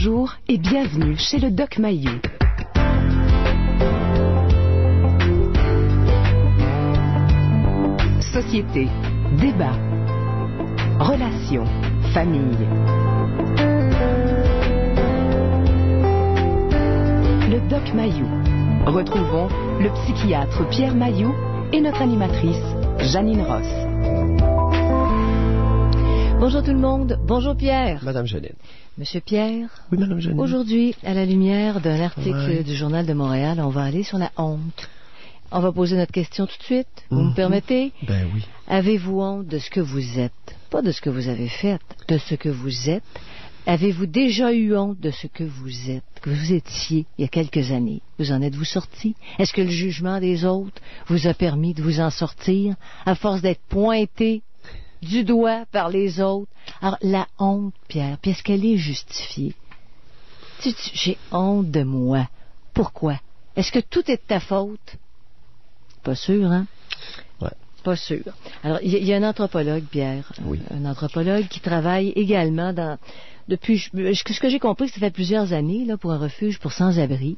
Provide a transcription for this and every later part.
Bonjour et bienvenue chez le Doc Mayou. Société, débat, relations, famille. Le Doc Mayou. Retrouvons le psychiatre Pierre Mayou et notre animatrice Janine Ross. Bonjour tout le monde. Bonjour Pierre. Madame Janine. Monsieur Pierre. Oui, Madame Janine. Aujourd'hui, à la lumière d'un article du Journal de Montréal, on va aller sur la honte. On va poser notre question tout de suite. Vous me permettez? Ben oui. Avez-vous honte de ce que vous êtes? Pas de ce que vous avez fait, de ce que vous êtes. Avez-vous déjà eu honte de ce que vous êtes, que vous étiez il y a quelques années? Vous en êtes-vous sorti? Est-ce que le jugement des autres vous a permis de vous en sortir à force d'être pointé du doigt par les autres? Alors, la honte, Pierre, puis est-ce qu'elle est justifiée? J'ai honte de moi. Pourquoi? Est-ce que tout est de ta faute? Pas sûr, hein? Ouais. Pas sûr. Alors, il y a un anthropologue, Pierre, oui. Un anthropologue qui travaille également depuis, ce que j'ai compris, ça fait plusieurs années, là, pour un refuge pour sans-abri.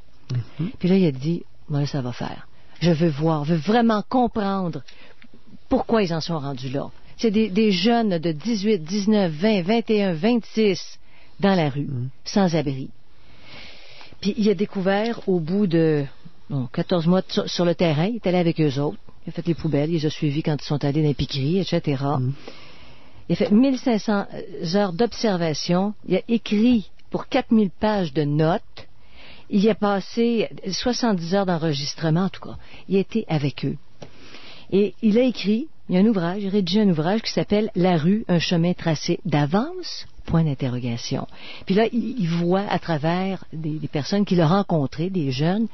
Puis là, il a dit, moi, ça va faire. Je veux vraiment comprendre pourquoi ils en sont rendus là. C'est des jeunes de 18, 19, 20, 21, 26 dans la rue, sans-abri. Puis il a découvert, au bout de 14 mois sur le terrain, il est allé avec eux autres. Il a fait les poubelles, il les a suivis quand ils sont allés dans l'épicerie, etc. Il a fait 1500 heures d'observation. Il a écrit pour 4000 pages de notes. Il a passé 70 heures d'enregistrement, en tout cas. Il a été avec eux. Et il a écrit, il y a un ouvrage, il a rédigé un ouvrage qui s'appelle « La rue, un chemin tracé d'avance ». Point d'interrogation. Puis là, il voit à travers des personnes qu'il a rencontrées, des jeunes,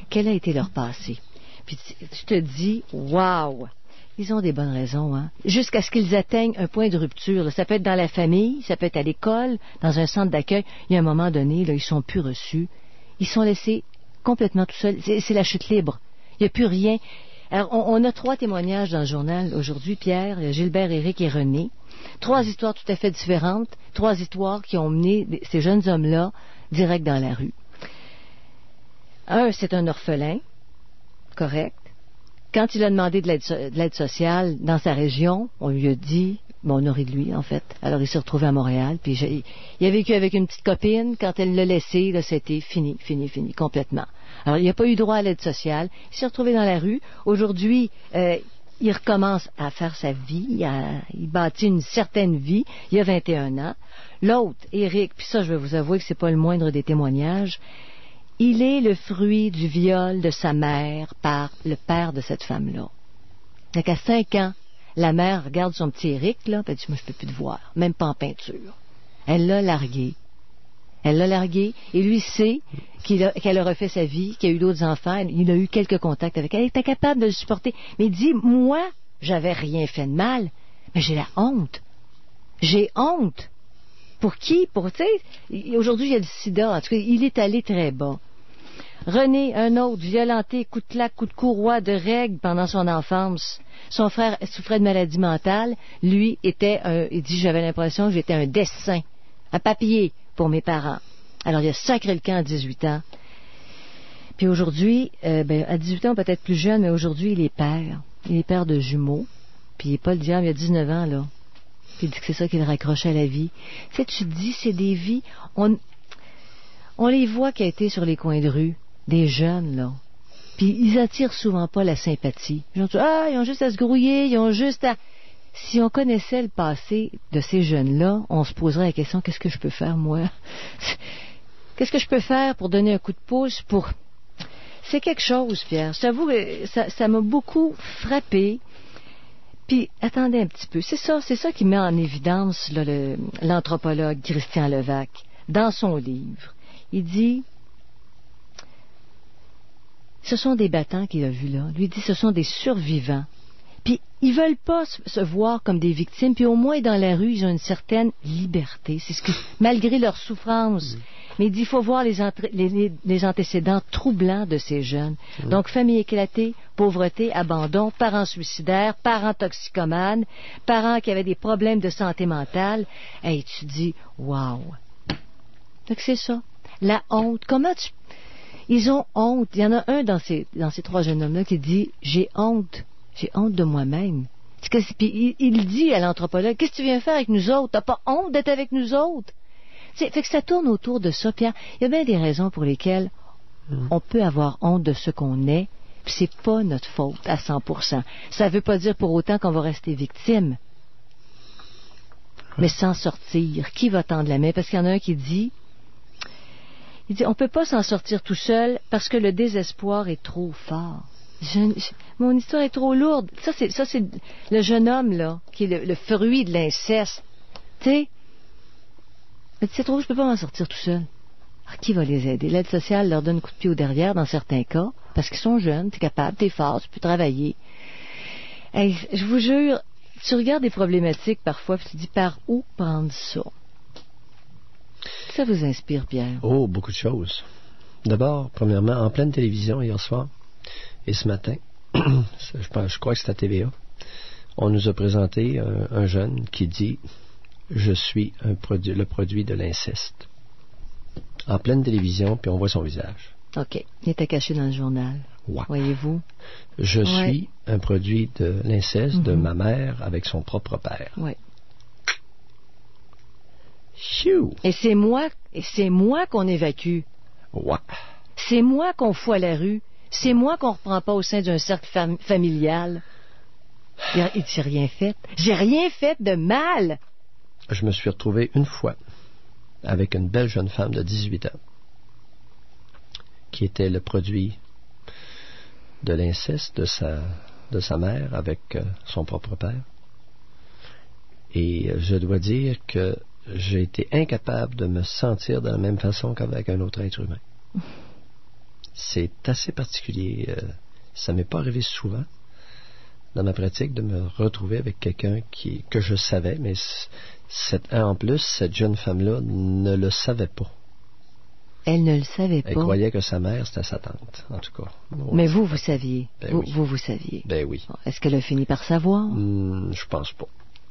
quel a été leur passé. Puis je te dis, waouh! Ils ont des bonnes raisons, hein? Jusqu'à ce qu'ils atteignent un point de rupture. Là. Ça peut être dans la famille, ça peut être à l'école, dans un centre d'accueil. Il y a un moment donné, là, ils sont plus reçus. Ils sont laissés complètement tout seuls. C'est la chute libre. Il n'y a plus rien. Alors, on a 3 témoignages dans le journal aujourd'hui, Pierre, Gilbert, Éric et René. 3 histoires tout à fait différentes. 3 histoires qui ont mené ces jeunes hommes-là direct dans la rue. Un, c'est un orphelin. Correct. Quand il a demandé de l'aide sociale dans sa région, on lui a dit, on a ri de lui, en fait. Alors, il s'est retrouvé à Montréal, puis il a vécu avec une petite copine. Quand elle l'a laissé, là, c'était fini, complètement. Alors, il n'a pas eu droit à l'aide sociale. Il s'est retrouvé dans la rue. Aujourd'hui, il recommence à faire sa vie. Il bâtit une certaine vie. Il a 21 ans. L'autre, Éric, puis ça, je vais vous avouer que c'est pas le moindre des témoignages, il est le fruit du viol de sa mère par le père de cette femme-là. Donc, à 5 ans, la mère regarde son petit Éric, là, puis elle dit, moi, je peux plus te voir, même pas en peinture. Elle l'a largué. Et lui sait qu'elle a refait sa vie, qu'il a eu d'autres enfants, il a eu quelques contacts avec elle. Elle était capable de le supporter. Mais il dit, moi, j'avais rien fait de mal, mais j'ai la honte. J'ai honte. Pour qui? Tu sais, aujourd'hui, il y a le sida. En tout cas, il est allé très bas. René, un autre, violenté, coup de claque, coup de courroie, de règles pendant son enfance. Son frère souffrait de maladie mentale. Lui il dit, j'avais l'impression que j'étais un dessin, un papier pour mes parents. Alors, il a sacré le camp à 18 ans. Puis aujourd'hui, à 18 ans, peut-être plus jeune, mais aujourd'hui, il est père. Il est père de jumeaux. Puis il n'est pas le diable, il a 19 ans, là. Puis il dit que c'est ça qui le raccroche à la vie. Tu sais, tu te dis, c'est des vies... On les voit qui a été sur les coins de rue, des jeunes, là. Puis ils attirent souvent pas la sympathie. Ils ont juste à se grouiller, ils ont juste à... Si on connaissait le passé de ces jeunes-là, on se poserait la question, qu'est-ce que je peux faire, moi? Qu'est-ce que je peux faire pour donner un coup de pouce, pour... C'est quelque chose, Pierre. Je t'avoue que ça m'a beaucoup frappé. Puis, attendez un petit peu. C'est ça qui met en évidence là, l'anthropologue Christian Levac dans son livre. Il dit, ce sont des battants qu'il a vus là. Lui il dit, ce sont des survivants. Puis, ils veulent pas se voir comme des victimes. Puis, au moins, dans la rue, ils ont une certaine liberté. C'est ce que, malgré leur souffrance. Mais il dit, il faut voir les antécédents troublants de ces jeunes. Donc, famille éclatée, pauvreté, abandon, parents suicidaires, parents toxicomanes, parents qui avaient des problèmes de santé mentale. Et tu dis, wow, Donc c'est ça. La honte. Comment tu... Ils ont honte. Il y en a un dans ces 3 jeunes hommes-là qui dit « J'ai honte. J'ai honte de moi-même. » Puis il dit à l'anthropologue « Qu'est-ce que tu viens faire avec nous autres? T'as pas honte d'être avec nous autres? » Fait que ça tourne autour de ça, Pierre. Il y a bien des raisons pour lesquelles on peut avoir honte de ce qu'on est, puis c'est pas notre faute à 100%. Ça veut pas dire pour autant qu'on va rester victime. Mais s'en sortir, qui va tendre la main? Parce qu'il y en a un qui dit, on peut pas s'en sortir tout seul parce que le désespoir est trop fort. Mon histoire est trop lourde. Ça, c'est le jeune homme, là, qui est le fruit de l'inceste. Tu sais, c'est trop, je peux pas m'en sortir tout seul. Alors, qui va les aider? L'aide sociale leur donne un coup de pied au derrière dans certains cas, parce qu'ils sont jeunes, t'es capable, t'es fort, tu peux travailler. Hey, je vous jure, tu regardes des problématiques parfois, puis tu te dis, par où prendre ça? Ça vous inspire, Pierre? Oh, beaucoup de choses. D'abord, premièrement, en pleine télévision hier soir et ce matin, je crois que c'est à TVA, on nous a présenté un jeune qui dit « Je suis le produit de l'inceste ». En pleine télévision, puis on voit son visage. OK. Il était caché dans le journal. Ouais. Voyez-vous? Je suis un produit de l'inceste de ma mère avec son propre père. Oui. Phew. Et c'est moi qu'on évacue. Ouais. C'est moi qu'on fout à la rue. C'est moi qu'on reprend pas au sein d'un cercle familial. J'ai rien fait. J'ai rien fait de mal. Je me suis retrouvé une fois avec une belle jeune femme de 18 ans qui était le produit de l'inceste de sa mère avec son propre père. Et je dois dire que j'ai été incapable de me sentir de la même façon qu'avec un autre être humain. C'est assez particulier. Ça m'est pas arrivé souvent dans ma pratique de me retrouver avec quelqu'un que je savais, mais en plus, cette jeune femme-là ne le savait pas. Elle ne le savait pas. Elle croyait que sa mère, c'était sa tante, en tout cas. Ouais. Mais vous saviez. Ben vous saviez. Ben oui. Est-ce qu'elle a fini par savoir? Je pense pas.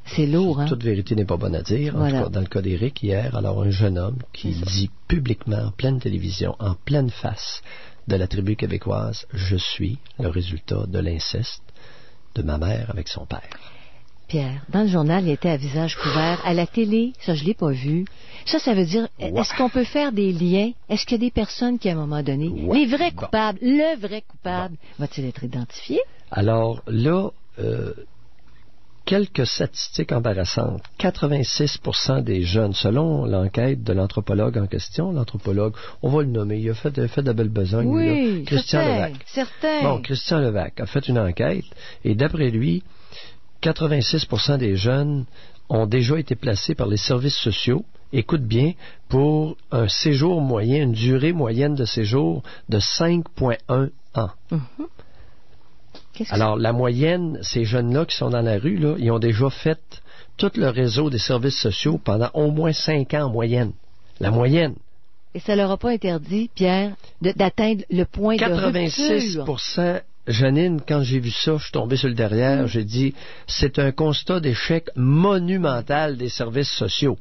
C'est lourd, hein? Toute vérité n'est pas bonne à dire. Voilà. En tout cas, dans le cas d'Éric, hier, alors un jeune homme qui dit publiquement, en pleine télévision, en pleine face de la tribu québécoise, je suis le résultat de l'inceste de ma mère avec son père. Pierre, dans le journal, il était à visage couvert. À la télé, ça, je l'ai pas vu. Ça veut dire, est-ce qu'on peut faire des liens? Est-ce qu'il y a des personnes qui, à un moment donné, les vrais coupables, le vrai coupable, va-t-il être identifié? Alors là, quelques statistiques embarrassantes. 86% des jeunes, selon l'enquête de l'anthropologue en question, l'anthropologue, on va le nommer, il a fait de belle besogne. Oui, Christian Levac. Certain. Bon, Christian Levac a fait une enquête et d'après lui, 86% des jeunes ont déjà été placés par les services sociaux, écoute bien, pour un séjour moyen, une durée moyenne de séjour de 5,1 ans. Alors, la moyenne, ces jeunes-là qui sont dans la rue, là, ils ont déjà fait tout le réseau des services sociaux pendant au moins 5 ans en moyenne. La moyenne. Et ça leur a pas interdit, Pierre, d'atteindre le point de rupture. 86%, Janine, quand j'ai vu ça, je suis tombé sur le derrière, j'ai dit, c'est un constat d'échec monumental des services sociaux.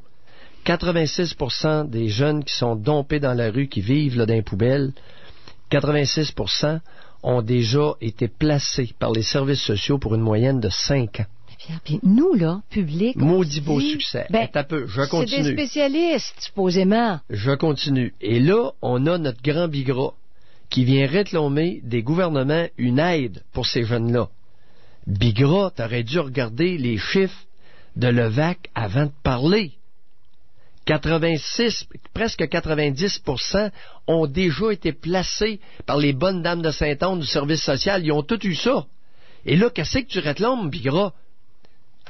86% des jeunes qui sont dompés dans la rue, qui vivent là, dans les poubelles, 86% ont déjà été placés par les services sociaux pour une moyenne de 5 ans. Pierre, puis nous, là, public... Maudit beau succès. Je continue. C'est des spécialistes, supposément. Je continue. Et là, on a notre grand Bigra qui vient réclamer des gouvernements une aide pour ces jeunes-là. Bigra, t'aurais dû regarder les chiffres de Levac avant de parler. 86, presque 90% ont déjà été placés par les bonnes dames de Saint-Onge du service social. Ils ont tous eu ça. Et là, qu'est-ce que tu réclames, Bigra?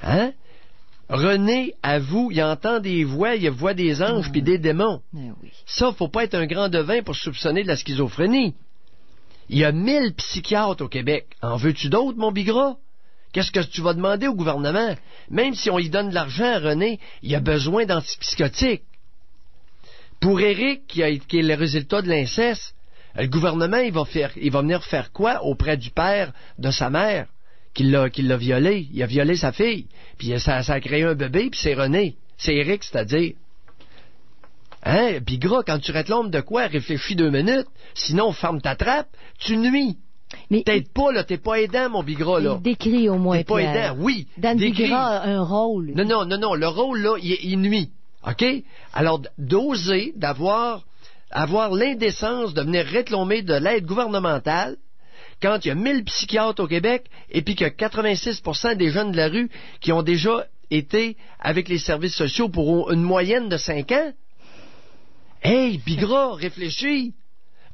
Hein? René avoue, il entend des voix, il voit des anges puis des démons. Oui. Ça, faut pas être un grand devin pour soupçonner de la schizophrénie. Il y a 1000 psychiatres au Québec. En veux-tu d'autres, mon Bigra? Qu'est-ce que tu vas demander au gouvernement? Même si on lui donne de l'argent à René, il a besoin d'antipsychotiques. Pour Éric, qui est le résultat de l'inceste, le gouvernement, il va venir faire quoi auprès du père de sa mère qui l'a violé? Il a violé sa fille. Puis ça a créé un bébé, puis c'est René. C'est Éric, c'est-à-dire. Hein, Bigra, quand tu réclames de quoi, réfléchis 2 minutes, sinon ferme ta trappe, tu nuis. Mais T'aides pas, là, t'es pas aidant, mon Bigra, là. il décrit au moins, T'es pas Pierre. aidant, oui. Dan décrit. Bigra a un rôle. Non, le rôle, là, il nuit. OK? Alors, d'oser, avoir l'indécence de venir réclamer de l'aide gouvernementale quand il y a 1000 psychiatres au Québec et puis que 86% des jeunes de la rue qui ont déjà été avec les services sociaux pour une moyenne de 5 ans. Hey, Bigra, réfléchis.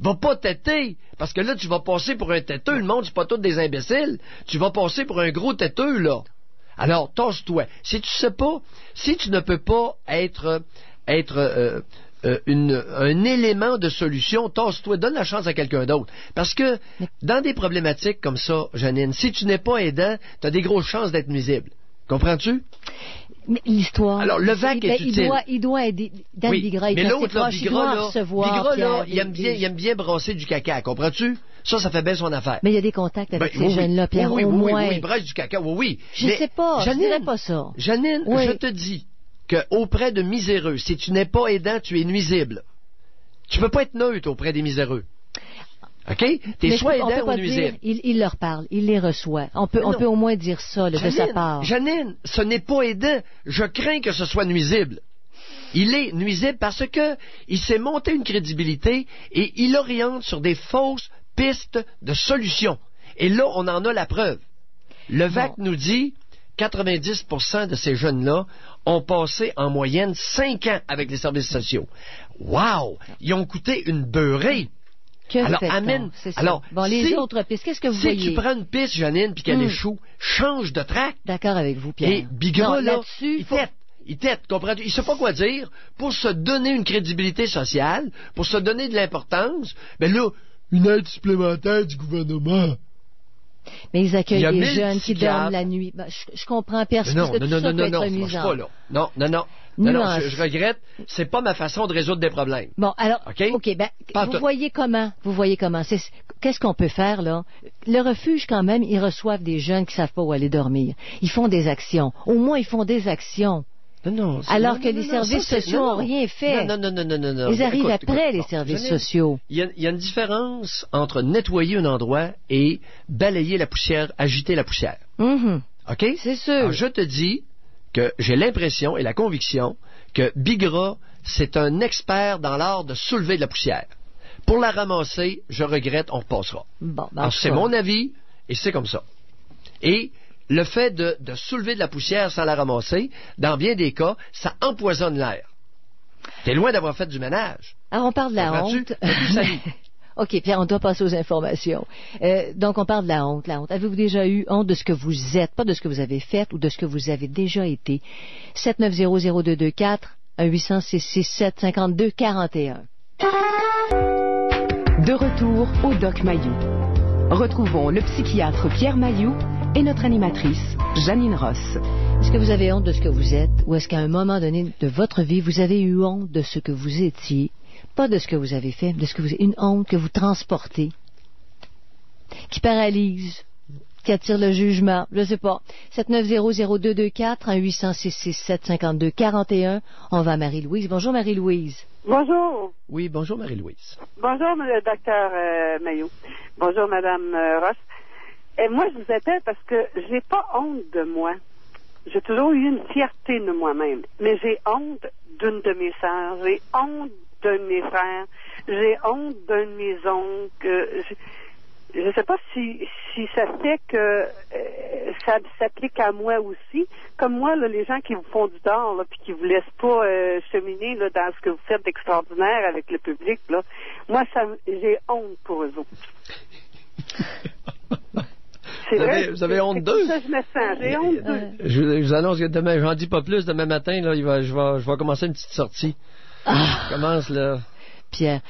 Va pas têter, parce que là, tu vas passer pour un têteux. Le monde, c'est pas tous des imbéciles. Tu vas passer pour un gros têteux, là. Alors, tasse-toi. Si tu sais pas, si tu ne peux pas être un élément de solution, tasse-toi, donne la chance à quelqu'un d'autre. Parce que, dans des problématiques comme ça, Janine, si tu n'es pas aidant, tu as des grosses chances d'être nuisible. Comprends-tu? Mais l'histoire. Alors, le VAC est utile. Il doit aider. Dan Bigra, il mais est assez l'autre, là, proche, il doit recevoir. Bigra, là, Pierre, il aime bien brasser du caca, comprends-tu? Ça fait bien son affaire. Mais il y a des contacts avec ces oui, jeunes-là, Pierre, oui, au moins. Oui, il brasse du caca, oui. Je sais pas, Janine, je dirais pas ça. Janine, oui. je te dis qu'auprès de miséreux, si tu n'es pas aidant, tu es nuisible. Tu peux pas être neutre auprès des miséreux. OK? T'es soit aidant ou nuisible. Il leur parle, il les reçoit. On peut au moins dire ça, là, Janine, de sa part. Janine, ce n'est pas aidant. Je crains que ce soit nuisible. Il est nuisible parce que il s'est monté une crédibilité et il oriente sur des fausses pistes de solutions. Et là, on en a la preuve. Le VAC nous dit 90% de ces jeunes-là ont passé en moyenne 5 ans avec les services sociaux. Wow! Ils ont coûté une beurrée. Alors, bon, les autres pistes, qu'est-ce que vous voyez? Si tu prends une piste, Janine, puis qu'elle échoue, change de track. D'accord avec vous, Pierre. Et Bigra, là, il tête, comprends-tu? Il sait pas quoi dire. Pour se donner une crédibilité sociale, pour se donner de l'importance, ben là, une aide supplémentaire du gouvernement. Mais ils accueillent des jeunes qui dorment la nuit. Ben, je comprends, Pierre, parce que tout ça peut être amusant. Pas là. Non, je regrette. C'est pas ma façon de résoudre des problèmes. Bon, alors, OK, ben, vous voyez comment? Qu'est-ce qu'on peut faire, là? Le refuge, quand même, ils reçoivent des jeunes qui savent pas où aller dormir. Ils font des actions. Au moins, ils font des actions. Alors que les services sociaux n'ont rien fait. Non. Ils arrivent après, les services sociaux. Il y a une différence entre nettoyer un endroit et balayer la poussière, agiter la poussière. OK? C'est sûr. Alors, je te dis que j'ai l'impression et la conviction que Bigra, c'est un expert dans l'art de soulever de la poussière. Pour la ramasser, je regrette, on repassera. Bon, alors, c'est mon avis, et c'est comme ça. Et le fait de soulever de la poussière sans la ramasser, dans bien des cas, ça empoisonne l'air. T'es loin d'avoir fait du ménage. Alors, on parle de la honte. OK, Pierre, on doit passer aux informations. Donc, on parle de la honte. Avez-vous déjà eu honte de ce que vous êtes, pas de ce que vous avez fait ou de ce que vous avez déjà été? 790-0224, 1-800-667-5241. De retour au Doc Mayou. Retrouvons le psychiatre Pierre Mayou et notre animatrice, Janine Ross. Est-ce que vous avez honte de ce que vous êtes ou est-ce qu'à un moment donné de votre vie, vous avez eu honte de ce que vous étiez? Pas de ce que vous avez fait, de ce que vous une honte que vous transportez, qui paralyse, qui attire le jugement, je sais pas. 790-0224, 1-800-667-5241. On va à Marie-Louise. Bonjour Marie-Louise. Bonjour. Oui, bonjour Marie-Louise. Bonjour le docteur Mayou. Bonjour Madame Ross. Et moi je vous appelle parce que j'ai pas honte de moi. J'ai toujours eu une fierté de moi-même. Mais j'ai honte d'une de mes sœurs, j'ai honte d'un de mes frères, j'ai honte d'un de mes oncles. Je ne sais pas si ça fait que ça s'applique à moi aussi. Comme moi, là, les gens qui vous font du tort, là, puis qui vous laissent pas cheminer là, dans ce que vous faites d'extraordinaire avec le public, là, moi, j'ai honte pour eux autres. C'est vrai. Vous avez honte d'eux? Ça, je me sens. J'ai honte d'eux. Je vous annonce que demain, j'en dis pas plus, demain matin, là, je vais commencer une petite sortie. Je commence, là. Pierre,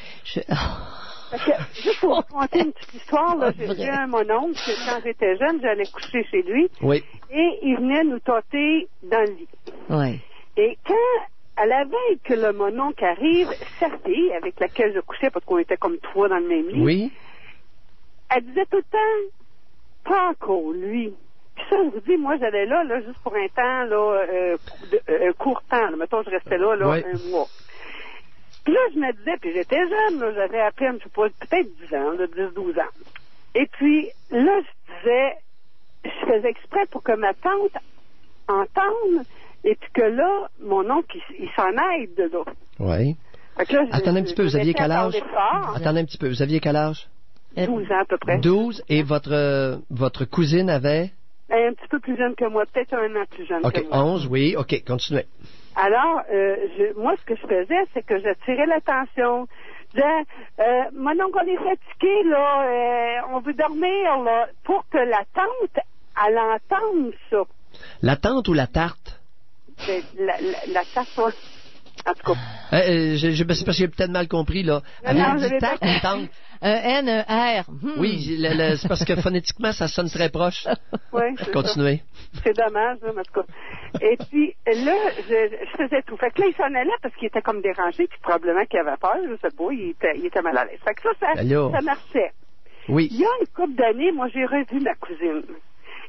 Parce que, juste pour vous raconter une petite histoire, là, j'ai un mon oncle, quand j'étais jeune, j'allais coucher chez lui. Oui. Et il venait nous tâter dans le lit. Oui. Et quand, à la veille que le mon oncle arrive, sa fille, avec laquelle je couchais, parce qu'on était comme trois dans le même lit, oui. Elle disait tout le temps, pas encore lui. Puis ça, je vous dis, moi, j'allais là, juste pour un temps, là, court temps. Là. Mettons, je restais là, oui. un mois. Puis là, je me disais, puis j'étais jeune, là, j'avais à peine, je sais pas, peut-être 10 ans, là, 10-12 ans. Et puis, là, je disais, je faisais exprès pour que ma tante entende, et puis que là, mon oncle, il s'en aide de là. Oui. Fait que là, Attendez un petit peu, vous aviez quel âge? Fort, Attendez un petit peu, vous aviez quel âge? 12 ans à peu près. 12, et votre cousine avait? Un petit peu plus jeune que moi, peut-être un an plus jeune que OK, moi. 11, oui, OK, continuez. Alors, moi, ce que je faisais, c'est que j'attirais l'attention. Je disais, mon oncle, on est fatigué, là, on veut dormir, là, pour que la tante, elle entende ça. La tante ou la tarte? La tarte, en tout cas. C'est parce que j'ai peut-être mal compris, là. Non, Avez-vous dit tarte ou tante? Un N, un R. Oui, c'est parce que phonétiquement, ça sonne très proche. Oui, c'est Continuez. ça. C'est dommage, là, mais en tout cas. Et puis, là, je faisais tout. Fait que là, il s'en allait parce qu'il était comme dérangé, puis probablement qu'il avait peur, je sais pas, il était mal à l'aise. Fait que ça marchait. Oui. Il y a une couple d'années, moi, j'ai revu ma cousine.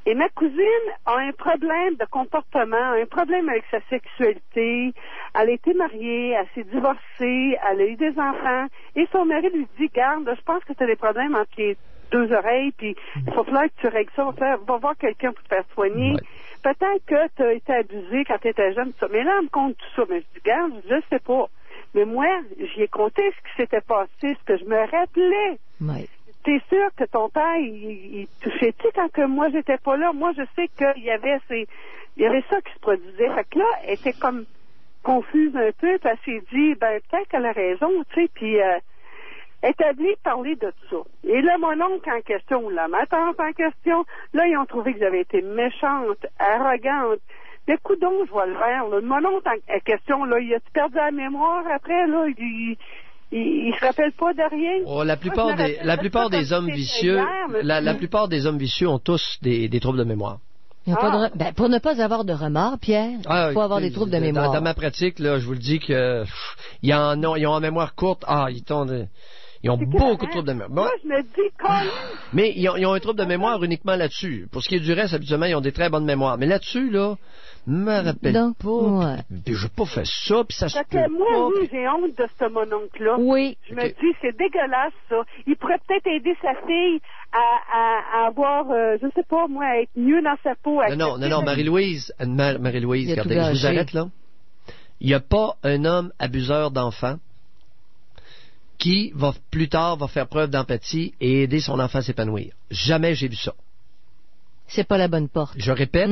Et ma cousine a un problème de comportement, un problème avec sa sexualité. Elle a été mariée, elle s'est divorcée, elle a eu des enfants. Et son mari lui dit, garde, je pense que tu as des problèmes entre les deux oreilles, puis il va falloir que tu règles ça. Va voir quelqu'un pour te faire soigner. Ouais. Peut-être que tu as été abusé quand tu étais jeune, tout ça. Mais là, elle me compte tout ça. Mais je dis, garde, je sais pas. Mais moi, j'y ai compté ce qui s'était passé, ce que je me rappelais. Oui. T'es sûr que ton père, il touchait, tu sais, quand que moi j'étais pas là, moi je sais qu'il y avait ça qui se produisait. Fait que là, elle était comme confuse un peu, puis elle s'est dit, ben peut-être qu'elle a raison, tu sais, puis elle est allée parler de tout ça. Et là, mon oncle en question, la ma tante en question, là, ils ont trouvé que j'avais été méchante, arrogante. Mais coudonc, je vais le faire, là. Mon oncle en question, là, il a perdu la mémoire après, là, il se rappelle pas de rien. Oh, la plupart des hommes vicieux, la plupart des hommes vicieux ont tous des troubles de mémoire. Pour ne pas avoir de remords, Pierre, il faut avoir des troubles de mémoire. Dans ma pratique, là, je vous le dis que ils ont en mémoire courte. Ils ont beaucoup de troubles de mémoire. Moi, je me dis, mais ils ont un trouble de mémoire uniquement là-dessus. Pour ce qui est du reste, habituellement, ils ont des très bonnes mémoires. Mais là-dessus, là, me rappelle pas. Ouais. Puis j'ai pas fait ça, puis ça se peut moi, pas. oui, j'ai honte de ce mon oncle-là. Oui. Je me dis, c'est dégueulasse, ça. Il pourrait peut-être aider sa fille à avoir, je sais pas, moi, à être mieux dans sa peau. Non, Marie-Louise, regardez, je vous arrête, là. Il n'y a pas un homme abuseur d'enfants qui, plus tard, va faire preuve d'empathie et aider son enfant à s'épanouir. Jamais j'ai vu ça. C'est pas la bonne porte. Je répète,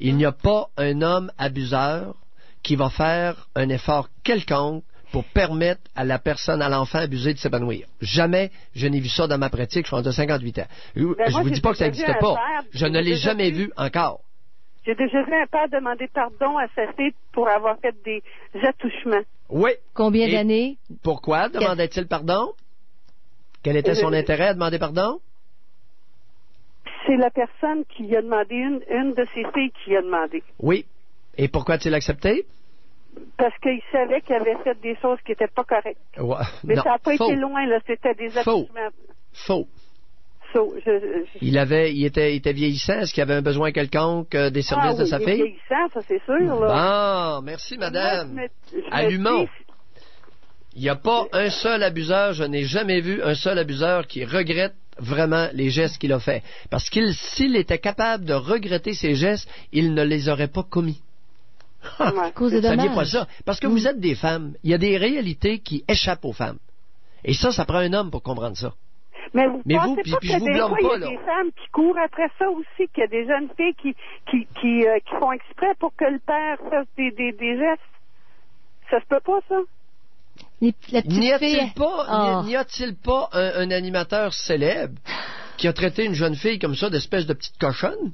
il n'y a pas un homme abuseur qui va faire un effort quelconque pour permettre à la personne, à l'enfant abusé de s'épanouir. Jamais je n'ai vu ça dans ma pratique, je suis rendu à 58 ans. Je ne vous dis pas que ça n'existe pas. Je ne l'ai jamais vu encore. J'ai déjà vu un père demander pardon à sa fille pour avoir fait des attouchements. Oui. Combien d'années? Pourquoi demandait-il pardon? Quel était son intérêt à demander pardon? C'est la personne qui a demandé, une de ses filles qui a demandé. Oui. Et pourquoi a-t-il accepté? Parce qu'il savait qu'il avait fait des choses qui n'étaient pas correctes. Ouais. Mais non, ça n'a pas faux. été loin, là. C'était des attouchements. Faux. Il était vieillissant. Est-ce qu'il avait un besoin quelconque des services de sa fille? Vieillissant, ça c'est sûr, là. Bon, merci, madame. Moi, Allumons. Il n'y a pas un seul abuseur, je n'ai jamais vu un seul abuseur qui regrette vraiment les gestes qu'il a faits. Parce qu'il, s'il était capable de regretter ses gestes, il ne les aurait pas commis. À cause des Ça dommages. n'est pas ça. Parce que vous êtes des femmes. Il y a des réalités qui échappent aux femmes. Et ça prend un homme pour comprendre ça. Mais vous pensez puis pas je que vous des blâme fois, pas, il y a là. des femmes qui courent après ça aussi, qu'il y a des jeunes filles qui font exprès pour que le père fasse des gestes. Ça se peut pas, ça? N'y a-t-il pas un animateur célèbre qui a traité une jeune fille comme ça d'espèce de petite cochonne?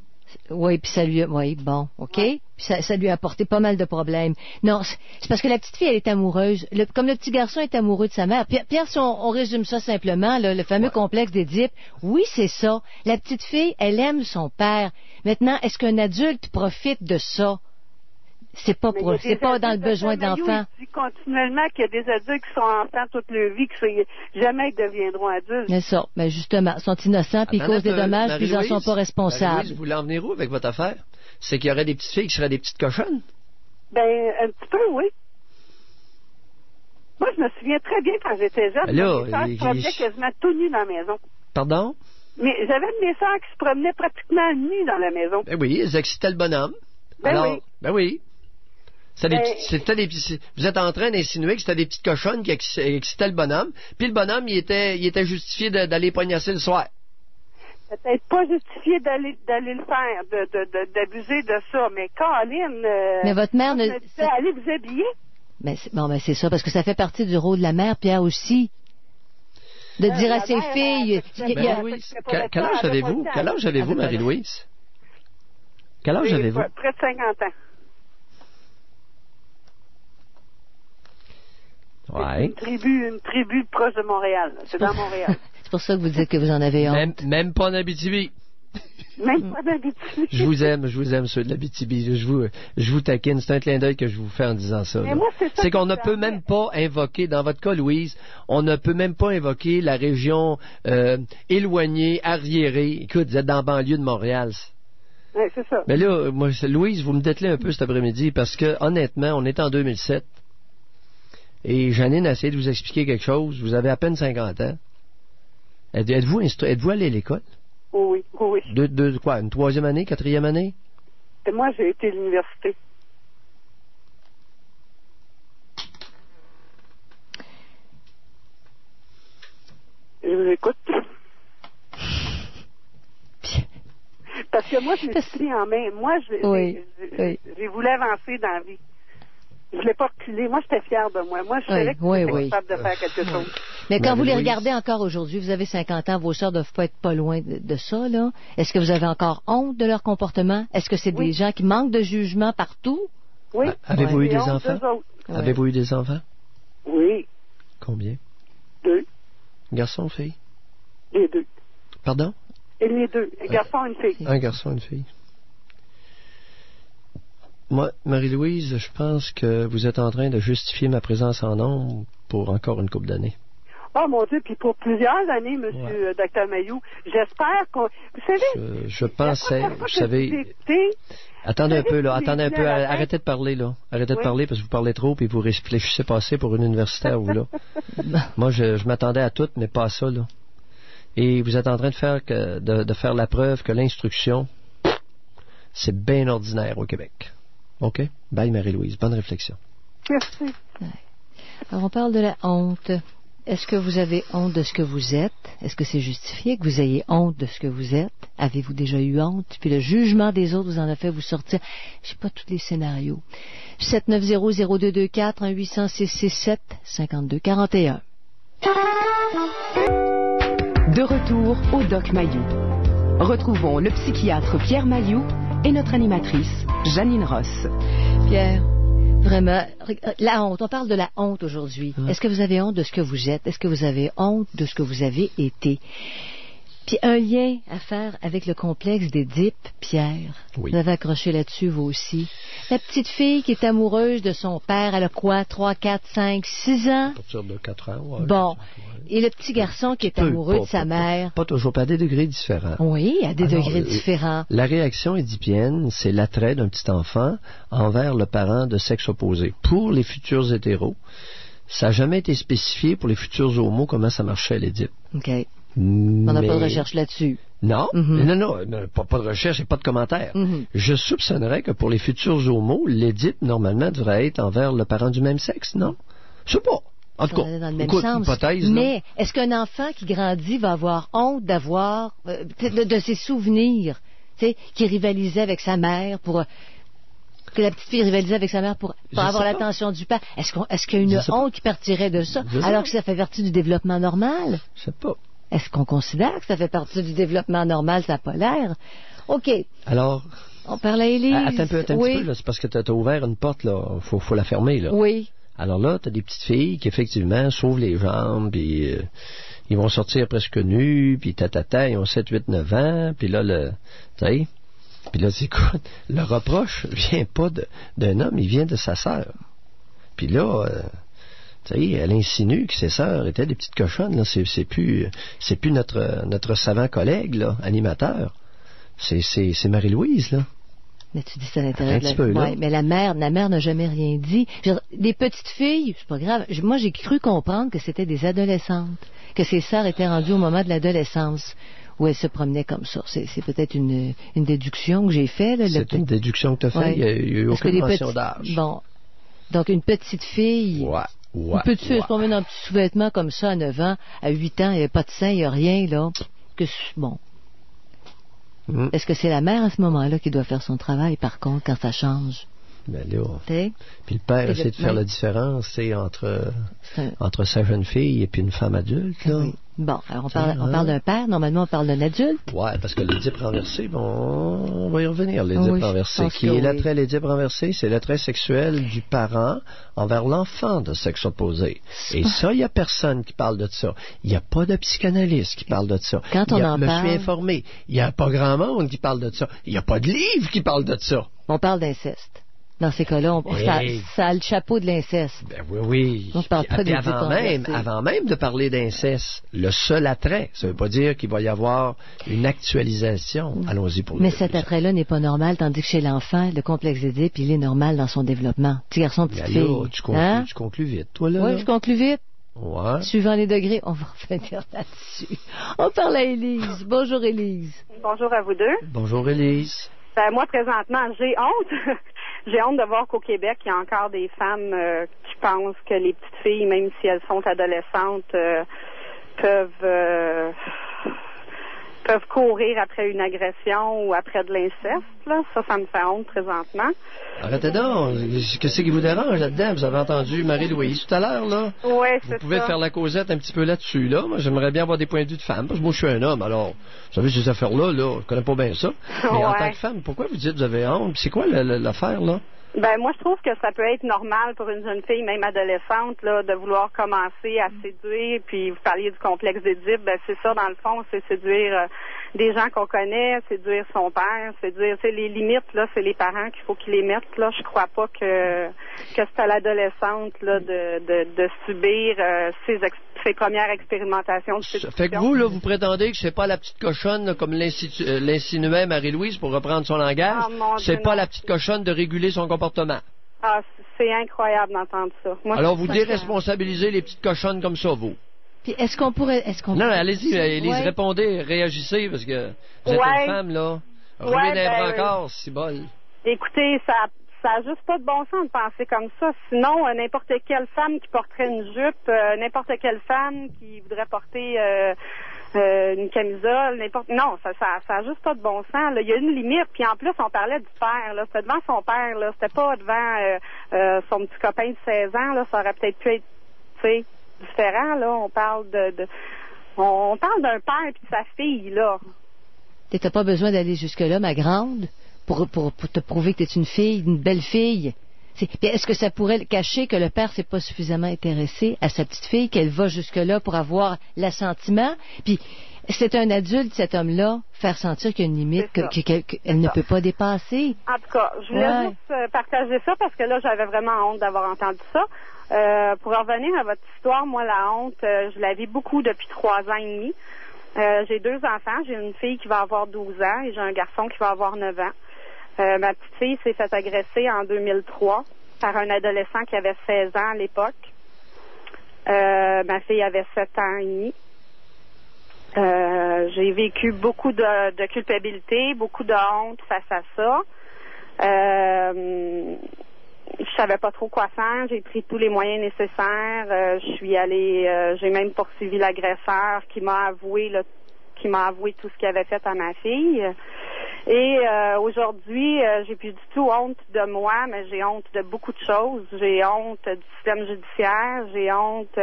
Oui, puis ça lui a... Oui, bon, OK. Ouais. Puis ça lui a apporté pas mal de problèmes. Non, c'est parce que la petite fille, elle est amoureuse. Comme le petit garçon est amoureux de sa mère. Pierre, si on résume ça simplement, là, le fameux complexe d'Édipe, oui, c'est ça. La petite fille, elle aime son père. Maintenant, est-ce qu'un adulte profite de ça? C'est pas dans le besoin de l'enfant. Il dit continuellement qu'il y a des adultes qui sont enfants toute leur vie, que jamais ils deviendront adultes. Mais ça, mais justement, ils sont innocents, puis ils causent des dommages, puis ils n'en sont pas responsables. Marie-Louise, vous voulez en venir où avec votre affaire? C'est qu'il y aurait des petites filles qui seraient des petites cochonnes? Ben, un petit peu, oui. Moi, je me souviens très bien quand j'étais jeune, Ben là, mes sœurs se promenaient quasiment tout nues dans la maison. Pardon? Mais j'avais de mes sœurs qui se promenaient pratiquement nues dans la maison. Ben oui, ils excitaient le bonhomme. Ben Alors, oui. ben oui. C'était Ben- vous êtes en train d'insinuer que c'était des petites cochonnes qui excitaient le bonhomme, puis le bonhomme, il était justifié d'aller poignasser le soir. Peut-être pas justifié d'aller le faire, d'abuser de ça, mais Caroline, Mais votre mère ne... me disait, allez vous habiller. Ben, c'est ça, parce que ça fait partie du rôle de la mère, Pierre aussi. De dire à la ses mère, filles... Marie-Louise, quel âge avez-vous? Quel âge avez-vous, Marie-Louise? Quel âge avez-vous? Près de 50 ans. Ouais. Une tribu proche de Montréal. C'est dans Montréal. C'est pour ça que vous dites que vous en avez honte. Même pas en Abitibi. Même pas d'habitude. Je vous aime, ceux de l'Abitibi. Je vous taquine. C'est un clin d'œil que je vous fais en disant ça. Mais moi, c'est ça C'est qu'on qui ne me peut permet. même pas invoquer, dans votre cas, Louise, on ne peut même pas invoquer la région éloignée, arriérée. Écoute, vous êtes dans la banlieue de Montréal. Ouais, c'est ça. Mais là, moi, Louise, vous me dételez un peu cet après-midi parce que, honnêtement, on est en 2007 et Janine a essayé de vous expliquer quelque chose. Vous avez à peine 50 ans. Êtes-vous allé à l'école? Oui. Quoi, une 3e année, 4e année? Et moi, j'ai été à l'université. Je vous écoute. Parce que moi, je me suis pris en main. Moi, j'ai voulu avancer dans la vie. Je voulais pas reculer. Moi, j'étais fière de moi. Moi, je savais que j'étais capable de faire quelque chose. Mais quand vous les regardez encore aujourd'hui, vous avez 50 ans, vos sœurs ne doivent pas être pas loin de ça, là. Est-ce que vous avez encore honte de leur comportement? Est-ce que c'est des gens qui manquent de jugement partout? Oui. Avez-vous eu J'ai des honte enfants? d'eux autres. Avez-vous eu des enfants? Oui. Combien? 2. Garçon ou fille? Les 2. Pardon? Et les 2. Un garçon et une fille. Un garçon et une fille. Moi, Marie-Louise, je pense que vous êtes en train de justifier ma présence en nombre pour encore une couple d'années. Oh mon Dieu, puis pour plusieurs années, monsieur Dr. Mayou, j'espère qu'on... Vous savez... Je pensais, vous savez... Attendez un peu, là, arrêtez de parler, là. Arrêtez de parler parce que vous parlez trop et vous réfléchissez pas assez pour une universitaire, vous, là. Moi, je m'attendais à tout, mais pas à ça, là. Et vous êtes en train de faire la preuve que l'instruction, c'est bien ordinaire au Québec. OK? Bye, Marie-Louise. Bonne réflexion. Merci. Alors, on parle de la honte. Est-ce que vous avez honte de ce que vous êtes? Est-ce que c'est justifié que vous ayez honte de ce que vous êtes? Avez-vous déjà eu honte? Puis le jugement des autres vous en a fait vous sortir. Je sais pas tous les scénarios. 790-0224, 1-800-667-5241. De retour au Doc Mayou. Retrouvons le psychiatre Pierre Mayou et notre animatrice Janine Ross. Pierre, vraiment, la honte, on parle de la honte aujourd'hui. Est-ce que vous avez honte de ce que vous êtes? Est-ce que vous avez honte de ce que vous avez été? Puis un lien à faire avec le complexe d'Édipe, Pierre. Oui. Vous avez accroché là-dessus, vous aussi. La petite fille qui est amoureuse de son père, elle a quoi? 3, 4, 5, 6 ans? À partir de 4 ans, ouais. Bon. Et le petit garçon qui est amoureux de sa mère. Pas toujours, pas à des degrés différents. Oui, à des degrés différents. La réaction édipienne, c'est l'attrait d'un petit enfant envers le parent de sexe opposé. Pour les futurs hétéros, ça n'a jamais été spécifié pour les futurs homos comment ça marchait à l'Édipe. OK. On n'a pas de recherche là-dessus. Non, non, pas de recherche et pas de commentaire. Je soupçonnerais que pour les futurs homos, l'Édipe, normalement, devrait être envers le parent du même sexe, non? Je sais pas. En tout cas, dans le même écoute, sens. hypothèse, mais est-ce qu'un enfant qui grandit va avoir honte d'avoir de ses souvenirs, tu sais, qui rivalisait avec sa mère pour que la petite fille rivalisait avec sa mère pour avoir l'attention du père? Est-ce qu'il y a une honte qui partirait de ça, alors que ça fait partie du développement normal? Je sais pas. Est-ce qu'on considère que ça fait partie du développement normal? Ça n'a pas l'air. OK. Alors... On parle à Élise. Attends un peu, là, c'est parce que t'as ouvert une porte, là. Faut la fermer, là. Oui. Alors là, t'as des petites filles qui, effectivement, sauvent les jambes, puis ils vont sortir presque nus, puis ils ont 7, 8, 9 ans, puis là, tu sais, puis là, écoute, le reproche vient pas d'un homme, il vient de sa sœur. Puis là... tu sais, elle insinue que ses sœurs étaient des petites cochonnes. Là. C'est plus notre savant collègue, là, animateur. C'est Marie-Louise, là. Mais tu dis ça à l'intérieur de Un petit peu, là. Ouais, mais la mère n'a jamais rien dit. Je veux dire, les petites filles, c'est pas grave. Moi, j'ai cru comprendre que c'était des adolescentes, que ces sœurs étaient rendues au moment de l'adolescence, où elles se promenaient comme ça. C'est peut-être une déduction que j'ai faite. C'est une déduction que tu as faite. Ouais. Il n'y a eu Parce que aucune les mention petites- d'âge. Bon. Donc, une petite fille. Ouais. Une petite fille, elle se promène en petit sous-vêtement comme ça à 9 ans, à 8 ans, il n'y avait pas de sein, il n'y a rien, là. Bon. Est-ce que c'est la mère à ce moment-là qui doit faire son travail, par contre, quand ça change? Ben là. T'sais? Puis le père essaie de faire Oui. la différence, c'est entre un- sa jeune fille et puis une femme adulte, là. Oui. Bon, alors on parle d'un père, normalement on parle d'un adulte. Ouais, parce que l'Édipe renversé, bon, on va y revenir, l'Édipe Oui, je renversé. pense Qui que est oui. l'attrait, l'Édipe renversé? C'est l'attrait sexuel du parent envers l'enfant de sexe opposé. Et ça, il n'y a personne qui parle de ça. Il n'y a pas de psychanalyste qui parle de ça. Quand on en me parle- suis informé. Il n'y a pas grand monde qui parle de ça. Il n'y a pas de livre qui parle de ça. On parle d'inceste. Dans ces cas-là, Hey. ça a le chapeau de l'inceste. Ben oui. On parle Puis pas des avant dépens avant même de parler d'inceste, le seul attrait, ça ne veut pas dire qu'il va y avoir une actualisation. Allons-y pour Mais le cet attrait-là n'est pas normal, tandis que chez l'enfant, le complexe d'Édipe, il est normal dans son développement. Petit garçon, petite Ben fille. là, tu conclus vite, toi, là. Oui, là. je conclus vite. Ouais. Suivant les degrés, on va revenir là-dessus. On parle à Élise. Bonjour, Élise. Bonjour à vous deux. Bonjour, Élise. Moi, présentement, j'ai honte. J'ai honte de voir qu'au Québec, il y a encore des femmes qui pensent que les petites filles, même si elles sont adolescentes, peuvent courir après une agression ou après de l'inceste. Là. Ça me fait honte présentement. Arrêtez donc. Qu'est-ce qui vous dérange là-dedans? Vous avez entendu Marie-Louise tout à l'heure, là? Oui, Vous c'est pouvez ça. faire la causette un petit peu là-dessus, là. Moi, j'aimerais bien avoir des points de vue de femme, parce que moi, je suis un homme, alors, vous savez, ces affaires-là, là, je connais pas bien ça. Mais en Ouais. tant que femme, pourquoi vous dites que vous avez honte? C'est quoi l'affaire, là? Ben moi je trouve que ça peut être normal pour une jeune fille, même adolescente, là, de vouloir commencer à séduire. Puis vous parliez du complexe d'Édipe, ben c'est ça dans le fond, c'est séduire des gens qu'on connaît, séduire son père, séduire, c'est les limites là, c'est les parents qu'il faut qu'ils les mettent là. Je crois pas que c'est à l'adolescente là de subir ses premières expérimentations de séduction. Fait que vous, là, vous prétendez que c'est pas la petite cochonne, là, comme l'insinuait Marie-Louise, pour reprendre son langage, Ah, mon Dieu, c'est pas non. la petite cochonne de réguler son comportement. Ah, c'est incroyable d'entendre ça. Moi, Alors, je vous trouve ça déresponsabilisez les petites cochonnes comme ça, vous. Puis est-ce qu'on pourrait... Non, allez-y, Élise, Ouais. répondez, réagissez, parce que vous êtes Ouais. une femme, là. Ouais, Ruée d'un ben, brancard, si bol. Écoutez, ça a juste pas de bon sens de penser comme ça. Sinon, n'importe quelle femme qui porterait une jupe, n'importe quelle femme qui voudrait porter une camisole, non, ça a juste pas de bon sens. Là. Il y a une limite. Puis en plus, on parlait du père. Là, c'était devant son père. Là, c'était pas devant son petit copain de 16 ans. Là, ça aurait peut-être pu être, tu sais, différent. Là, on parle on parle d'un père et de sa fille. Là. T'as pas besoin d'aller jusque-là, ma grande, pour te prouver que t'es une fille, une belle fille. Puis est-ce que ça pourrait cacher que le père s'est pas suffisamment intéressé à sa petite fille, qu'elle va jusque-là pour avoir l'assentiment? Puis c'est un adulte, cet homme-là, faire sentir qu'il y a une limite qu'elle ne peut pas dépasser. En tout cas, je voulais Ouais. juste partager ça parce que là, j'avais vraiment honte d'avoir entendu ça. Pour revenir à votre histoire, moi, la honte, je la vis beaucoup depuis 3 ans et demi. J'ai 2 enfants. J'ai une fille qui va avoir 12 ans et j'ai un garçon qui va avoir 9 ans. Ma petite fille s'est fait agresser en 2003 par un adolescent qui avait 16 ans à l'époque. Ma fille avait 7 ans et demi. J'ai vécu beaucoup de culpabilité, beaucoup de honte face à ça. Je savais pas trop quoi faire. J'ai pris tous les moyens nécessaires. Je suis allée, j'ai même poursuivi l'agresseur qui m'a avoué tout ce qu'il avait fait à ma fille. Et aujourd'hui, j'ai plus du tout honte de moi, mais j'ai honte de beaucoup de choses. J'ai honte du système judiciaire, j'ai honte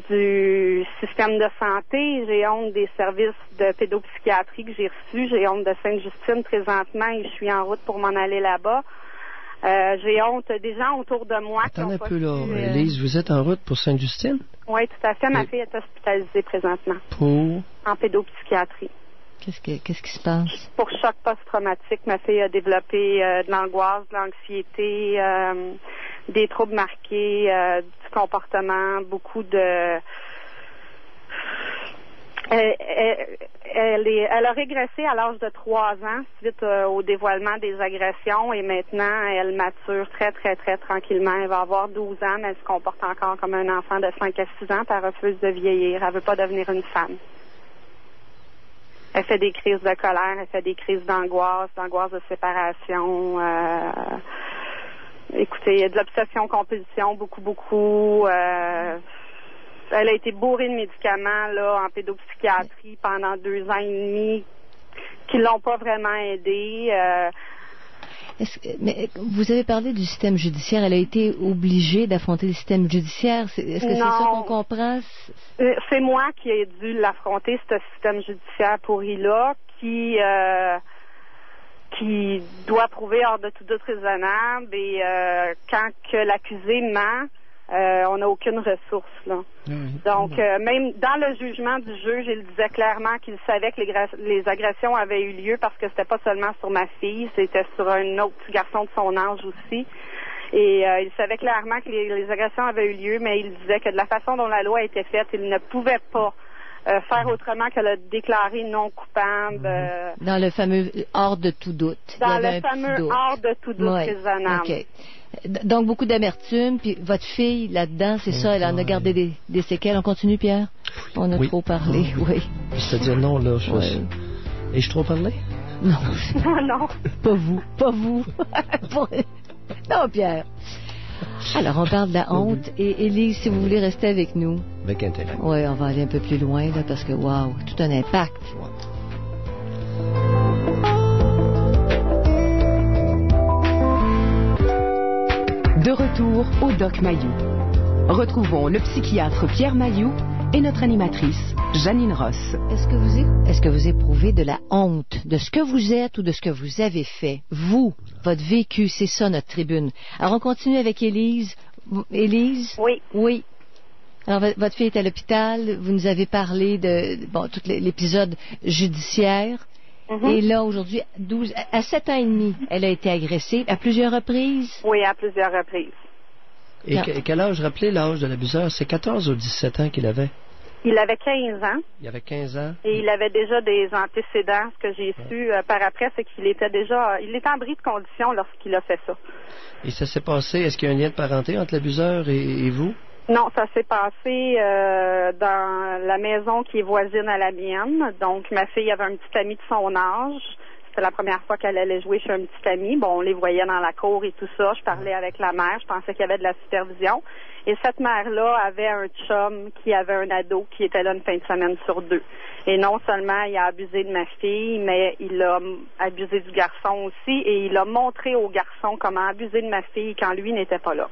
du système de santé, j'ai honte des services de pédopsychiatrie que j'ai reçus, j'ai honte de Sainte-Justine présentement et je suis en route pour m'en aller là-bas. J'ai honte des gens autour de moi. Attendez un peu, là. Élise, vous êtes en route pour Sainte-Justine? Oui, tout à fait. Ma fille est hospitalisée présentement. Pour? En pédopsychiatrie. Qu'est-ce qui se passe? Pour choc post-traumatique, ma fille a développé de l'angoisse, de l'anxiété, des troubles marqués, du comportement, beaucoup de Elle a régressé à l'âge de 3 ans suite au dévoilement des agressions et maintenant, elle mature très, très, très tranquillement. Elle va avoir 12 ans, mais elle se comporte encore comme un enfant de 5 à 6 ans, puis elle refuse de vieillir. Elle veut pas devenir une femme. Elle fait des crises de colère, elle fait des crises d'angoisse de séparation. Écoutez, il y a de l'obsession-compulsion, beaucoup. Elle a été bourrée de médicaments là en pédopsychiatrie pendant 2 ans et demi qui l'ont pas vraiment aidée. Mais vous avez parlé du système judiciaire. Elle a été obligée d'affronter le système judiciaire. Est-ce que c'est ça qu'on comprend? C'est moi qui ai dû l'affronter, ce système judiciaire pourri-là, qui doit prouver hors de tout doute raisonnable. Et quand que l'accusé ment, on n'a aucune ressource, là. Oui. Donc, même dans le jugement du juge, il disait clairement qu'il savait que les agressions avaient eu lieu parce que c'était pas seulement sur ma fille, c'était sur un autre garçon de son âge aussi. Et il savait clairement que les agressions avaient eu lieu, mais il disait que de la façon dont la loi a été faite, il ne pouvait pas faire autrement que le déclarer non coupable. Dans le fameux hors de tout doute. Dans le fameux hors de tout doute raisonnable. Okay. Donc, beaucoup d'amertume, puis votre fille, là-dedans, c'est ça, elle en a gardé des séquelles. On continue, Pierre? On a trop parlé, oui. C'est-à-dire, non, là, Ai-je trop parlé? Non. Non. Pas vous. Non, Pierre. Alors, on parle de la honte. Et Élise, si vous voulez rester avec nous. Avec intérêt. Oui, on va aller un peu plus loin, là, parce que, waouh, tout un impact. Ouais. De retour au Doc Mayou. Retrouvons le psychiatre Pierre Mayou et notre animatrice Janine Ross. Est-ce que vous éprouvez de la honte de ce que vous êtes ou de ce que vous avez fait? Vous, votre vécu, c'est ça notre tribune. Alors on continue avec Élise. Élise? Oui. Alors votre fille est à l'hôpital. Vous nous avez parlé de tout l'épisode judiciaire. Et là, aujourd'hui, à 7 ans et demi, elle a été agressée à plusieurs reprises? Oui, à plusieurs reprises. Et quel âge, rappelez l'âge de l'abuseur? C'est 14 ou 17 ans qu'il avait? Il avait 15 ans. Il avait 15 ans? Et il avait déjà des antécédents. Ce que j'ai su par après, c'est qu'il était en bris de condition lorsqu'il a fait ça. Et ça s'est passé, est-ce qu'il y a un lien de parenté entre l'abuseur et vous? Non, ça s'est passé dans la maison qui est voisine à la mienne. Donc, ma fille avait un petit ami de son âge. C'était la première fois qu'elle allait jouer chez un petit ami. Bon, on les voyait dans la cour et tout ça. Je parlais avec la mère. Je pensais qu'il y avait de la supervision. Et cette mère-là avait un chum qui avait un ado qui était là une fin de semaine sur 2. Et non seulement il a abusé de ma fille, mais il a abusé du garçon aussi. Et il a montré au garçon comment abuser de ma fille quand lui n'était pas là.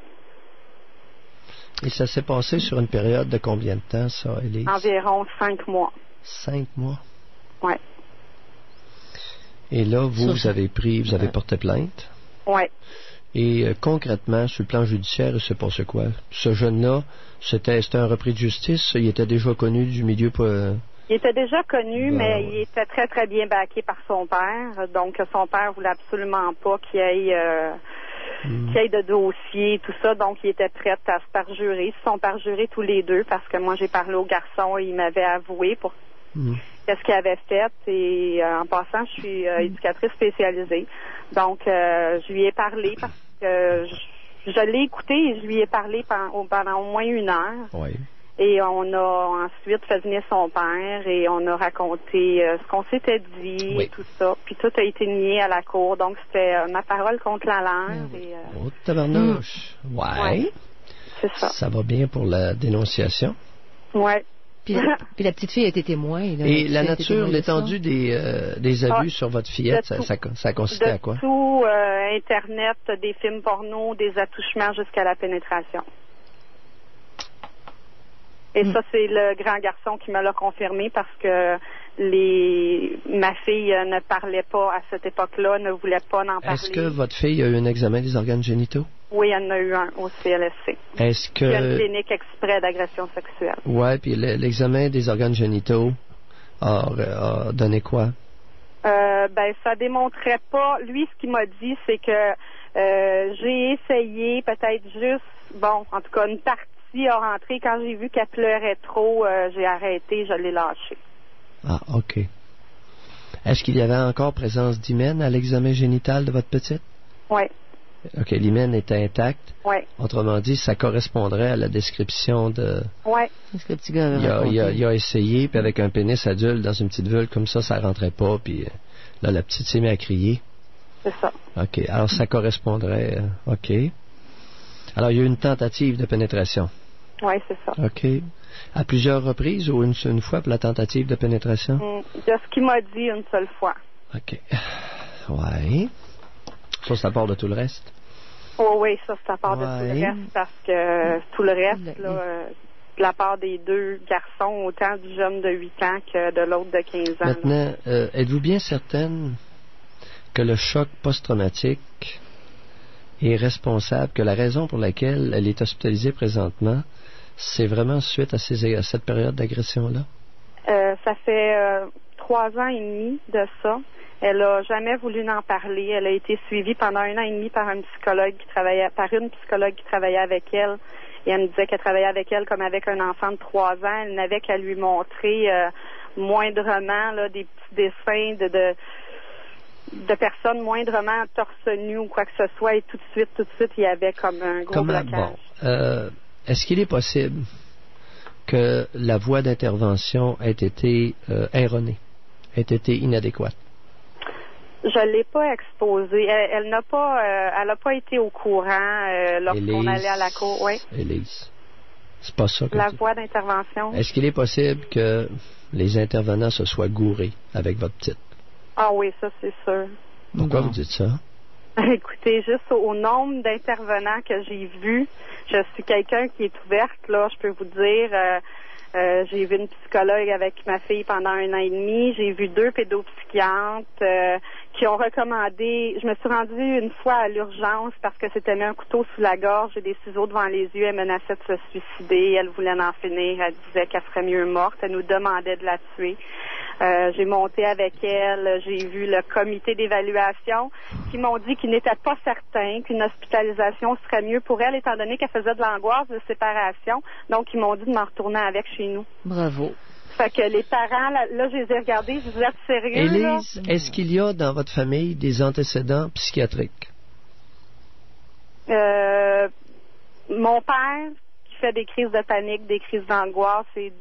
Et ça s'est passé sur une période de combien de temps, ça, Élise? Environ 5 mois. 5 mois? Oui. Et là, vous avez porté plainte? Oui. Et concrètement, sur le plan judiciaire, il s'est passé quoi? Ce jeune-là, c'était un repris de justice? Il était déjà connu du milieu? Il était déjà connu, mais il était très, très bien backé par son père. Donc, son père voulait absolument pas qu'il y ait de dossier, tout ça. Donc, il était prêt à se parjurer. Ils se sont parjurés tous les deux parce que moi, j'ai parlé au garçon et il m'avait avoué pour qu'est-ce qu'il avait fait. Et en passant, je suis éducatrice spécialisée. Donc, je lui ai parlé parce que je l'ai écouté et je lui ai parlé pendant au moins 1 heure. Oui. Et on a ensuite fait venir son père et on a raconté ce qu'on s'était dit et tout ça. Puis tout a été nié à la cour. Donc, c'était ma parole contre la leur. Oh, tabarnouche. Ouais. C'est ça. Ça va bien pour la dénonciation. Ouais. Puis la petite fille a été témoin. Et la nature, l'étendue des abus sur votre fillette, ça consistait à quoi? Tout, Internet, des films porno, des attouchements jusqu'à la pénétration. Et ça, c'est le grand garçon qui me l'a confirmé parce que ma fille ne parlait pas à cette époque-là, ne voulait pas en parler. Est-ce que votre fille a eu un examen des organes génitaux? Oui, elle en a eu un au CLSC. Est-ce que... Il y a une clinique exprès d'agression sexuelle. Oui, puis l'examen des organes génitaux a donné quoi? Ça démontrait pas... Lui, ce qu'il m'a dit, c'est que j'ai essayé peut-être juste... Bon, en tout cas, une partie a rentré. Quand j'ai vu qu'elle pleurait trop, j'ai arrêté, je l'ai lâchée. Ah, OK. Est-ce qu'il y avait encore présence d'hymen à l'examen génital de votre petite? Oui. OK, l'hymen était intact. Oui. Autrement dit, ça correspondrait à la description de... Oui. Qu'est-ce que le petit gars avait Il a essayé, puis avec un pénis adulte dans une petite vulve comme ça rentrait pas, puis là, la petite s'est mise à crier. C'est ça. OK, alors ça correspondrait... OK. Alors, il y a eu une tentative de pénétration. Oui, c'est ça. OK. À plusieurs reprises ou une fois pour la tentative de pénétration? De ce qu'il m'a dit une seule fois. OK. Ouais. Ça part de tout le reste? Oh oui, ça part de tout le reste parce que tout le reste, là, de la part des deux garçons, autant du jeune de 8 ans que de l'autre de 15 ans. Maintenant, êtes-vous bien certaine que le choc post-traumatique est responsable, que la raison pour laquelle elle est hospitalisée présentement, c'est vraiment suite à cette période d'agression-là? Ça fait 3 ans et demi de ça. Elle n'a jamais voulu en parler. Elle a été suivie pendant 1 an et demi par une psychologue qui travaillait avec elle. Et elle me disait qu'elle travaillait avec elle comme avec un enfant de 3 ans. Elle n'avait qu'à lui montrer moindrement là, des petits dessins de personnes moindrement torse nu ou quoi que ce soit. Et tout de suite, il y avait comme un gros blocage. Bon, est-ce qu'il est possible que la voie d'intervention ait été erronée, ait été inadéquate? Je l'ai pas exposée. Elle n'a pas été au courant lorsqu'on allait à la cour. Oui. Élise, c'est pas ça que la voie d'intervention. Est-ce qu'il est possible que les intervenants se soient gourés avec votre petite? Ah oui, ça c'est sûr. Pourquoi vous dites ça? Écoutez, juste au nombre d'intervenants que j'ai vus, je suis quelqu'un qui est ouverte, là, je peux vous dire. J'ai vu une psychologue avec ma fille pendant 1 an et demi. J'ai vu 2 pédopsychiatres qui ont recommandé. Je me suis rendue une fois à l'urgence parce que s'était mis un couteau sous la gorge et des ciseaux devant les yeux. Elle menaçait de se suicider. Elle voulait en finir. Elle disait qu'elle serait mieux morte. Elle nous demandait de la tuer. J'ai monté avec elle. J'ai vu le comité d'évaluation qui m'ont dit qu'ils n'étaient pas certains qu'une hospitalisation serait mieux pour elle étant donné qu'elle faisait de l'angoisse de séparation. Donc, ils m'ont dit de m'en retourner avec chez nous. Bravo. Fait que les parents, là, je les ai regardés, je vous êtes sérieux, Élise, est-ce qu'il y a dans votre famille des antécédents psychiatriques? Mon père, qui fait des crises de panique, des crises d'angoisse et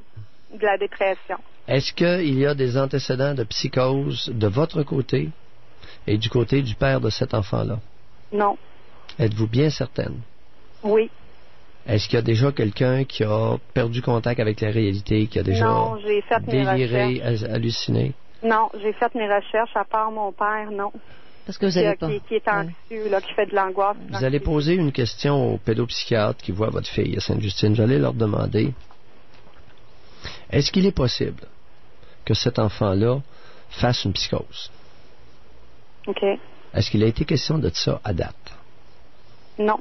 de la dépression. Est-ce qu'il y a des antécédents de psychose de votre côté et du côté du père de cet enfant-là? Non. Êtes-vous bien certaine? Oui. Est-ce qu'il y a déjà quelqu'un qui a perdu contact avec la réalité, qui a déjà déliré, halluciné? Non, j'ai fait mes recherches, à part mon père, non. Parce que vous avez pas. Qui est anxieux, là, qui fait de l'angoisse. Vous allez poser une question aux pédopsychiatres qui voient votre fille à Sainte-Justine. J'allais leur demander, est-ce qu'il est possible que cet enfant-là fasse une psychose? OK. Est-ce qu'il a été question de ça à date? Non.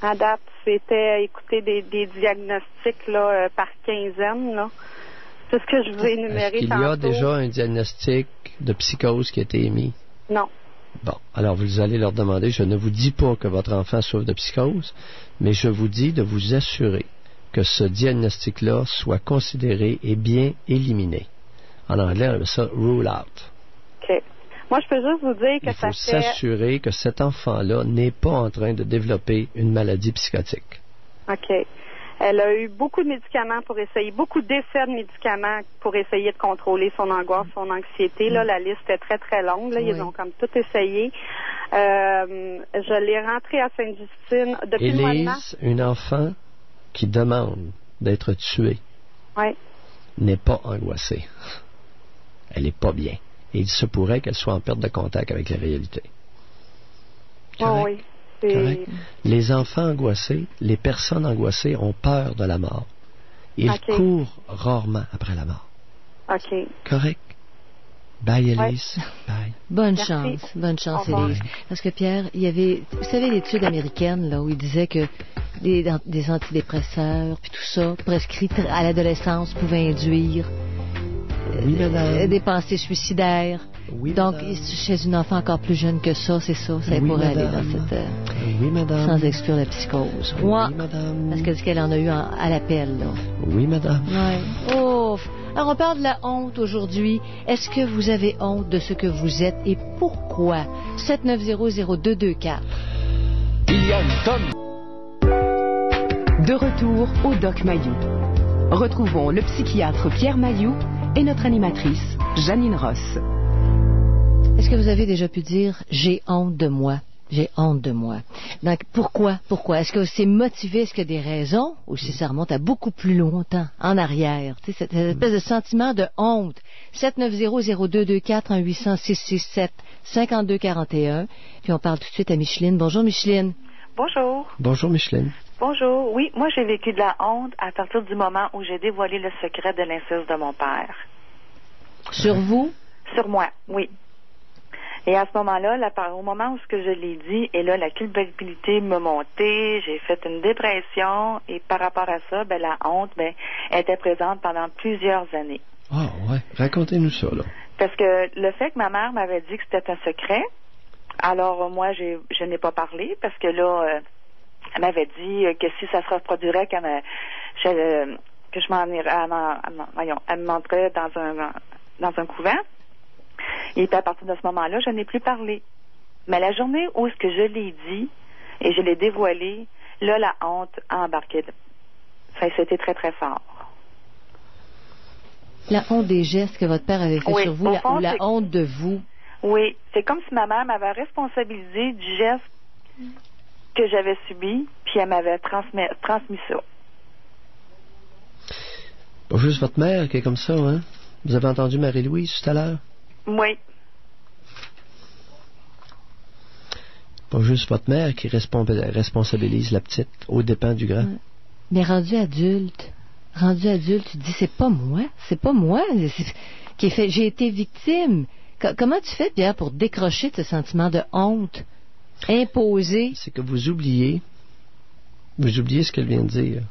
À date, c'était, écouter des diagnostics là, par quinzaine. Là. C'est ce que je vous ai énuméré tantôt. Est-ce qu'il y a déjà un diagnostic de psychose qui a été émis? Non. Bon, alors vous allez leur demander, je ne vous dis pas que votre enfant souffre de psychose, mais je vous dis de vous assurer que ce diagnostic-là soit considéré et bien éliminé. En anglais, on appelle ça « rule out ». OK. Moi, je peux juste vous dire que ça fait... Il faut s'assurer que cet enfant-là n'est pas en train de développer une maladie psychotique. OK. Elle a eu beaucoup de médicaments pour essayer, beaucoup d'essais de médicaments pour essayer de contrôler son angoisse, son anxiété. Là, la liste est très, très longue. Là. Ils ont comme tout essayé. Je l'ai rentrée à Sainte-Justine depuis le mois de mars. Élise, une enfant qui demande d'être tuée n'est pas angoissée. Elle n'est pas bien. Et il se pourrait qu'elle soit en perte de contact avec la réalité. Correct? Oui. Correct. Les enfants angoissés, les personnes angoissées ont peur de la mort. Ils courent rarement après la mort. OK. Correct? Bye, Élise. Bye. Bonne chance, Élise. Parce que Pierre, il y avait, vous savez, l'étude américaine, là, où il disait que des antidépresseurs, puis tout ça, prescrits à l'adolescence, pouvaient induire des pensées suicidaires. Oui, donc, madame. chez une enfant encore plus jeune que ça, c'est ça. Ça pourrait aller dans cette... oui, madame. Sans exclure la psychose. Oui, madame. Parce qu'elle dit qu'elle en a eu à l'appel, là. Oui, madame. Ouais. Oh! Alors, on parle de la honte aujourd'hui. Est-ce que vous avez honte de ce que vous êtes et pourquoi? 790-0224. Il y a une tonne. De retour au Doc Mayou. Retrouvons le psychiatre Pierre Mayou et notre animatrice, Janine Ross. Est-ce que vous avez déjà pu dire « j'ai honte de moi ». J'ai honte de moi. Donc, pourquoi? Est-ce que c'est motivé? Est-ce qu'il y a des raisons? Ou si ça remonte à beaucoup plus longtemps, en arrière? Tu sais, cette espèce de sentiment de honte. 790-0224, 1-800-667-5241. Puis on parle tout de suite à Micheline. Bonjour, Micheline. Bonjour. Bonjour, Micheline. Bonjour. Oui, moi, j'ai vécu de la honte à partir du moment où j'ai dévoilé le secret de l'inceste de mon père. Sur vous? Sur moi, oui. Et à ce moment-là, au moment où ce que je l'ai dit, et là, la culpabilité m'a monté, j'ai fait une dépression, et par rapport à ça, la honte, était présente pendant plusieurs années. Ah, ouais. Racontez-nous ça, là. Parce que le fait que ma mère m'avait dit que c'était un secret, alors moi, je n'ai pas parlé, parce que là, elle m'avait dit que si ça se reproduirait, que je m'en irais, elle m'entrait dans un couvent. Et puis à partir de ce moment-là, je n'ai plus parlé. Mais la journée où ce que je l'ai dit et je l'ai dévoilé, là, la honte a embarqué. C'était très, très fort. La honte des gestes que votre père avait fait sur vous, ou la honte de vous? Oui, c'est comme si ma mère m'avait responsabilisé du geste que j'avais subi, puis elle m'avait transmis ça. Pas juste votre mère qui est comme ça, hein? Vous avez entendu Marie-Louise tout à l'heure? Oui. Pas juste votre mère qui responsabilise la petite aux dépens du grand. Mais rendu adulte, tu dis c'est pas moi qui ai fait, j'ai été victime. Comment tu fais, Pierre, pour décrocher de ce sentiment de honte imposé? C'est que vous oubliez ce qu'elle vient de dire.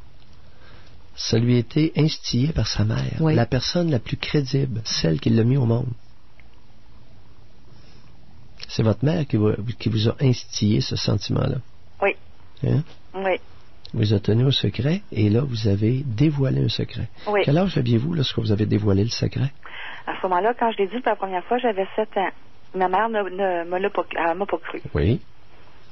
Ça lui a été instillé par sa mère, la personne la plus crédible, celle qui l'a mis au monde. C'est votre mère qui vous a instillé ce sentiment-là. Oui. Hein? Oui. Vous a tenu au secret et là, vous avez dévoilé un secret. Oui. Quel âge aviez-vous lorsque vous avez dévoilé le secret? À ce moment-là, quand je l'ai dit pour la première fois, j'avais 7 ans. Ma mère ne m'a pas cru. Oui.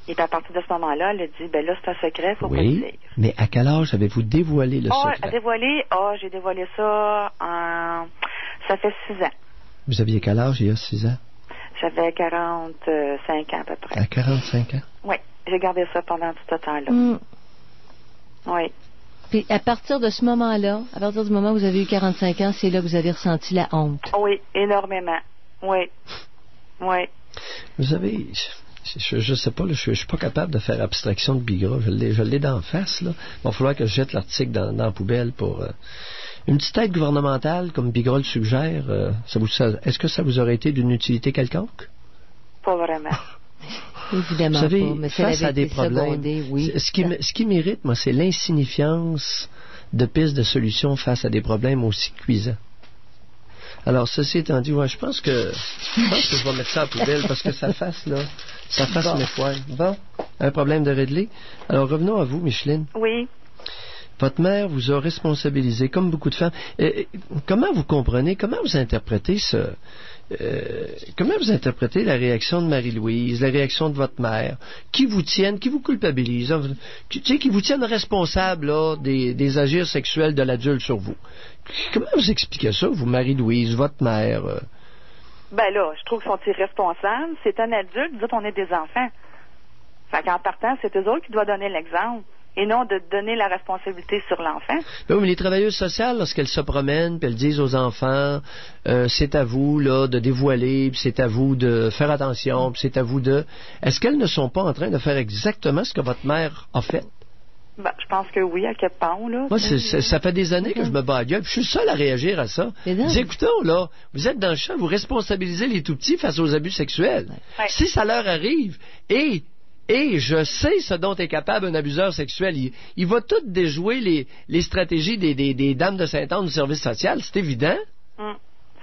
Et puis à partir de ce moment-là, elle a dit, là, c'est un secret, il faut pas le dire. Mais à quel âge avez-vous dévoilé le secret? J'ai dévoilé ça ça fait 6 ans. Vous aviez quel âge il y a 6 ans? J'avais 45 ans à peu près. À 45 ans? Oui, j'ai gardé ça pendant tout ce temps-là. Oui. Puis à partir de ce moment-là, à partir du moment où vous avez eu 45 ans, c'est là que vous avez ressenti la honte. Oui, énormément. Oui. Oui. Vous savez, je sais pas, là, je suis pas capable de faire abstraction de Bigra. Je l'ai d'en face, là. Il va falloir que je jette l'article dans la poubelle pour... Une petite aide gouvernementale, comme Bigra le suggère, est-ce que ça vous aurait été d'une utilité quelconque? Pas vraiment. Évidemment vous savez, pas, mais face à des problèmes, ce qui m'irrite, moi, c'est l'insignifiance de pistes de solutions face à des problèmes aussi cuisants. Alors, ceci étant dit, je pense que je vais mettre ça à la poubelle parce que ça fasse mes foires. Bon, un problème de régler. Alors, revenons à vous, Micheline. Oui. Votre mère vous a responsabilisé, comme beaucoup de femmes. Comment vous comprenez, comment vous interprétez la réaction de Marie-Louise, la réaction de votre mère, qui vous culpabilisent, qui vous tiennent responsable là, des agirs sexuels de l'adulte sur vous? Comment vous expliquez ça, vous, Marie-Louise, votre mère? Je trouve qu'ils sont irresponsables. C'est un adulte, nous autres, on est des enfants. Fait qu'en partant, c'est eux autres qui doivent donner l'exemple. Et non de donner la responsabilité sur l'enfant. Oui, mais les travailleuses sociales, lorsqu'elles se promènent, puis elles disent aux enfants, c'est à vous là de dévoiler, puis c'est à vous de faire attention, puis c'est à vous de... Est-ce qu'elles ne sont pas en train de faire exactement ce que votre mère a fait? Je pense que oui, à quelque part, là. Moi, ça fait des années que je me bats à gueule, puis je suis seul à réagir à ça. Je dis, écoutons, là, vous êtes dans le champ, vous responsabilisez les tout-petits face aux abus sexuels. Ouais. Si ça leur arrive, et je sais ce dont est capable un abuseur sexuel. Il va tout déjouer les stratégies des dames de Saint-Anne du service social, c'est évident.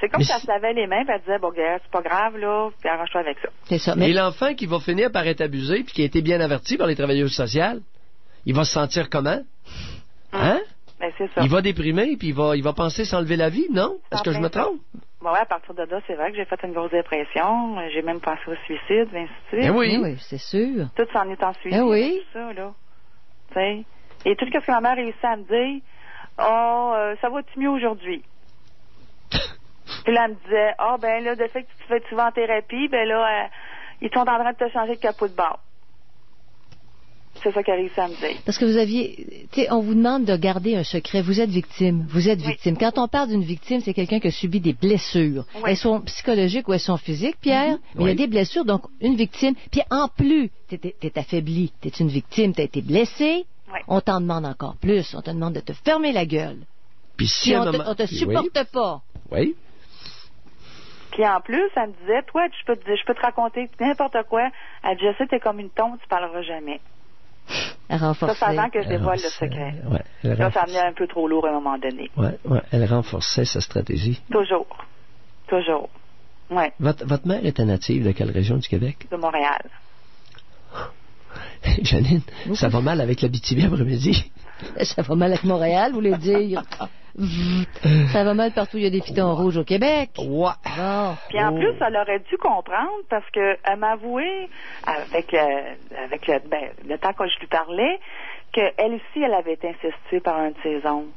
C'est comme si elle se lavait les mains et elle disait, c'est pas grave, là, puis arrange-toi avec ça. C'est ça. Et l'enfant qui va finir par être abusé, puis qui a été bien averti par les travailleuses sociales, il va se sentir comment? Hein? c'est ça. Il va déprimer, puis il va penser s'enlever la vie, non? Est-ce que je me trompe? Bon, ouais, à partir de là, c'est vrai que j'ai fait une grosse dépression. J'ai même pensé au suicide, ainsi de suite. Ben oui. Oui, c'est sûr. Tout s'en est en suicide. Ben oui. Tout ça, là. Tu sais. Et tout ce que ma mère réussit à me dire, ça va-tu mieux aujourd'hui? Puis là, elle me disait, ben là, de fait que tu vas en thérapie, ben là, ils sont en train de te changer de capot de bord. C'est ça qu'elle a réussi à me dire. Parce que vous aviez, tu sais, on vous demande de garder un secret. Vous êtes victime. Vous êtes victime. Quand on parle d'une victime, c'est quelqu'un qui a subi des blessures. Oui. Elles sont psychologiques ou elles sont physiques, Pierre. Mais il y a des blessures, donc une victime. Puis en plus, t'es affaibli. T'es une victime, t'as été blessé. Oui. On t'en demande encore plus. On te demande de te fermer la gueule. Puis si Puis à un on moment... te supporte pas. Oui. Puis en plus, elle me disait, toi, je peux te raconter n'importe quoi. Elle dit, je sais, t'es comme une tombe, tu parleras jamais. À renforcer. Ça, avant que je dévoile le secret. Ouais, Là, ça venait un peu trop lourd à un moment donné. Ouais, elle renforçait sa stratégie. Toujours. Ouais, Votre mère était native de quelle région du Québec? de Montréal. Janine, ça va mal avec l'Abitibi après-midi. Ça va mal avec Montréal, vous voulez dire? Ça va mal partout où il y a des pitons rouges au Québec. Ouais. Bon. Puis en plus, elle aurait dû comprendre parce que elle m'avouait, avec le temps que je lui parlais, qu'elle aussi, elle avait été incestuée par un de ses oncles.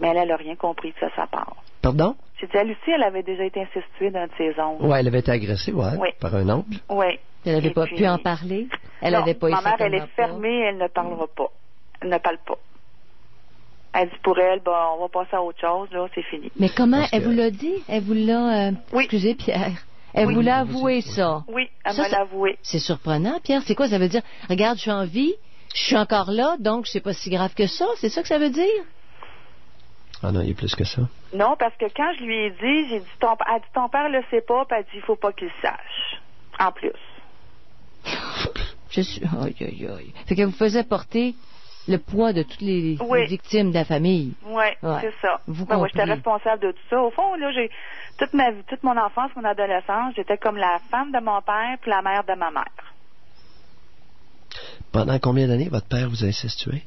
Mais elle n'a rien compris de ça, sa part. Pardon? J'ai dit, elle aussi, elle avait déjà été incestuée d'un de ses oncles. Ouais, elle avait été agressée, Oui. par un oncle. Oui. Elle n'avait Et pas puis- pu en parler. Elle Non, n'avait pas ma mère, elle certainement est fermée, elle ne parlera pas. Elle ne parle pas. Elle dit pour elle, on va passer à autre chose, là, c'est fini. Mais comment Parce elle que- vous l'a dit? Elle vous l'a... Oui. Excusez, Pierre. Elle Oui. vous l'a avoué, ça. Oui, elle Ça, m'a l'avoué. C'est surprenant, Pierre. C'est quoi? Ça veut dire, regarde, je suis en vie, je suis encore là, donc c'est pas si grave que ça. C'est ça que ça veut dire? Ah non, il y a plus que ça. Non, parce que quand je lui ai dit, j'ai dit, elle dit, ton père le sait pas, puis elle dit, il faut pas qu'il sache. En plus. Je suis... Aïe, aïe, aïe. Fait que vous faisiez porter le poids de toutes les Oui. victimes de la famille. Oui, Ouais. c'est ça. Vous Ben, moi, j'étais comprenez. responsable de tout ça. Au fond, là, j'ai toute mon enfance, mon adolescence, j'étais comme la femme de mon père puis la mère de ma mère. Pendant combien d'années votre père vous a incestué?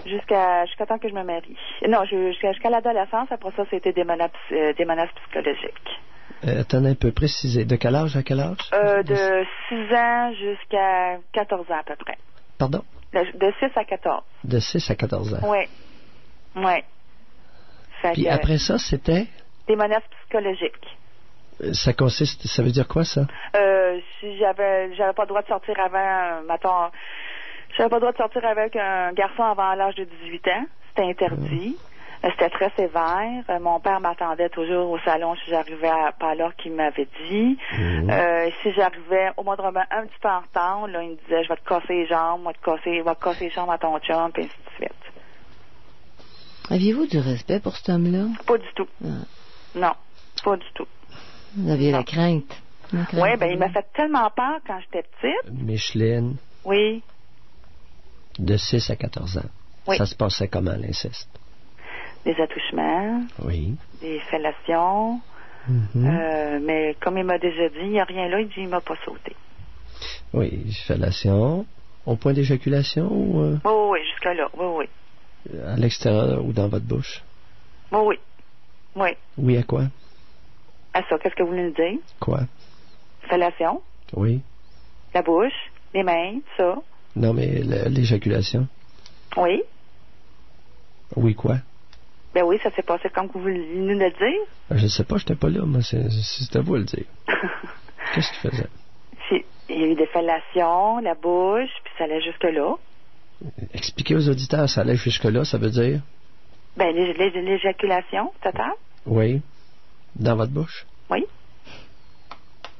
Jusqu'à temps que je me marie. Non, jusqu'à l'adolescence. Après ça, c'était des menaces psychologiques. Attendez un peu, précisé. De quel âge à quel âge? De 6 ans jusqu'à 14 ans à peu près. Pardon? De 6 à 14. De 6 à 14 ans. Oui. Oui. Fait Puis que, après ça, c'était... des menaces psychologiques. Ça veut dire quoi, ça? Si j'avais pas le droit de sortir avant, mettons, j'avais pas le droit de sortir avec un garçon avant l'âge de 18 ans. C'était interdit. C'était très sévère. Mon père m'attendait toujours au salon si j'arrivais pas à l'heure qu'il m'avait dit. Si j'arrivais au moindrement un petit peu en retard, là, il me disait, je vais te casser les jambes, il va te casser les jambes à ton chum, puis ainsi de suite. Aviez-vous du respect pour cet homme-là? Pas du tout. Ah. Non, pas du tout. Vous aviez Non. la crainte. La crainte. Oui, ben il m'a fait tellement peur quand j'étais petite. Micheline, Oui. de 6 à 14 ans. Oui. Ça se passait comment, l'inceste? Des attouchements, Oui. des fellations. Mhm. Mais comme il m'a déjà dit, il n'y a rien là, il dit il m'a pas sauté. Oui, fellation. Au point d'éjaculation ou Oui, oui, jusque-là. Oui, oui. à l'extérieur ou dans votre bouche? Oui, oui. Oui. Oui, à quoi? À ça, qu'est-ce que vous voulez nous dire? Quoi? Fellation, Oui. la bouche, les mains, ça. Non, mais l'éjaculation. Oui. Oui, quoi? Ben oui, ça s'est passé comme vous voulez nous le dire. Je ne sais pas, je n'étais pas là, mais c'est à vous de le dire. Qu'est-ce qu'il faisait? Il y a eu des fellations, la bouche, puis ça allait jusque-là. Expliquez aux auditeurs, ça allait jusque-là, ça veut dire? Ben, l'éjaculation totale. Oui. Dans votre bouche? Oui.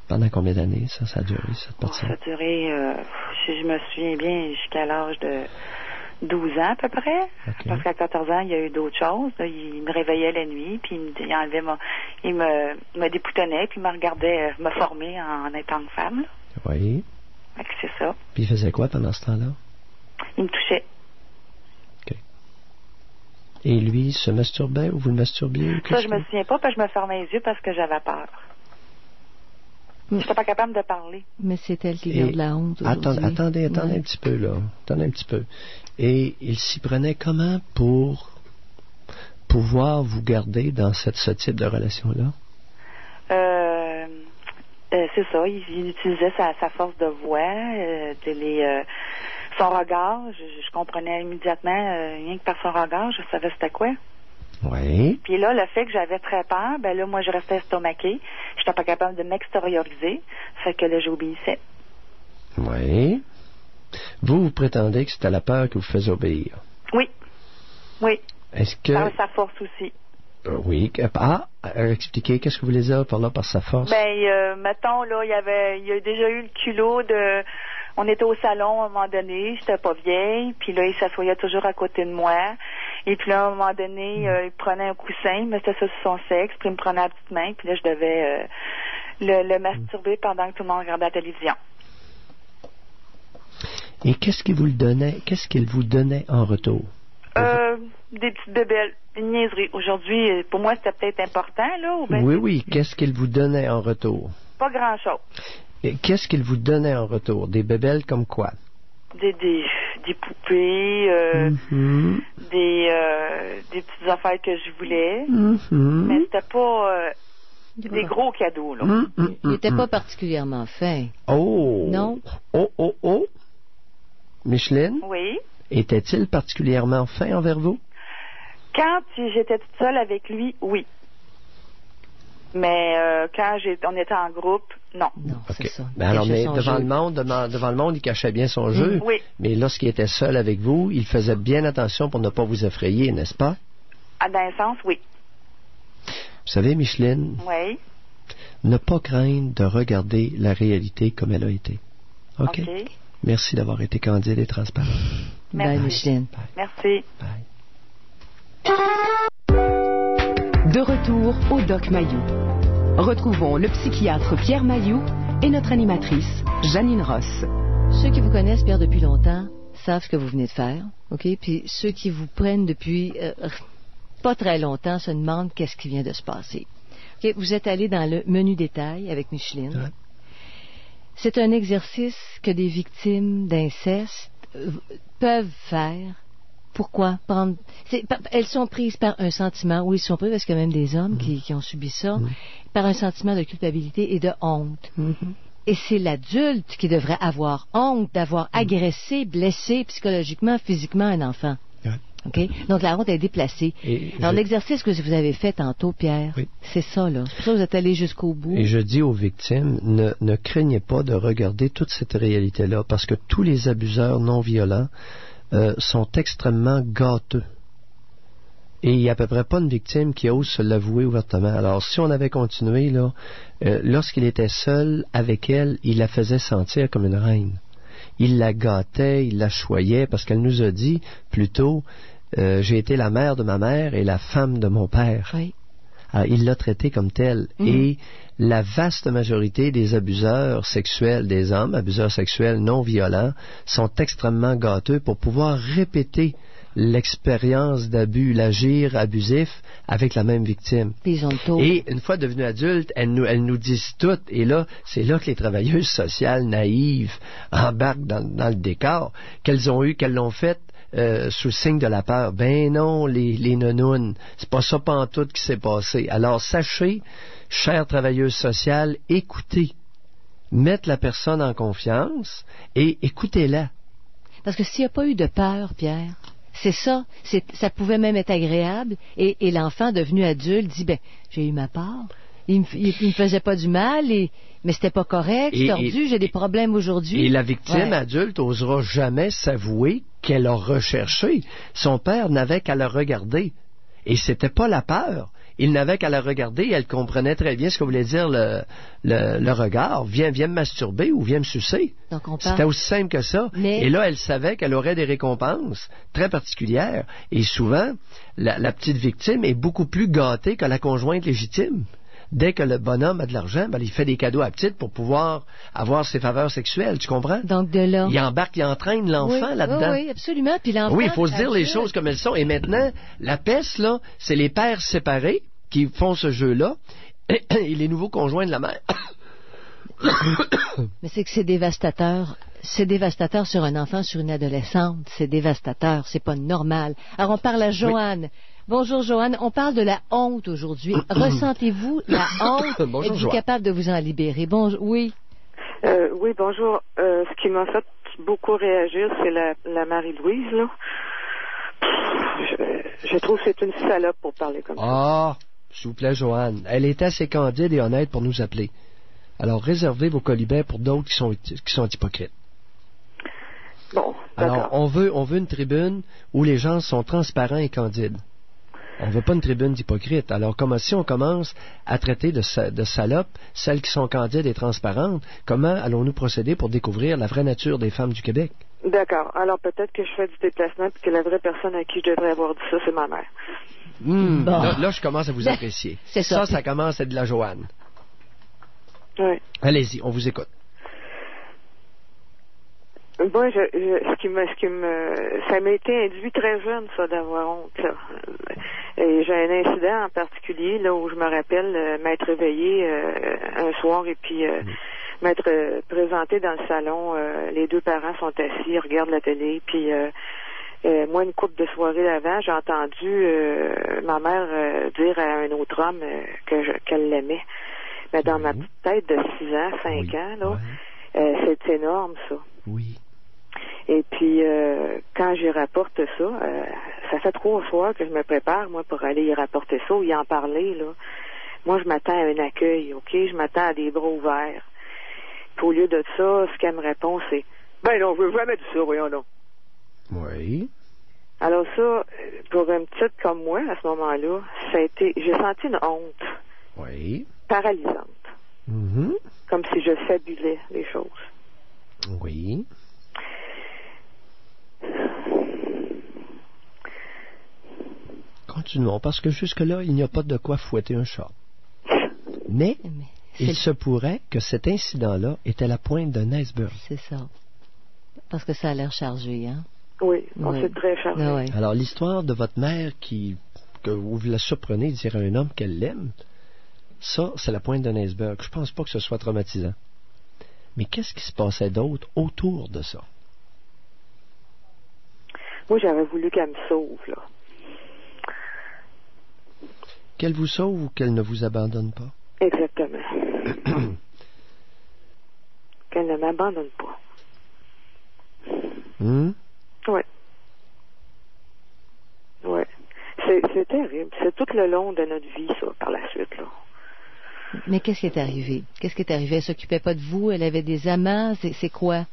Pendant combien d'années, ça a duré, cette partie? Ça a duré, si je me souviens bien, jusqu'à l'âge de 12 ans à peu près. OK. Parce qu'à 14 ans, il y a eu d'autres choses. Là, il me réveillait la nuit, puis il me déboutonnait, puis il me regardait me former en étant une femme. Là. Oui. Fait que c'est ça. Puis il faisait quoi pendant ce temps-là? Il me touchait. OK. Et lui, il se masturbait ou vous le masturbiez? Ou Ça, qu'est-ce je me que- souviens pas, parce que je me fermais les yeux parce que j'avais peur. Je n'étais pas capable de parler. Mais c'est elle qui Et- garde la honte aujourd'hui. Attendez Ouais. un petit peu, là. Attendez un petit peu. Et il s'y prenait comment pour pouvoir vous garder dans ce type de relation-là? C'est ça, il utilisait sa force de voix, son regard. Je comprenais immédiatement, rien que par son regard, je savais c'était quoi. Oui. Puis là, le fait que j'avais très peur, ben là, moi, je restais estomaquée. J'étais pas capable de m'extérioriser. Fait que là, j'obéissais. Oui. Vous prétendez que c'était la peur qui vous faisait obéir? Oui. Oui. Est-ce que... Par sa force aussi. Oui. Expliquez, qu'est-ce que vous voulez dire par là, par sa force? Ben, mettons, là, il y a déjà eu le culot de... On était au salon à un moment donné, j'étais pas vieille, puis là, il s'assoyait toujours à côté de moi. Et puis là, à un moment donné, il prenait un coussin, il mettait ça sur son sexe, puis il me prenait la petite main, puis là, je devais le masturber pendant que tout le monde regardait la télévision. Et qu'est-ce qu'il vous donnait en retour? Des petites bébelles, une niaiserie. Aujourd'hui, pour moi, c'était peut-être important, là. Ou bien Oui. Qu'est-ce qu'il vous donnait en retour? Pas grand-chose. Et qu'est-ce qu'il vous donnait en retour? Des bébelles comme quoi? Des poupées, des petites affaires que je voulais. Mais c'était pas des gros cadeaux, là. Il n'était pas particulièrement fin. Oh! Non? Oh! Micheline? Oui. Était-il particulièrement fin envers vous? Quand j'étais toute seule avec lui, oui. Mais quand on était en groupe, non. Non, c'est ça. Mais devant le monde, il cachait bien son jeu. Oui. Mais lorsqu'il était seul avec vous, il faisait bien attention pour ne pas vous effrayer, n'est-ce pas? Dans un sens, oui. Vous savez, Micheline? Oui. Ne pas craindre de regarder la réalité comme elle a été. OK? Merci d'avoir été candide et transparent. Bye, Micheline. Bye. Merci. Bye. De retour au Doc Mayou. Retrouvons le psychiatre Pierre Mayou et notre animatrice Janine Ross. Ceux qui vous connaissent, Pierre, depuis longtemps, savent ce que vous venez de faire, OK? Puis ceux qui vous prennent depuis pas très longtemps se demandent qu'est-ce qui vient de se passer. OK? Vous êtes allé dans le menu détail avec Micheline. Ouais. C'est un exercice que des victimes d'inceste peuvent faire. Pourquoi? Elles sont prises par un sentiment, oui, ils sont prises parce qu'il y a même des hommes qui ont subi ça, par un sentiment de culpabilité et de honte. Et c'est l'adulte qui devrait avoir honte d'avoir agressé, blessé psychologiquement, physiquement un enfant. Ouais. Okay? Donc la honte est déplacée. Alors l'exercice que vous avez fait tantôt, Pierre, c'est ça, là. C'est pour ça que vous êtes allé jusqu'au bout. Et je dis aux victimes, ne craignez pas de regarder toute cette réalité-là, parce que tous les abuseurs non violents sont extrêmement gâteux. Et il n'y a à peu près pas une victime qui ose se l'avouer ouvertement. Alors, si on avait continué, là, lorsqu'il était seul avec elle, il la faisait sentir comme une reine. Il la gâtait, il la choyait, parce qu'elle nous a dit, plutôt, j'ai été la mère de ma mère et la femme de mon père. Oui. Alors, il l'a traitée comme telle. Et la vaste majorité des abuseurs sexuels des hommes, abuseurs sexuels non violents, sont extrêmement gâteux pour pouvoir répéter l'expérience d'abus, l'agir abusif avec la même victime. Et une fois devenue adulte, elle nous disent toutes, et là, c'est là que les travailleuses sociales naïves embarquent dans le décor, qu'elles l'ont fait sous le signe de la peur. Ben non, les nounounes, c'est pas ça pantoute qui s'est passé. Alors sachez, chères travailleuses sociales, écoutez, mettre la personne en confiance et écoutez-la. Parce que s'il n'y a pas eu de peur, Pierre, c'est ça, ça pouvait même être agréable, et l'enfant devenu adulte dit, j'ai eu ma part. Il me faisait pas du mal, mais c'était pas correct, c'est tordu, j'ai des problèmes aujourd'hui. Et la victime adulte n'osera jamais s'avouer qu'elle a recherché. Son père n'avait qu'à la regarder. Et c'était pas la peur. Il n'avait qu'à la regarder et elle comprenait très bien ce que voulait dire le regard. Viens me masturber ou viens me sucer. C'était aussi simple que ça. Et là, elle savait qu'elle aurait des récompenses très particulières. Et souvent, la petite victime est beaucoup plus gâtée que la conjointe légitime. Dès que le bonhomme a de l'argent, il fait des cadeaux à la petite pour pouvoir avoir ses faveurs sexuelles, tu comprends? Donc de là... Il entraîne l'enfant là-dedans. Oui, absolument. Puis l'enfant... Oui, il faut se dire les choses comme elles sont. Et maintenant, la peste, là, c'est les pères séparés qui font ce jeu-là et les nouveaux conjoints de la mère. Mais c'est que c'est dévastateur. C'est dévastateur sur un enfant, sur une adolescente. C'est dévastateur. C'est pas normal. Alors, on parle à Joanne. Bonjour, Joanne. On parle de la honte aujourd'hui. Ressentez-vous la honte? Bonjour, Êtes-vous Joanne. capable de vous en libérer? Oui. Oui, bonjour. Ce qui m'a fait beaucoup réagir, c'est la Marie-Louise, là. Je trouve que c'est une salope pour parler comme ça. Ah, s'il vous plaît, Joanne. Elle est assez candide et honnête pour nous appeler. Alors, réservez vos colibets pour d'autres qui sont hypocrites. Bon, d'accord. Alors, on veut une tribune où les gens sont transparents et candides. On veut pas une tribune d'hypocrites. Alors, si on commence à traiter de salopes celles qui sont candides et transparentes, comment allons-nous procéder pour découvrir la vraie nature des femmes du Québec? D'accord. Alors, peut-être que je fais du déplacement puis que la vraie personne à qui je devrais avoir dit ça, c'est ma mère. Bon. Là, je commence à vous apprécier. C'est ça. Ça commence à être de la Joanne. Oui. Allez-y, on vous écoute. Moi, ça m'a été induit très jeune, ça, d'avoir honte, là. Et j'ai un incident en particulier, là, où je me rappelle m'être réveillée un soir et puis m'être présentée dans le salon. Les deux parents sont assis, regardent la télé, puis moi, une couple de soirées avant, j'ai entendu ma mère dire à un autre homme qu'elle l'aimait. Mais dans ma petite tête de 6 ans, 5 ans, là, c'est énorme, ça. Oui. Et puis, quand j'y rapporte ça, ça fait 3 soirs que je me prépare, moi, pour aller y rapporter ça ou y en parler, là. Moi, je m'attends à un accueil, OK? Je m'attends à des bras ouverts. Puis au lieu de ça, ce qu'elle me répond, c'est « Ben non, je veux jamais dire ça, voyons donc. » Oui. Alors ça, pour une petite comme moi, à ce moment-là, j'ai senti une honte Oui. paralysante. Mhm. Comme si je fabulais les choses. Oui. Continuons, parce que jusque-là, il n'y a pas de quoi fouetter un chat. Mais il se pourrait que cet incident-là était la pointe d'un iceberg. C'est ça. Parce que ça a l'air chargé, hein? Oui, c'est très chargé. Ah, oui. Alors, l'histoire de votre mère que vous la surprenez de dire à un homme qu'elle l'aime, ça, c'est la pointe d'un iceberg. Je pense pas que ce soit traumatisant. Mais qu'est-ce qui se passait d'autre autour de ça? Moi, j'aurais voulu qu'elle me sauve, là. Qu'elle vous sauve ou qu'elle ne vous abandonne pas? Exactement. Qu'elle ne m'abandonne pas. Oui. Oui. C'est terrible. C'est tout le long de notre vie, ça, par la suite, là. Mais qu'est-ce qui est arrivé? Qu'est-ce qui est arrivé? Elle s'occupait pas de vous? Elle avait des amants? C'est quoi?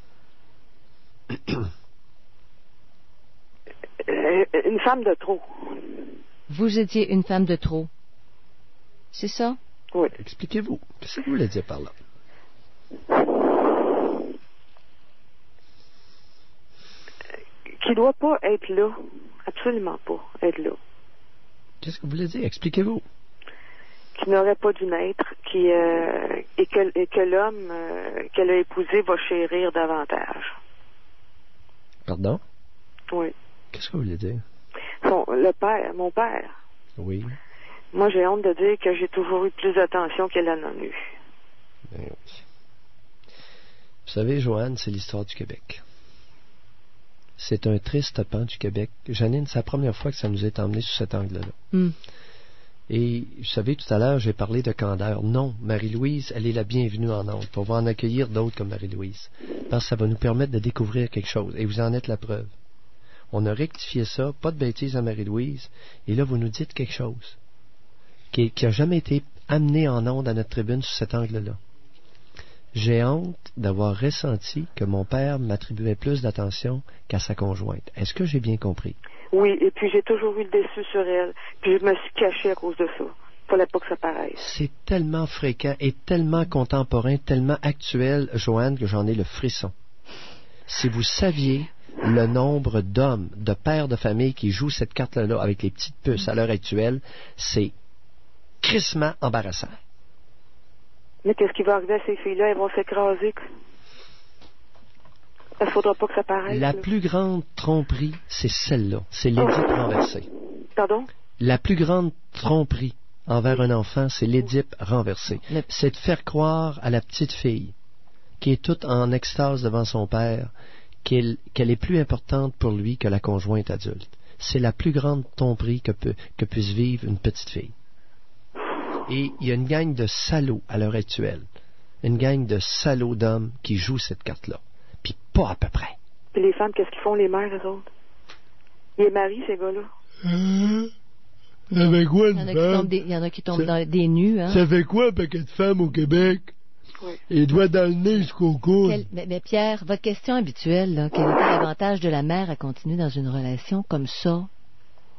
Une femme de trop. Vous étiez une femme de trop. C'est ça? Oui. Expliquez-vous. Qu'est-ce que vous voulez dire par là? Qui doit pas être là. Absolument pas être là. Qu'est-ce que vous voulez dire? Expliquez-vous. Qui n'aurait pas dû naître, et que l'homme qu'elle a épousé va chérir davantage. Pardon? Oui. Qu'est-ce que vous voulez dire? Mon père. Oui. Moi, j'ai honte de dire que j'ai toujours eu plus d'attention qu'elle en a eu. Ben oui. Vous savez, Joanne, c'est l'histoire du Québec. C'est un triste pan du Québec. Janine, c'est la première fois que ça nous est emmené sous cet angle-là. Et, vous savez, tout à l'heure, j'ai parlé de candeur. Non, Marie-Louise, elle est la bienvenue en ondes. On va en accueillir d'autres comme Marie-Louise. Parce que ça va nous permettre de découvrir quelque chose. Et vous en êtes la preuve. On a rectifié ça, pas de bêtises à Marie-Louise. Et là, vous nous dites quelque chose qui n'a jamais été amené en ondes à notre tribune sous cet angle-là. J'ai honte d'avoir ressenti que mon père m'attribuait plus d'attention qu'à sa conjointe. Est-ce que j'ai bien compris? Oui, et puis j'ai toujours eu le déçu sur elle. Puis je me suis cachée à cause de ça. Fallait pas que ça paraisse. C'est tellement fréquent et tellement contemporain, tellement actuel, Joanne, que j'en ai le frisson. Si vous saviez le nombre d'hommes, de pères de famille qui jouent cette carte-là avec les petites puces à l'heure actuelle, c'est crissement embarrassant. Mais qu'est-ce qui va arriver à ces filles-là? Elles vont s'écraser. Il ne faudra pas que ça paraisse. La plus grande tromperie, c'est celle-là. C'est l'Édipe renversé. Pardon? La plus grande tromperie envers un enfant, c'est l'Édipe renversé. C'est de faire croire à la petite fille, qui est toute en extase devant son père, qu'elle est plus importante pour lui que la conjointe adulte. c'est la plus grande tromperie que puisse vivre une petite fille. Et il y a une gang de salauds à l'heure actuelle. Une gang de salauds d'hommes qui jouent cette carte-là. Puis pas à peu près. Puis les femmes, qu'est-ce qu'ils font, les mères, eux autres? Ils les marient, ces gars-là. Ça fait quoi, Il y en a qui tombent dans des nus, hein? Ça fait quoi, un paquet de femmes au Québec? Oui. Et doigts dans le nez jusqu'au coude. Mais Pierre, votre question habituelle, là, quel était l'avantage de la mère à continuer dans une relation comme ça?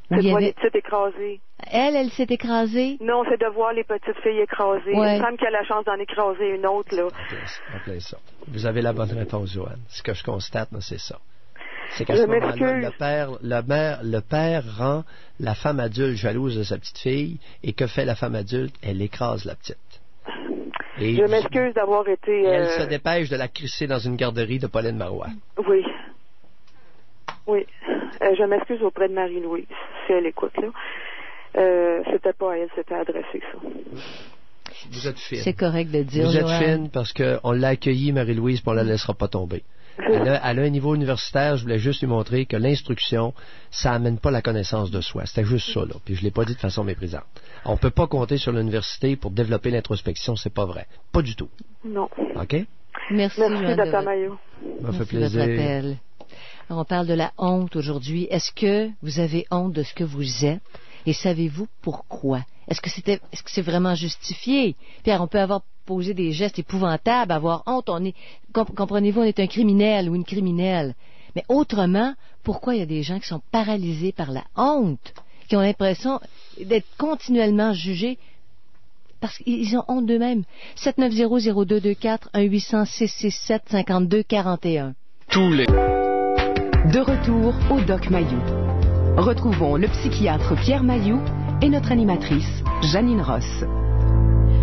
C'est de voir les petites écrasées. Elle s'est écrasée? Non, c'est de voir les petites filles écrasées. Ouais. Une femme qui a la chance d'en écraser une autre, là. En plein ça. Vous avez la bonne réponse, Joanne. Ce que je constate, c'est ça. C'est qu'à Je ce moment-là, m'excuse. le père rend la femme adulte jalouse de sa petite fille, et que fait la femme adulte? Elle écrase la petite. Et je m'excuse d'avoir été... Elle se dépêche de la crisser dans une garderie de Pauline Marois. Oui. Oui. Je m'excuse auprès de Marie-Louise, si elle écoute, là. C'était pas à elle, c'était adressé, ça. Vous êtes fine. C'est correct de dire, Vous êtes Joanne. fine parce qu'on l'a accueillie, Marie-Louise, puis on la laissera pas tomber. Elle a un niveau universitaire, je voulais juste lui montrer que l'instruction, ça amène pas la connaissance de soi. C'était juste ça, là. Puis je l'ai pas dit de façon méprisante. On peut pas compter sur l'université pour développer l'introspection, c'est pas vrai. Pas du tout. Non. OK? Merci, Merci, Dr. Maillot. Ça fait Merci de votre plaisir. appel. Alors, on parle de la honte aujourd'hui. Est-ce que vous avez honte de ce que vous êtes? Et savez-vous pourquoi? Est-ce que c'est vraiment justifié? Pierre, on peut avoir posé des gestes épouvantables, avoir honte. Comprenez-vous, on est un criminel ou une criminelle. Mais autrement, pourquoi il y a des gens qui sont paralysés par la honte, qui ont l'impression d'être continuellement jugés parce qu'ils ont honte d'eux-mêmes? 790-0224, 1-800-667-5241. Tous les... De retour au Doc Mayou. Retrouvons le psychiatre Pierre Mayou et notre animatrice Janine Ross.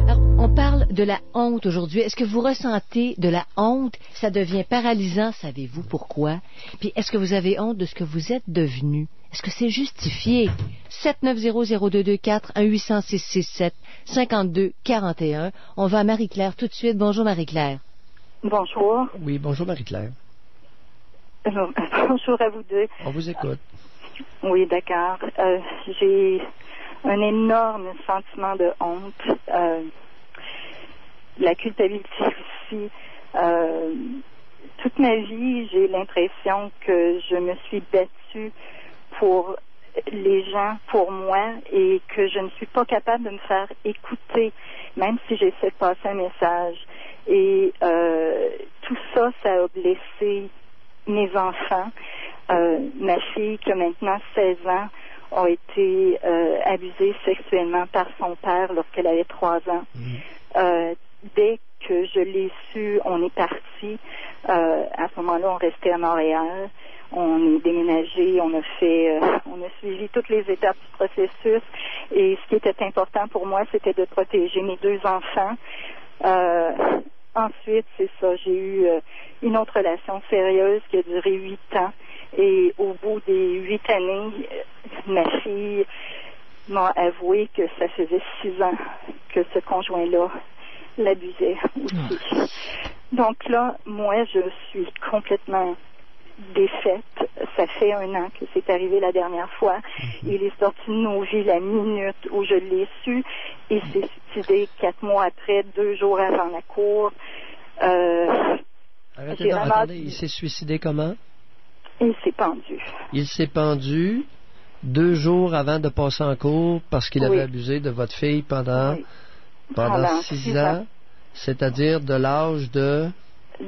Alors, on parle de la honte aujourd'hui. Est-ce que vous ressentez de la honte? Ça devient paralysant, savez-vous pourquoi? Puis, est-ce que vous avez honte de ce que vous êtes devenu? Est-ce que c'est justifié? 790-0224, 1-800-667-5241. On va à Marie-Claire tout de suite. Bonjour, Marie-Claire. Bonjour. Oui, bonjour Marie-Claire. Bonjour à vous deux. On vous écoute. Oui, d'accord. J'ai un énorme sentiment de honte, la culpabilité aussi. Toute ma vie, j'ai l'impression que je me suis battue pour les gens, pour moi, et que je ne suis pas capable de me faire écouter, même si j'essaie de passer un message. Et tout ça, ça a blessé mes enfants. Ma fille, qui a maintenant 16 ans, a été abusée sexuellement par son père lorsqu'elle avait 3 ans. Dès que je l'ai su, on est parti. À ce moment-là, on restait à Montréal. On est déménagé, on a suivi toutes les étapes du processus. Et ce qui était important pour moi, c'était de protéger mes 2 enfants. Ensuite, c'est ça, j'ai eu une autre relation sérieuse qui a duré 8 ans. Et au bout des 8 années, ma fille m'a avoué que ça faisait 6 ans que ce conjoint-là l'abusait aussi. Donc là, moi, je suis complètement défaite. Ça fait 1 an que c'est arrivé la dernière fois. Il est sorti de nos vies la minute où je l'ai su. Il s'est suicidé 4 mois après, 2 jours avant la cour. Arrêtez, attendez, il s'est suicidé comment? Il s'est pendu. Il s'est pendu 2 jours avant de passer en cour parce qu'il avait abusé de votre fille pendant 6 ans, c'est-à-dire de l'âge de 10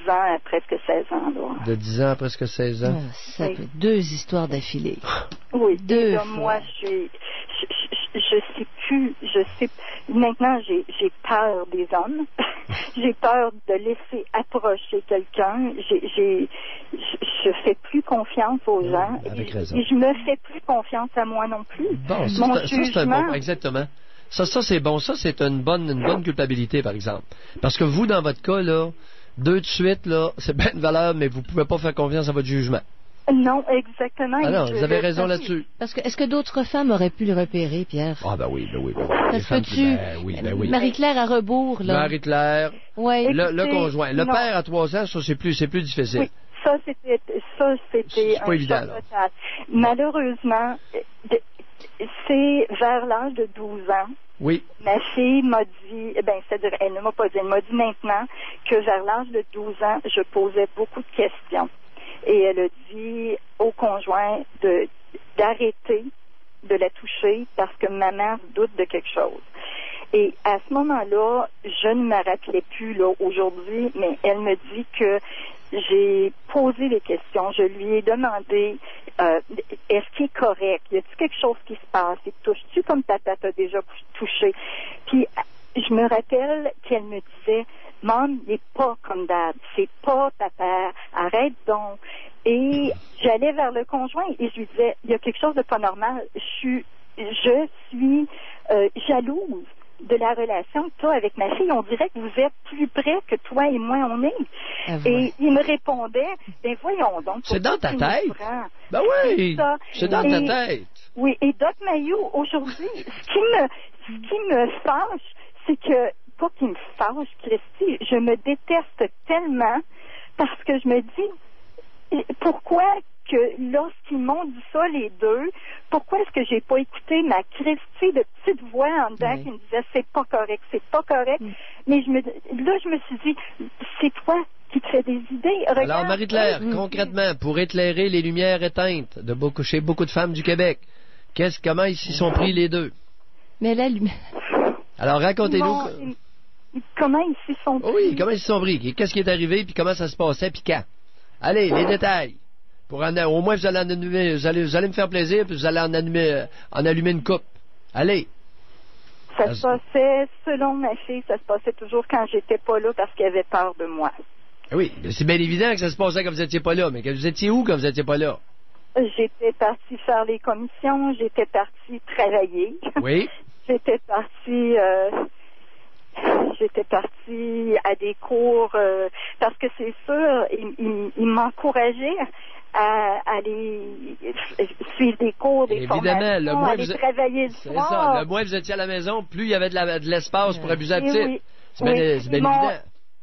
ans à presque 16 ans. Là. De 10 ans à presque 16 ans. Ça fait 2 histoires d'affilée. Oui, 2 fois. Moi, je sais plus, maintenant j'ai peur des hommes, j'ai peur de laisser approcher quelqu'un, je fais plus confiance aux gens, et je me fais plus confiance à moi non plus. Bon, ça c'est un bon, exactement. Ça c'est bon, ça c'est une bonne culpabilité par exemple. Parce que vous, dans votre cas, là, 2 de suite, là, c'est bien de valeur, mais vous pouvez pas faire confiance à votre jugement. Non, exactement. Alors, vous avez raison là-dessus. Parce que, est-ce que d'autres femmes auraient pu le repérer, Pierre? Ah, ben oui. Ça se peut-tu? Oui. Marie-Claire à rebours, là. Marie-Claire. Oui. Le conjoint. Le père à 3 ans, ça, c'est plus difficile. Oui, Ça, c'était C'est pas un évident, choc là. total. Malheureusement, c'est vers l'âge de 12 ans. Oui. Ma fille m'a dit, c'est-à-dire, elle ne m'a pas dit, elle m'a dit maintenant que vers l'âge de 12 ans, je posais beaucoup de questions. Et elle a dit au conjoint d'arrêter de la toucher parce que maman doute de quelque chose. Et à ce moment-là, je ne me rappelais plus là aujourd'hui, mais elle me dit que j'ai posé des questions. Je lui ai demandé est-ce qu'il est correct? Y a-t-il quelque chose qui se passe? Il te touche-tu comme papa t'a déjà touché? Puis je me rappelle qu'elle me disait Maman, il n'est pas comme dad. C'est pas papa. Arrête donc. Et j'allais vers le conjoint et je lui disais il y a quelque chose de pas normal. Je suis jalouse de la relation que tu as avec ma fille. On dirait que vous êtes plus près que toi et moi on est. Et il me répondait, ben voyons donc. C'est dans ta tête. Ben oui, c'est dans ta tête. Oui, et Doc Mayou, aujourd'hui, ce qui me fâche, c'est que, pas qu'il me fâche, Christy, je me déteste tellement parce que je me dis, pourquoi que lorsqu'ils m'ont dit ça, les deux, pourquoi est-ce que j'ai pas écouté ma Christy de petite voix en dedans qui me disait c'est pas correct. Mais je me suis dit, c'est toi qui te fais des idées. Regarde. Alors, Marie-Claire, concrètement, pour éclairer les lumières éteintes chez beaucoup de femmes du Québec, comment ils s'y sont pris les deux? Mais la lumière... Alors, racontez-nous... Comment ils s'y sont pris? Oui, comment ils s'y sont pris? Qu'est-ce qui est arrivé, puis comment ça se passait, puis quand? Allez, les détails. Au moins, vous allez me faire plaisir, puis vous allez en allumer une coupe. Allez. Ça se passait, selon ma fille, ça se passait toujours quand j'étais pas là parce qu'elle avait peur de moi. Oui, c'est bien évident que ça se passait quand vous étiez pas là, mais que vous étiez où quand vous étiez pas là? J'étais partie faire les commissions, j'étais partie travailler. Oui. J'étais partie à des cours parce que c'est sûr, ils m'encourageaient à aller suivre des cours, des formations, aller travailler le soir. C'est ça. Le moins vous étiez à la maison, plus il y avait de l'espace pour abuser la petite. Oui. C'est bien évident.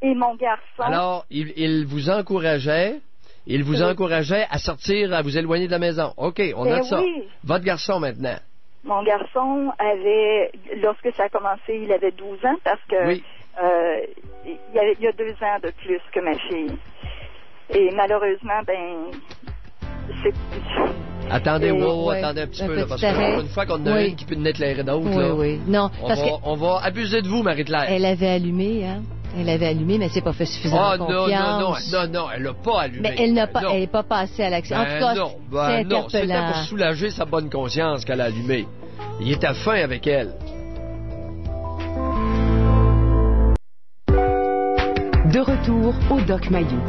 Et mon garçon. Alors, il vous encourageait. Il vous encourageait à sortir, à vous éloigner de la maison. OK, on note ça. Votre garçon maintenant. Mon garçon avait, lorsque ça a commencé, il avait 12 ans parce que il y a 2 ans de plus que ma fille. Et malheureusement, c'est... Attendez, attendez un petit peu, là, parce qu'une fois qu'on a une qui peut nous éclairer d'autres, non, on va abuser de vous, Marie-Claire. Elle avait allumé, mais elle s'est pas fait suffisamment confiance. Non, elle n'a pas allumé. Mais elle n'est pas passée à l'action. En tout cas, c'est interpellant. C'était pour soulager sa bonne conscience qu'elle a allumé. Il était fin avec elle. De retour au Doc Mayou.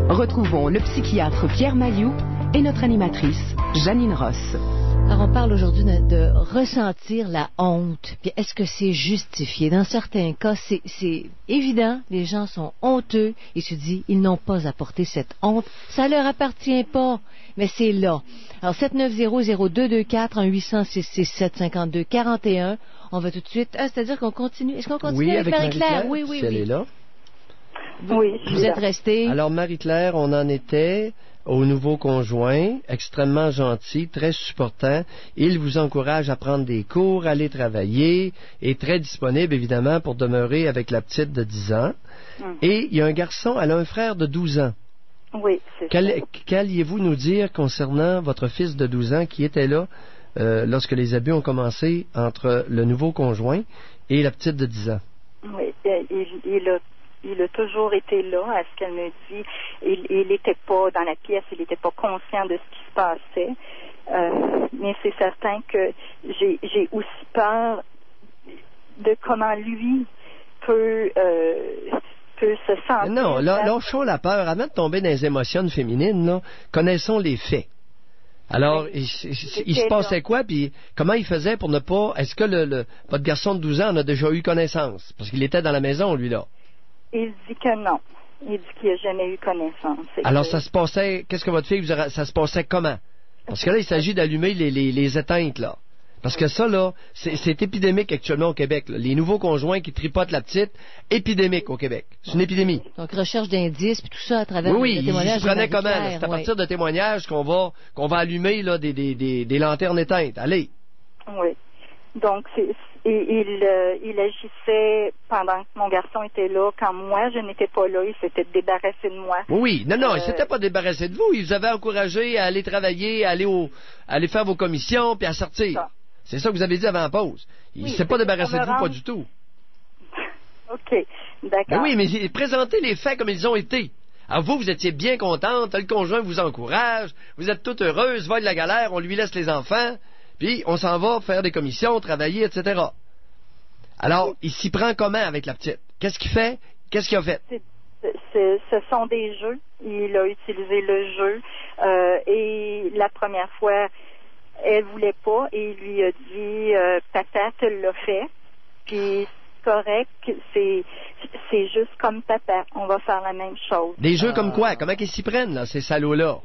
Retrouvons le psychiatre Pierre Mayou et notre animatrice Janine Ross. Alors, on parle aujourd'hui de ressentir la honte. Puis est-ce que c'est justifié? Dans certains cas, c'est évident. Les gens sont honteux et se disent ils n'ont pas apporté cette honte. Ça leur appartient pas, mais c'est là. Alors, 790-0224 en 800-667-52-41. On va tout de suite... c'est-à-dire qu'on continue. Est-ce qu'on continue avec Marie-Claire? Oui. Si elle est là. Vous êtes restée. Alors, Marie-Claire, on en était au nouveau conjoint, extrêmement gentil, très supportant. Il vous encourage à prendre des cours, à aller travailler, et très disponible, évidemment, pour demeurer avec la petite de 10 ans. Et il y a un garçon, elle a un frère de 12 ans. Oui, c'est ça. Qu'alliez-vous nous dire concernant votre fils de 12 ans qui était là lorsque les abus ont commencé entre le nouveau conjoint et la petite de 10 ans? Oui, il a toujours été là, à ce qu'elle me dit. Il n'était pas dans la pièce, il n'était pas conscient de ce qui se passait. Mais c'est certain que j'ai aussi peur de comment lui peut se sentir. Non, lâchons la peur. Avant de tomber dans les émotions féminines, là, connaissons les faits. Alors, il se passait quoi, puis comment il faisait pour ne pas... Est-ce que votre garçon de 12 ans en a déjà eu connaissance? Parce qu'il était dans la maison, lui, là. Il dit que non. Il dit qu'il n'a jamais eu connaissance. Alors, ça se passait... Qu'est-ce que votre fille ça se passait comment? Parce que là, il s'agit d'allumer les éteintes, là. Parce que ça, là, c'est épidémique actuellement au Québec. Là. Les nouveaux conjoints qui tripotent la petite, épidémique au Québec. C'est une épidémie. Donc, recherche d'indices, puis tout ça à travers le témoignage. Oui, ils se prenaient comment? C'est à partir de témoignages qu'on va allumer là, des lanternes éteintes. Allez. Oui. Donc, il agissait pendant que mon garçon était là. Quand moi, je n'étais pas là, il s'était débarrassé de moi. Oui, non, il s'était pas débarrassé de vous. Il vous avait encouragé à aller travailler, à aller faire vos commissions, puis à sortir. C'est ça que vous avez dit avant la pause. Il ne s'est pas débarrassé de vous, pas du tout. OK, d'accord. Ben oui, mais présentez les faits comme ils ont été. Alors vous étiez bien contente, le conjoint vous encourage, vous êtes toute heureuse, va de la galère, on lui laisse les enfants, puis on s'en va faire des commissions, travailler, etc. Alors, il s'y prend comment avec la petite? Qu'est-ce qu'il fait? Qu'est-ce qu'il a fait? Ce sont des jeux. Il a utilisé le jeu. Et la première fois, elle voulait pas et il lui a dit papa te l'a fait, puis correct, c'est juste comme papa, on va faire la même chose. Des jeux comme quoi? Comment qu'ils s'y prennent, là, ces salauds-là?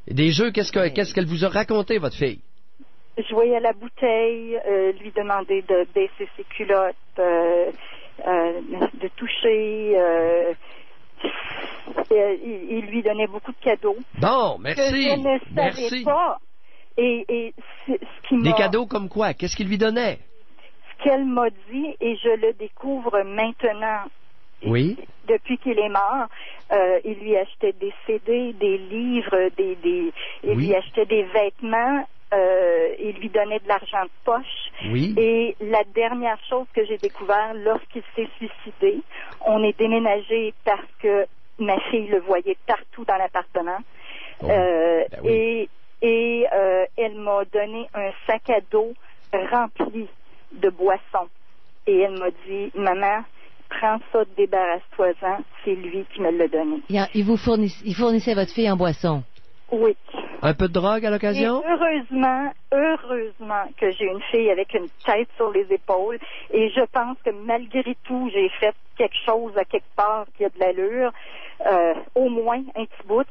Des jeux, qu'est-ce qu'elle vous a raconté, votre fille? Jouer à la bouteille, lui demander de baisser ses culottes, de toucher, il lui donnait beaucoup de cadeaux. Bon, merci. Que je ne savais pas. Et ce qui des cadeaux comme quoi? Qu'est-ce qu'il lui donnait? Ce qu'elle m'a dit, et je le découvre maintenant. Oui. Depuis qu'il est mort, il lui achetait des CD, des livres, il lui achetait des vêtements, il lui donnait de l'argent de poche. Oui. Et la dernière chose que j'ai découvert lorsqu'il s'est suicidé, on est déménagé parce que ma fille le voyait partout dans l'appartement. Oh. Ben oui. Et elle m'a donné un sac à dos rempli de boissons. Et elle m'a dit, maman, prends ça, débarrasse-toi-en, c'est lui qui me l'a donné. Il fournissait votre fille en boisson? Oui. Un peu de drogue à l'occasion? Et heureusement que j'ai une fille avec une tête sur les épaules, et je pense que malgré tout, j'ai fait quelque chose à quelque part qui a de l'allure, au moins un petit bout.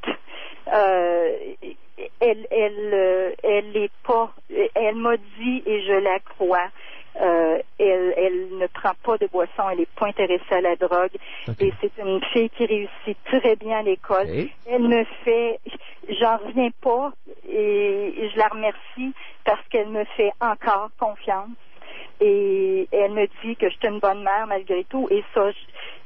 Elle est pas, elle m'a dit, et je la crois, elle ne prend pas de boisson, elle n'est pas intéressée à la drogue, et c'est une fille qui réussit très bien à l'école. Elle me fait, j'en reviens pas, et je la remercie parce qu'elle me fait encore confiance. Et elle me dit que je suis une bonne mère malgré tout, et ça,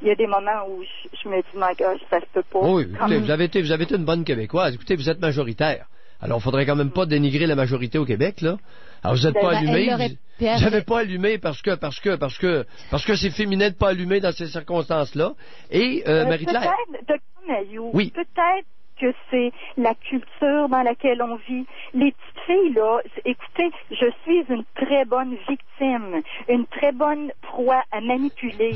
il y a des moments où je me dis, my gosh, ça se peut pas. Oui, écoutez, vous avez été une bonne Québécoise. Écoutez, vous êtes majoritaire. Alors, il faudrait quand même pas dénigrer la majorité au Québec, là. Alors, vous n'êtes pas allumé. Vous n'avez pas allumé parce que c'est féminin de pas allumer dans ces circonstances-là. Et, Marie-Claire. Peut-être, Dr. Mailloux, oui. Peut-être que c'est la culture dans laquelle on vit. Les petites filles, là, écoutez, je suis une très bonne victime, une très bonne proie à manipuler.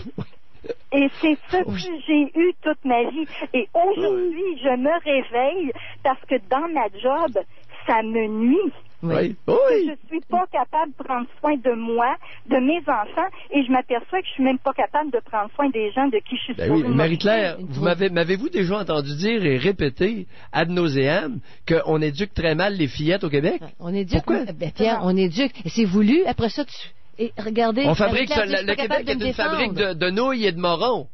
Et c'est ce que j'ai eu toute ma vie. Et aujourd'hui, je me réveille parce que dans ma job, ça me nuit. Oui. Je ne suis pas capable de prendre soin de moi, de mes enfants, et je m'aperçois que je suis même pas capable de prendre soin des gens de qui je suis supposée. Oui, Marie-Claire, m'avez-vous déjà entendu dire et répéter ad nauseam qu'on éduque très mal les fillettes au Québec? On éduque. Pourquoi? Pierre, on éduque. Et c'est voulu. Après ça, et regardez. On fabrique le Québec est une fabrique de nouilles et de morons.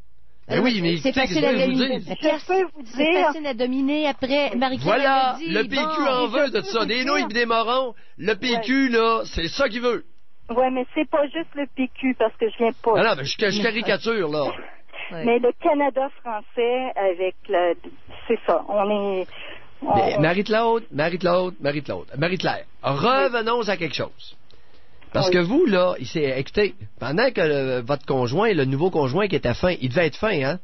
Ben oui, mais c'est facile à dominer. C'est facile à dominer après. Marie-Claire voilà, dit, le PQ en veut de ça. Des nouilles et des morons. Le PQ, là, c'est ça qu'il veut. Oui, mais c'est pas juste le PQ, parce que je viens pas. Ah non, mais je caricature, là. Mais le Canada français, avec c'est ça. Marie-Claire, revenons à quelque chose. Parce que vous, là, écoutez, pendant que votre conjoint, le nouveau conjoint qui était fin, il devait être fin, hein?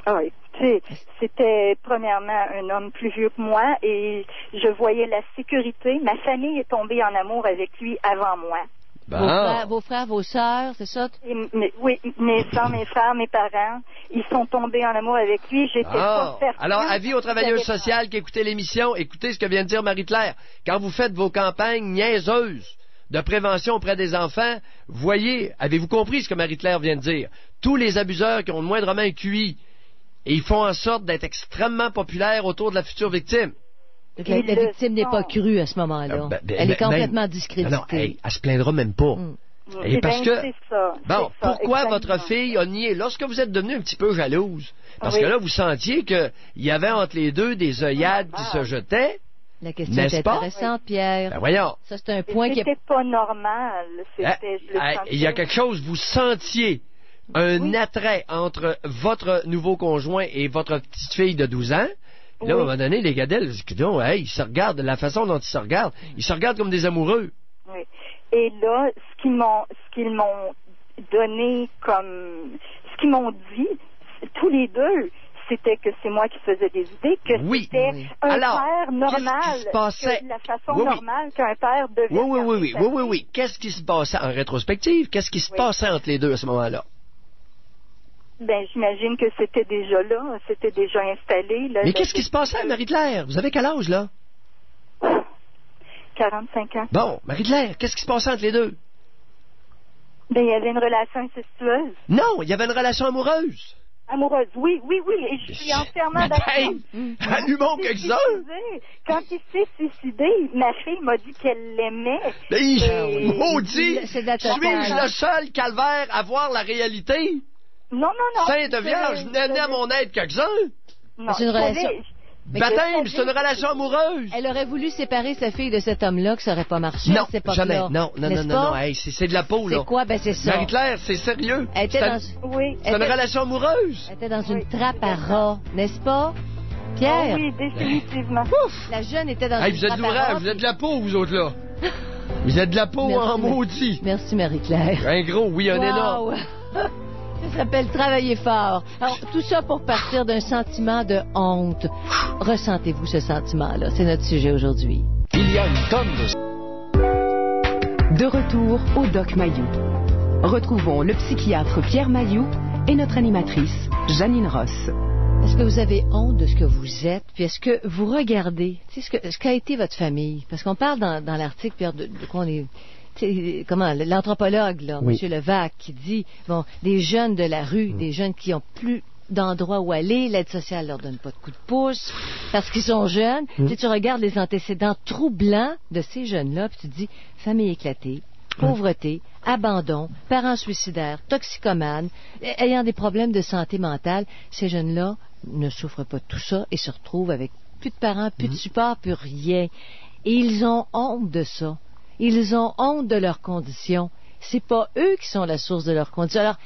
Ah, écoutez, c'était premièrement un homme plus vieux que moi, et je voyais la sécurité. Ma famille est tombée en amour avec lui avant moi. Bon. Vos frères, vos sœurs, c'est ça? Oui, mes soeurs, mes frères, mes parents, ils sont tombés en amour avec lui. J'étais pas certaine. Alors, avis aux travailleuses sociales qui écoutaient l'émission, écoutez ce que vient de dire Marie-Claire. Quand vous faites vos campagnes niaiseuses de prévention auprès des enfants, voyez, avez-vous compris ce que Marie-Claire vient de dire? Tous les abuseurs qui ont le moindrement un QI, et ils font en sorte d'être extrêmement populaires autour de la future victime. Donc, la victime n'est pas crue à ce moment-là. Elle est complètement discréditée. Non, elle se plaindra même pas. Et parce que, c'est ça. Bon, c'est ça, pourquoi exactement. votre fille a nié? Lorsque vous êtes devenue un petit peu jalouse, parce que là, vous sentiez qu'il y avait entre les deux des œillades qui se jetaient. La question est intéressante, Pierre. Ben voyons. Ça, c'est un point qui est... C'était pas normal. Il y a quelque chose, vous sentiez un attrait entre votre nouveau conjoint et votre petite fille de 12 ans. Là, à un moment donné, les gadelles, ils se regardent, la façon dont ils se regardent comme des amoureux. Oui. Et là, ce qu'ils m'ont donné comme, ce qu'ils m'ont dit, tous les deux, c'était que c'est moi qui faisais des idées, que c'était un père normal, que la façon normale qu'un père devait faire. Oui. Qu'est-ce qui se passait en rétrospective? Qu'est-ce qui se passait entre les deux à ce moment-là? Ben, j'imagine que c'était déjà là, c'était déjà installé. Là, mais qu'est-ce qui se passait, Marie-Claire? Vous avez quel âge, là? 45 ans. Bon, Marie-Claire, qu'est-ce qui se passait entre les deux? Ben, il y avait une relation incestueuse. Non, il y avait une relation amoureuse. Amoureuse, oui, et je suis entièrement d'accord. Allumons quelques-uns. Quand il s'est suicidé, ma fille m'a dit qu'elle l'aimait. Maudit! Suis-je le seul calvaire à voir la réalité? Non. Sainte Vierge, venez à mon aide quelques-uns. Non, c'est une relation... Baptême, c'est une relation amoureuse. Elle aurait voulu séparer sa fille de cet homme-là, que ça n'aurait pas marché. Non, jamais. Non. Hey, c'est de la peau, là. C'est quoi? Ben, c'est ça. Marie-Claire, c'est sérieux. Elle était dans... C'est une relation amoureuse. Elle était dans une trappe à rats, n'est-ce pas? Pierre? Oui, définitivement. Ouf! La jeune était dans une vous êtes trappe de à l'ouvrage, rats. vous êtes de la peau, vous autres, là. Vous êtes de la peau en maudit. Merci, Marie-Claire. Un gros, oui, un énorme. Ça s'appelle travailler fort. Alors, tout ça pour partir d'un sentiment de honte. Ressentez-vous ce sentiment-là? C'est notre sujet aujourd'hui. Il y a une tonne de retour au Doc Mayou. Retrouvons le psychiatre Pierre Mayou et notre animatrice Janine Ross. Est-ce que vous avez honte de ce que vous êtes? Puis est-ce que vous regardez ce qu'a été votre famille? Parce qu'on parle dans l'article, Pierre, de quoi on est... l'anthropologue, là, M. Levac, qui dit, des jeunes de la rue, des jeunes qui n'ont plus d'endroit où aller, l'aide sociale leur donne pas de coup de pouce, parce qu'ils sont jeunes. Tu regardes les antécédents troublants de ces jeunes-là, puis tu te dis, famille éclatée, pauvreté, abandon, parents suicidaires, toxicomanes, ayant des problèmes de santé mentale, ces jeunes-là ne souffrent pas de tout ça et se retrouvent avec plus de parents, plus de support, plus rien. Et ils ont honte de ça. Ils ont honte de leurs conditions. C'est pas eux qui sont la source de leurs conditions. Alors,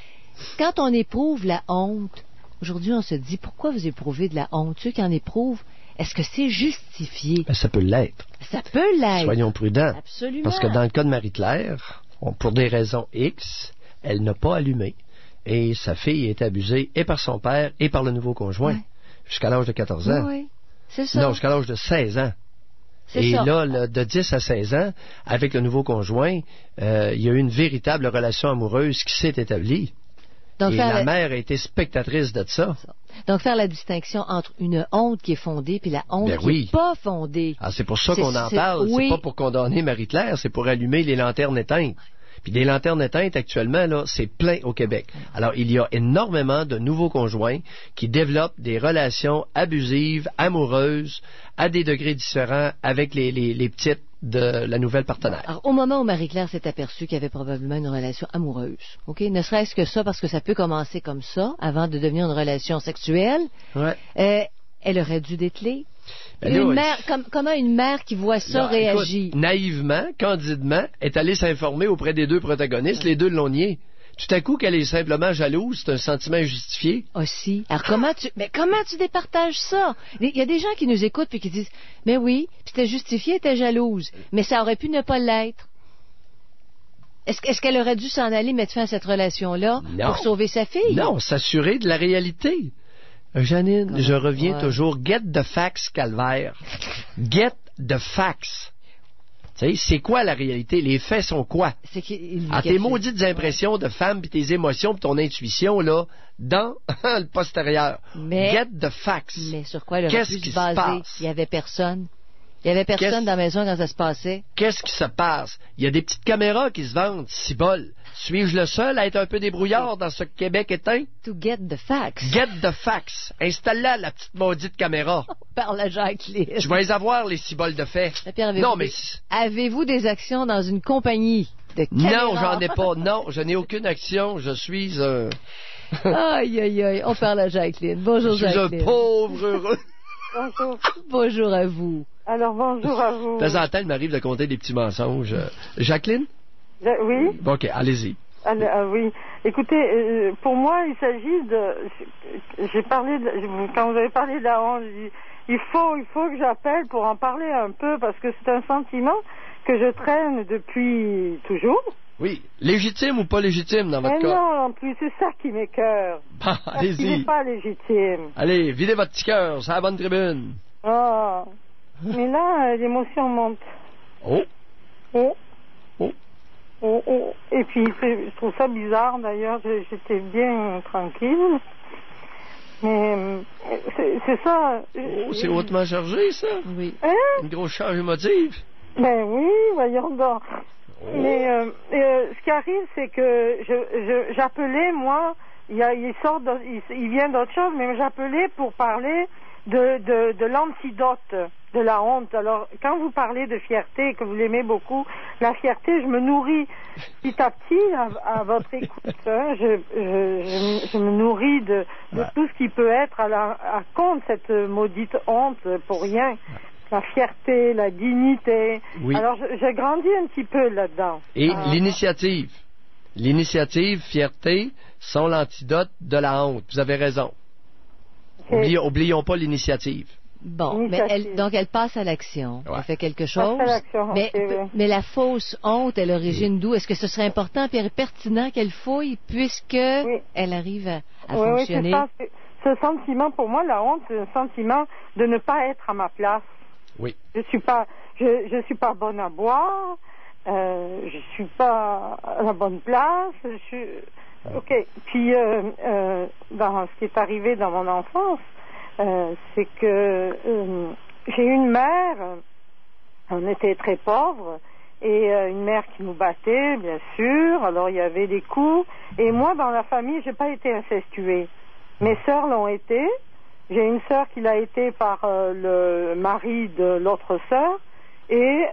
quand on éprouve la honte, aujourd'hui, on se dit, pourquoi vous éprouvez de la honte? Ceux qui en éprouvent, est-ce que c'est justifié? Ça peut l'être. Ça peut l'être. Soyons prudents. Absolument. Parce que dans le cas de Marie-Claire, pour des raisons X, elle n'a pas allumé. Et sa fille est abusée et par son père et par le nouveau conjoint. Jusqu'à l'âge de 14 ans. Oui, c'est ça. Non, jusqu'à l'âge de 16 ans. Et là, de 10 à 16 ans, avec le nouveau conjoint, il y a eu une véritable relation amoureuse qui s'est établie. Donc, et la mère a été spectatrice de ça. Donc, faire la distinction entre une honte qui est fondée puis la honte qui n'est pas fondée. Ah, c'est pour ça qu'on en parle. C'est pas pour condamner Marie-Claire, c'est pour allumer les lanternes éteintes. Puis des lanternes éteintes, actuellement, là, c'est plein au Québec. Alors, il y a énormément de nouveaux conjoints qui développent des relations abusives, amoureuses, à des degrés différents avec les petites de la nouvelle partenaire. Alors, au moment où Marie-Claire s'est aperçue qu'il y avait probablement une relation amoureuse, OK? Ne serait-ce que ça, parce que ça peut commencer comme ça, avant de devenir une relation sexuelle, elle aurait dû dételer. Comment une mère qui voit ça réagit? Écoute, naïvement, candidement, est allée s'informer auprès des deux protagonistes. Les deux l'ont nié. Tout à coup, qu'elle est simplement jalouse, c'est un sentiment injustifié. Aussi. Alors, comment tu départages ça? Il y a des gens qui nous écoutent et qui disent, mais oui, c'était justifié, elle était jalouse. Mais ça aurait pu ne pas l'être. Est-ce qu'elle aurait dû s'en aller mettre fin à cette relation-là pour sauver sa fille? Non, s'assurer de la réalité. Janine, je reviens toujours. Get the facts, calvaire. Get the facts. Tu sais, c'est quoi la réalité? Les faits sont quoi? Tes maudites impressions de femme, puis tes émotions, puis ton intuition, là, dans le postérieur. Get the facts. Mais sur quoi elle aurait pu se baser? Il n'y avait personne. Il y avait personne dans la maison quand ça se passait. Qu'est-ce qui se passe? Il y a des petites caméras qui se vendent, cibole. Suis-je le seul à être un peu débrouillard dans ce Québec éteint? To get the facts. Get the facts. Installe-la, la petite maudite caméra. Parle à Jacqueline. Je vais les avoir, les ciboles de fait. Pierre, Non, mais... Avez-vous des actions dans une compagnie de caméras? Non, j'en ai pas. Non, je n'ai aucune action. Je suis un... Aïe, aïe, aïe. On parle à Jacqueline. Bonjour, Jacqueline. Je suis un pauvre heureux. Bonjour. Bonjour à vous. Alors, bonjour à vous. De temps en temps, il m'arrive de compter des petits mensonges. Jacqueline? Oui? OK, allez-y. Oui. Écoutez, pour moi, il s'agit de... J'ai parlé quand vous avez parlé de la honte, j'ai dit, il faut que j'appelle pour en parler un peu, parce que c'est un sentiment que je traîne depuis toujours. Oui. Légitime ou pas légitime dans votre Mais cas? non, en plus, c'est ça qui m'écoeure. Bah, allez-y. Il n'est pas légitime. Allez, videz votre petit cœur, c'est la bonne tribune. Ah. Mais là, l'émotion monte. Oh. Oh. Oh. Oh, oh. Et puis, je trouve ça bizarre, d'ailleurs. J'étais bien tranquille. Mais c'est ça. Oh, c'est hautement chargé, ça. Oui. Hein? Une grosse charge émotive. Ben oui, voyons donc. Oh. Mais ce qui arrive, c'est que j'appelais, moi, il vient d'autre chose, mais j'appelais pour parler de l'antidote de la honte. Alors, quand vous parlez de fierté et que vous l'aimez beaucoup, la fierté, je me nourris petit à petit à votre écoute. Hein. Je me nourris de tout ce qui peut être à compte cette maudite honte pour rien. La fierté, la dignité. Oui. Alors, j'ai grandi un petit peu là-dedans. Et l'initiative. L'initiative, fierté, sont l'antidote de la honte. Vous avez raison. Oublions pas l'initiative. Bon, mais elle passe à l'action. Ouais. Elle fait quelque chose. Passe à l'action, mais la fausse honte, elle origine d'où? Est-ce que ce serait important et pertinent qu'elle fouille puisque elle arrive à fonctionner? Oui, c'est ça. Ce sentiment, pour moi, la honte, c'est un sentiment de ne pas être à ma place. Oui. Je suis pas bonne à boire. Je suis pas à la bonne place. OK. Puis, dans ce qui est arrivé dans mon enfance, c'est que j'ai une mère, on était très pauvres, et une mère qui nous battait, bien sûr. Alors, il y avait des coups. Et moi, dans la famille, j'ai pas été incestuée. Mes sœurs l'ont été. J'ai une sœur qui l'a été par le mari de l'autre sœur, et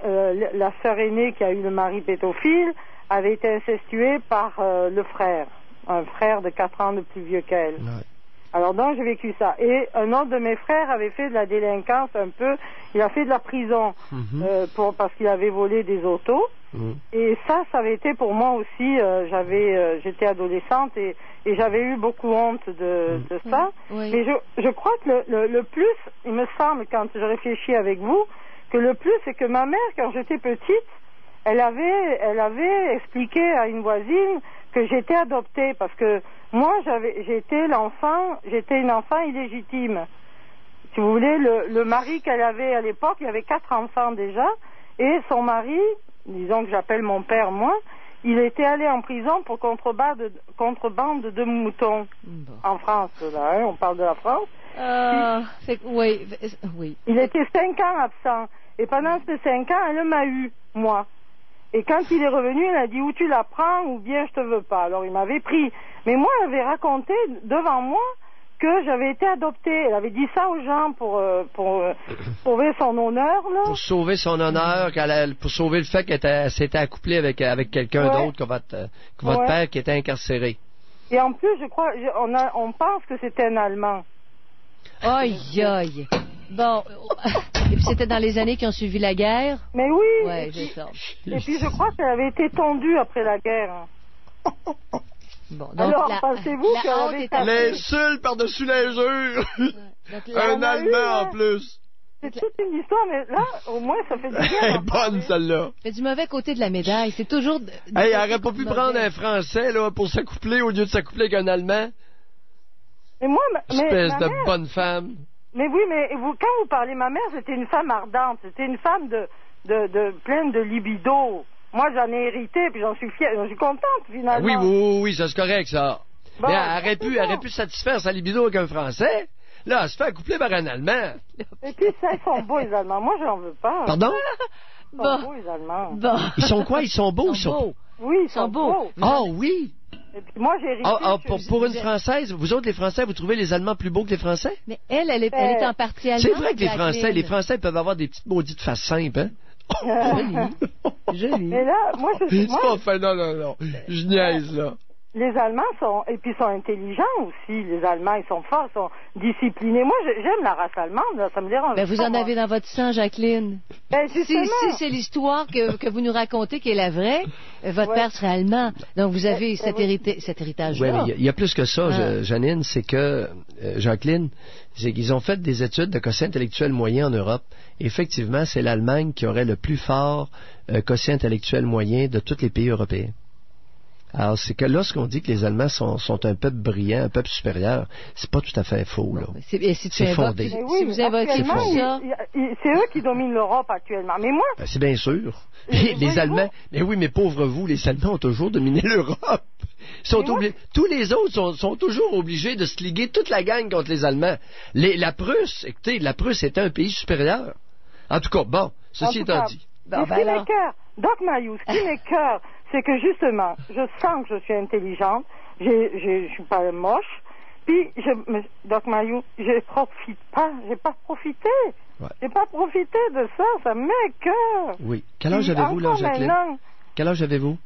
la sœur aînée qui a eu le mari pédophile avait été incestuée par le frère, un frère de 4 ans de plus vieux qu'elle. Ouais. Alors donc j'ai vécu ça. Et un autre de mes frères avait fait de la délinquance un peu, il a fait de la prison parce qu'il avait volé des autos. Et ça avait été pour moi aussi, j'étais adolescente et j'avais eu beaucoup honte de ça. Oui. Mais je crois que le plus, il me semble, quand je réfléchis avec vous, que le plus, c'est que ma mère, quand j'étais petite, elle avait expliqué à une voisine que j'étais adoptée, parce que moi, j'étais une enfant illégitime. Si vous voulez, le mari qu'elle avait à l'époque, il y avait 4 enfants déjà, et son mari, disons que j'appelle mon père, moi, il était allé en prison pour contrebande de moutons. En France, là, hein, on parle de la France. Oui. Il était 5 ans absent. Et pendant ces 5 ans, elle m'a eu, moi. Et quand il est revenu, elle a dit, ou tu la prends, ou bien je te veux pas. Alors il m'avait pris. Mais moi, elle avait raconté devant moi que j'avais été adoptée. Elle avait dit ça aux gens pour sauver son honneur, là. Pour sauver son honneur, pour sauver le fait qu'elle s'était accouplée avec quelqu'un d'autre que votre père qui était incarcéré. Et en plus, je crois, on pense que c'était un Allemand. Aïe, aïe. Bon, et puis c'était dans les années qui ont suivi la guerre? Mais oui! Ouais, c'est ça. Et puis je crois qu'elle avait été tondue après la guerre. Bon, donc alors, pensez-vous qu'elle avait été... L'insulte par-dessus l'injure! Un Allemand en plus! C'est toute une histoire, mais là, au moins, ça fait du bien. Elle est bonne, celle-là! C'est du mauvais côté de la médaille, c'est toujours... Elle aurait pas pu prendre un Français, là, pour s'accoupler au lieu de s'accoupler avec un Allemand? Mais moi, espèce de bonne femme! Mais oui, mais quand vous parlez, ma mère, c'était une femme ardente, c'était une femme de pleine de libido. Moi, j'en ai hérité, puis j'en suis fière, j'en suis contente, finalement. Oui, ça c'est correct, ça. Bon, mais elle aurait pu satisfaire sa libido avec un Français. Là, elle se fait accoupler par un Allemand. Et puis, ça, ils sont beaux, les Allemands. Moi, j'en veux pas. Pardon? Ils sont beaux, les Allemands. Bon. Ils sont quoi? Ils sont beaux? Ils sont beaux. Oui, ils sont beaux. Ah oui! Et puis, moi, j'ai pour une Française, vous autres, les Français, vous trouvez les Allemands plus beaux que les Français? Mais elle est en partie allemande. C'est vrai que les Français peuvent avoir des petites maudites faces simples, hein? Joli. Mais là, moi, Enfin, non. Je niaise, là. Les Allemands sont intelligents aussi. Les Allemands, ils sont forts, ils sont disciplinés. Moi, j'aime la race allemande, là, ça me dérange. Ben, vous en avez dans votre sang, Jacqueline. Ben, si c'est l'histoire que vous nous racontez qui est la vraie, votre père serait allemand. Donc, vous avez cet héritage-là. Oui, mais il y a plus que ça, Janine, c'est que, Jacqueline, c'est qu'ils ont fait des études de quotient intellectuel moyen en Europe. Effectivement, c'est l'Allemagne qui aurait le plus fort quotient intellectuel moyen de tous les pays européens. Alors, c'est que lorsqu'on dit que les Allemands sont un peuple brillant, un peuple supérieur, c'est pas tout à fait faux, là. C'est fondé. Si vous invoquez ça... C'est eux qui dominent l'Europe actuellement. Mais moi... Ben, c'est bien sûr. Les Allemands... Mais oui, mais pauvre vous, les Allemands ont toujours dominé l'Europe. Tous les autres sont toujours obligés de se liguer toute la gang contre les Allemands. La Prusse, écoutez, la Prusse était un pays supérieur. En tout cas, bon, ceci étant dit. Ce qui m'écoeure, Doc Mayou, ce qui m'écoeure, c'est que justement, je sens que je suis intelligente, je suis pas moche, puis Doc Mayou, je profite pas, j'ai pas profité. Ouais. J'ai pas profité de ça m'écoeure. Oui. Quel âge avez-vous, là, Jacqueline? Quel âge avez-vous?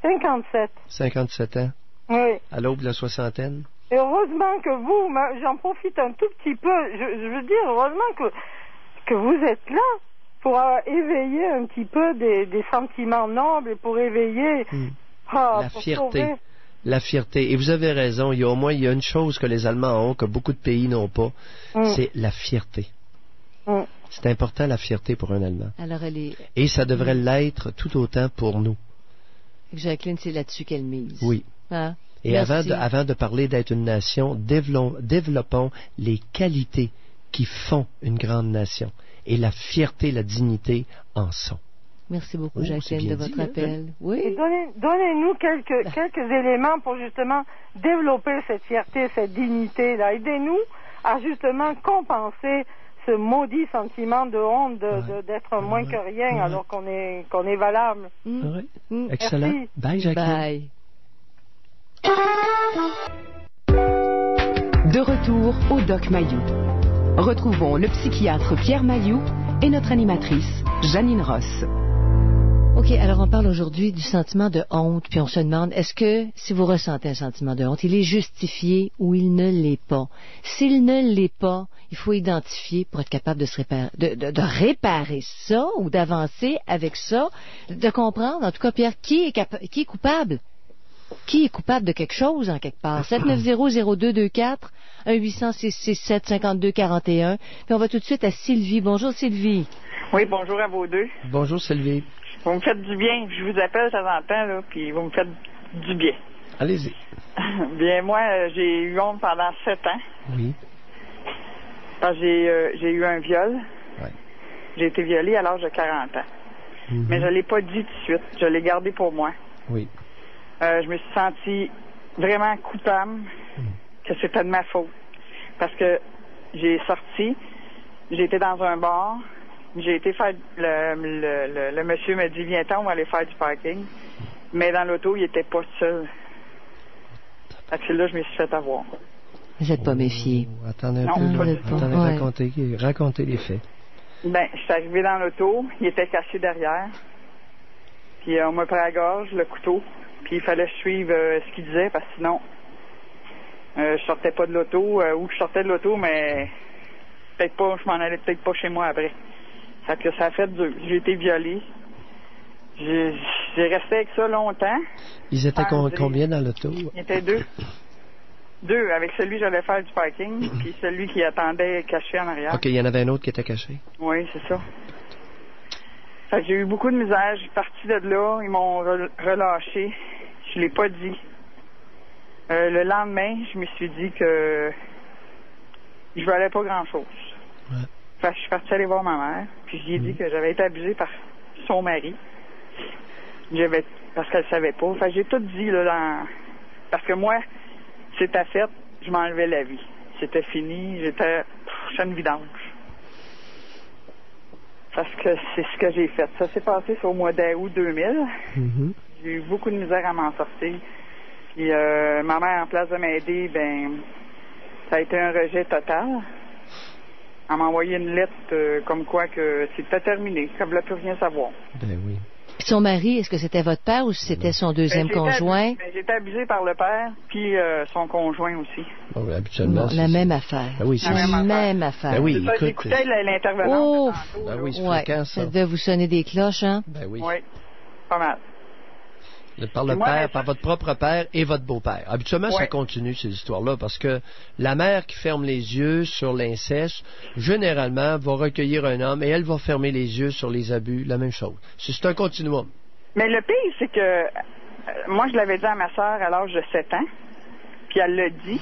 57. 57 ans? Oui. À l'aube de la soixantaine? Et heureusement que vous, j'en profite un tout petit peu, je veux dire, heureusement que vous êtes là pour éveiller un petit peu des sentiments nobles et pour éveiller la fierté. La fierté. Et vous avez raison, il y a une chose que les Allemands ont, que beaucoup de pays n'ont pas, c'est la fierté. C'est important, la fierté pour un Allemand. Alors et ça devrait l'être tout autant pour nous. Jacqueline, c'est là-dessus qu'elle mise. Oui. Hein? Et avant de parler d'être une nation, développons les qualités qui font une grande nation. Et la fierté, la dignité en sont. Merci beaucoup, Jacqueline, de votre appel. Oui. Et donnez-nous quelques éléments pour justement développer cette fierté, cette dignité-là. Aidez-nous à justement compenser ce maudit sentiment de honte d'être moins que rien alors qu'on est valable. Excellent. Merci. Bye, Jacqueline. Bye. De retour au Doc Mayou. Retrouvons le psychiatre Pierre Mayou et notre animatrice Janine Ross. OK, alors on parle aujourd'hui du sentiment de honte, puis on se demande, est-ce que si vous ressentez un sentiment de honte, il est justifié ou il ne l'est pas? S'il ne l'est pas, il faut identifier pour être capable de réparer ça ou d'avancer avec ça, de comprendre, en tout cas, Pierre, qui est coupable? Qui est coupable de quelque chose, en quelque part? 790-0224, 1-800-667-5241. Puis on va tout de suite à Sylvie. Bonjour, Sylvie. Oui, bonjour à vous deux. Bonjour, Sylvie. Vous me faites du bien. Je vous appelle de temps en temps, là, puis vous me faites du bien. Allez-y. Bien, moi, j'ai eu honte pendant 7 ans. Oui. Parce que j'ai eu un viol. Oui. J'ai été violée à l'âge de 40 ans. Mm-hmm. Mais je ne l'ai pas dit tout de suite. Je l'ai gardé pour moi. Oui. Je me suis sentie vraiment coupable que c'était de ma faute. Parce que j'ai sorti, j'ai été dans un bar, j'ai été faire le monsieur m'a dit viens-t'en, on va aller faire du parking. Mais dans l'auto, il était pas seul. Fait que là, je me suis fait avoir. Vous n'êtes pas méfié. Attendez un peu, racontez les faits. Ben, je suis arrivé dans l'auto, il était caché derrière. Puis on m'a pris à la gorge, le couteau. Puis il fallait suivre ce qu'il disait, parce que sinon, je sortais pas de l'auto, ou je sortais de l'auto, mais peut-être pas, je m'en allais peut-être pas chez moi après. Fait que ça a fait dur. J'ai été violée. J'ai resté avec ça longtemps. Ils étaient combien dans l'auto? Ils étaient 2. 2, avec celui que j'allais faire du parking, puis celui qui attendait caché en arrière. OK, il y en avait un autre qui était caché. Oui, c'est ça. Fait que j'ai eu beaucoup de misère. J'ai parti de là. Ils m'ont relâché. Je l'ai pas dit. Le lendemain, je me suis dit que je valais pas grand-chose. Ouais. Fait que je suis partie aller voir ma mère. Puis je lui ai dit que j'avais été abusée par son mari. Parce qu'elle savait pas. Fait que j'ai tout dit là parce que moi, c'était fait, je m'enlevais la vie. c'était fini. J'étais une vidange. Parce que c'est ce que j'ai fait. Ça s'est passé au mois d'août 2000. Mhm. J'ai eu beaucoup de misère à m'en sortir. Puis ma mère, en place de m'aider, ça a été un rejet total. Elle m'a envoyé une lettre comme quoi que c'était terminé, qu'elle ne voulait plus rien savoir. Ben oui. Puis son mari, est-ce que c'était votre père ou c'était son deuxième conjoint? J'ai été abusée par le père, puis son conjoint aussi. Bon, ben, habituellement, Non, la même affaire. Ben oui, c'est la même affaire. Ben oui, C'est ça, écoute, j'écoutais l'intervenant. Oh! Ben oui, c'est Ouais, fréquent, ça. ça devait vous sonner des cloches, hein? Ben oui. Oui, pas mal. Par le Moi, père, par votre propre père et votre beau-père. Habituellement, ça Ouais. continue, ces histoires-là, parce que la mère qui ferme les yeux sur l'inceste, généralement, va recueillir un homme et elle va fermer les yeux sur les abus, la même chose. C'est un continuum. Mais le pire, c'est que moi, je l'avais dit à ma sœur à l'âge de 7 ans, puis elle l'a dit.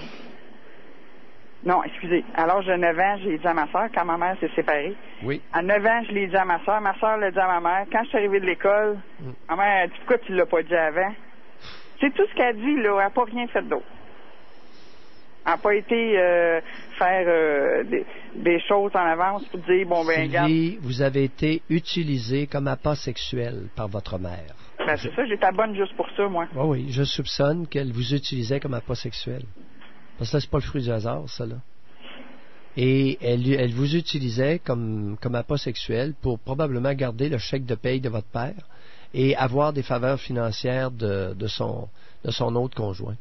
Non, excusez. À l'âge de 9 ans, j'ai dit à ma sœur, quand ma mère s'est séparée. Oui. À 9 ans, je l'ai dit à ma sœur. Ma sœur l'a dit à ma mère. Quand je suis arrivée de l'école, ma mère a dit, pourquoi tu l'as pas dit avant? C'est tout ce qu'elle a dit, là. Elle n'a pas rien fait d'autre. Elle n'a pas été faire des choses en avance pour dire, bon, ben, regarde. Sylvie, vous avez été utilisé comme appât sexuel par votre mère. Ben, c'est ça, j'étais bonne juste pour ça, moi. Oui, oui, je soupçonne qu'elle vous utilisait comme appât sexuel. Parce que là, c'est pas le fruit du hasard, ça, là. Et elle vous utilisait comme appât sexuel pour probablement garder le chèque de paye de votre père et avoir des faveurs financières de son autre conjoint.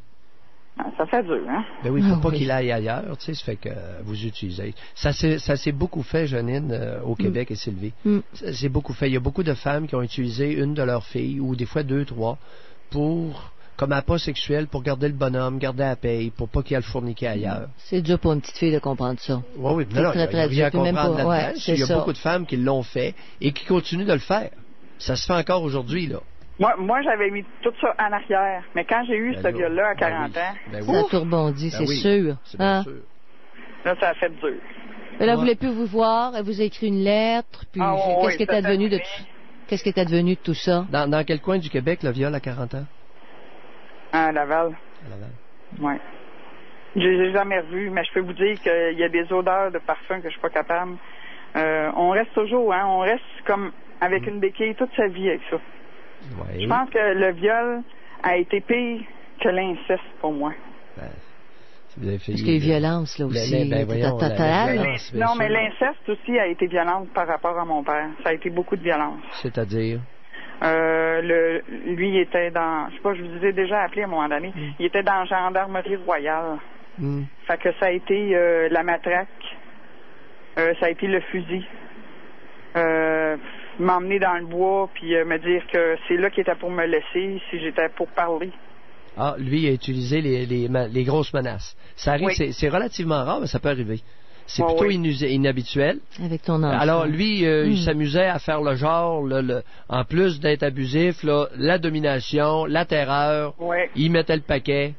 Ah, ça fait dur, hein? Ben oui, pour pas qu'il aille ailleurs, tu sais, ça fait que vous utilisez. Ça s'est beaucoup fait, Janine, au Québec et Sylvie. Ça s'est beaucoup fait. Il y a beaucoup de femmes qui ont utilisé une de leurs filles, ou des fois 2, 3, comme appât sexuel pour garder le bonhomme, garder la paye, pour pas qu'il aille le fourniquer ailleurs. C'est dur pour une petite fille de comprendre ça. Oui, oui, C'est non, très, il y a très rien à dur. Puis même comprendre pas- là-dedans. ouais, Il y a c'est ça. beaucoup de femmes qui l'ont fait et qui continuent de le faire. Ça se fait encore aujourd'hui, là. Moi, j'avais mis tout ça en arrière. Mais quand j'ai eu Ben ce là, viol-là à ben 40 oui. ans, Ben Ça oui. a tout rebondi, Ben c'est oui, sûr. c'est bien Hein? sûr. là, ça a fait dur. Mais là, Ouais. vous voulez plus vous voir, elle vous a écrit une lettre, puis Ah, oui, qu'est-ce qui ça est advenu de fait tout Qu'est-ce qui est advenu de tout ça? Dans quel coin du Québec, le viol à 40 ans? À Laval. À Laval. Oui. Je les ai jamais revus, mais je peux vous dire qu'il y a des odeurs de parfum que je suis pas capable. On reste toujours, hein, on reste comme avec une béquille toute sa vie avec ça. Oui. Je pense que le viol a été pire que l'inceste pour moi. Ben, si vous avez fait- Parce qu'il y a eu violence, là aussi. voyons, la Totale. violence, bien Non, sûr. mais l'inceste aussi a été violente par rapport à mon père. Ça a été beaucoup de violence. C'est-à-dire? Lui, il était dans, je sais pas, je vous ai déjà appelé à un moment donné, il était dans la gendarmerie royale. Fait que ça a été la matraque, ça a été le fusil. M'emmener dans le bois, puis me dire que c'est là qu'il était pour me laisser si j'étais pour parler. Ah, lui, il a utilisé les grosses menaces. Ça arrive, Oui. c'est relativement rare, mais ça peut arriver. C'est Oh, plutôt oui. inhabituel. Avec ton enfant. Alors, lui, il s'amusait à faire le genre, en plus d'être abusif, là, la domination, la terreur. Oui, Il mettait le paquet.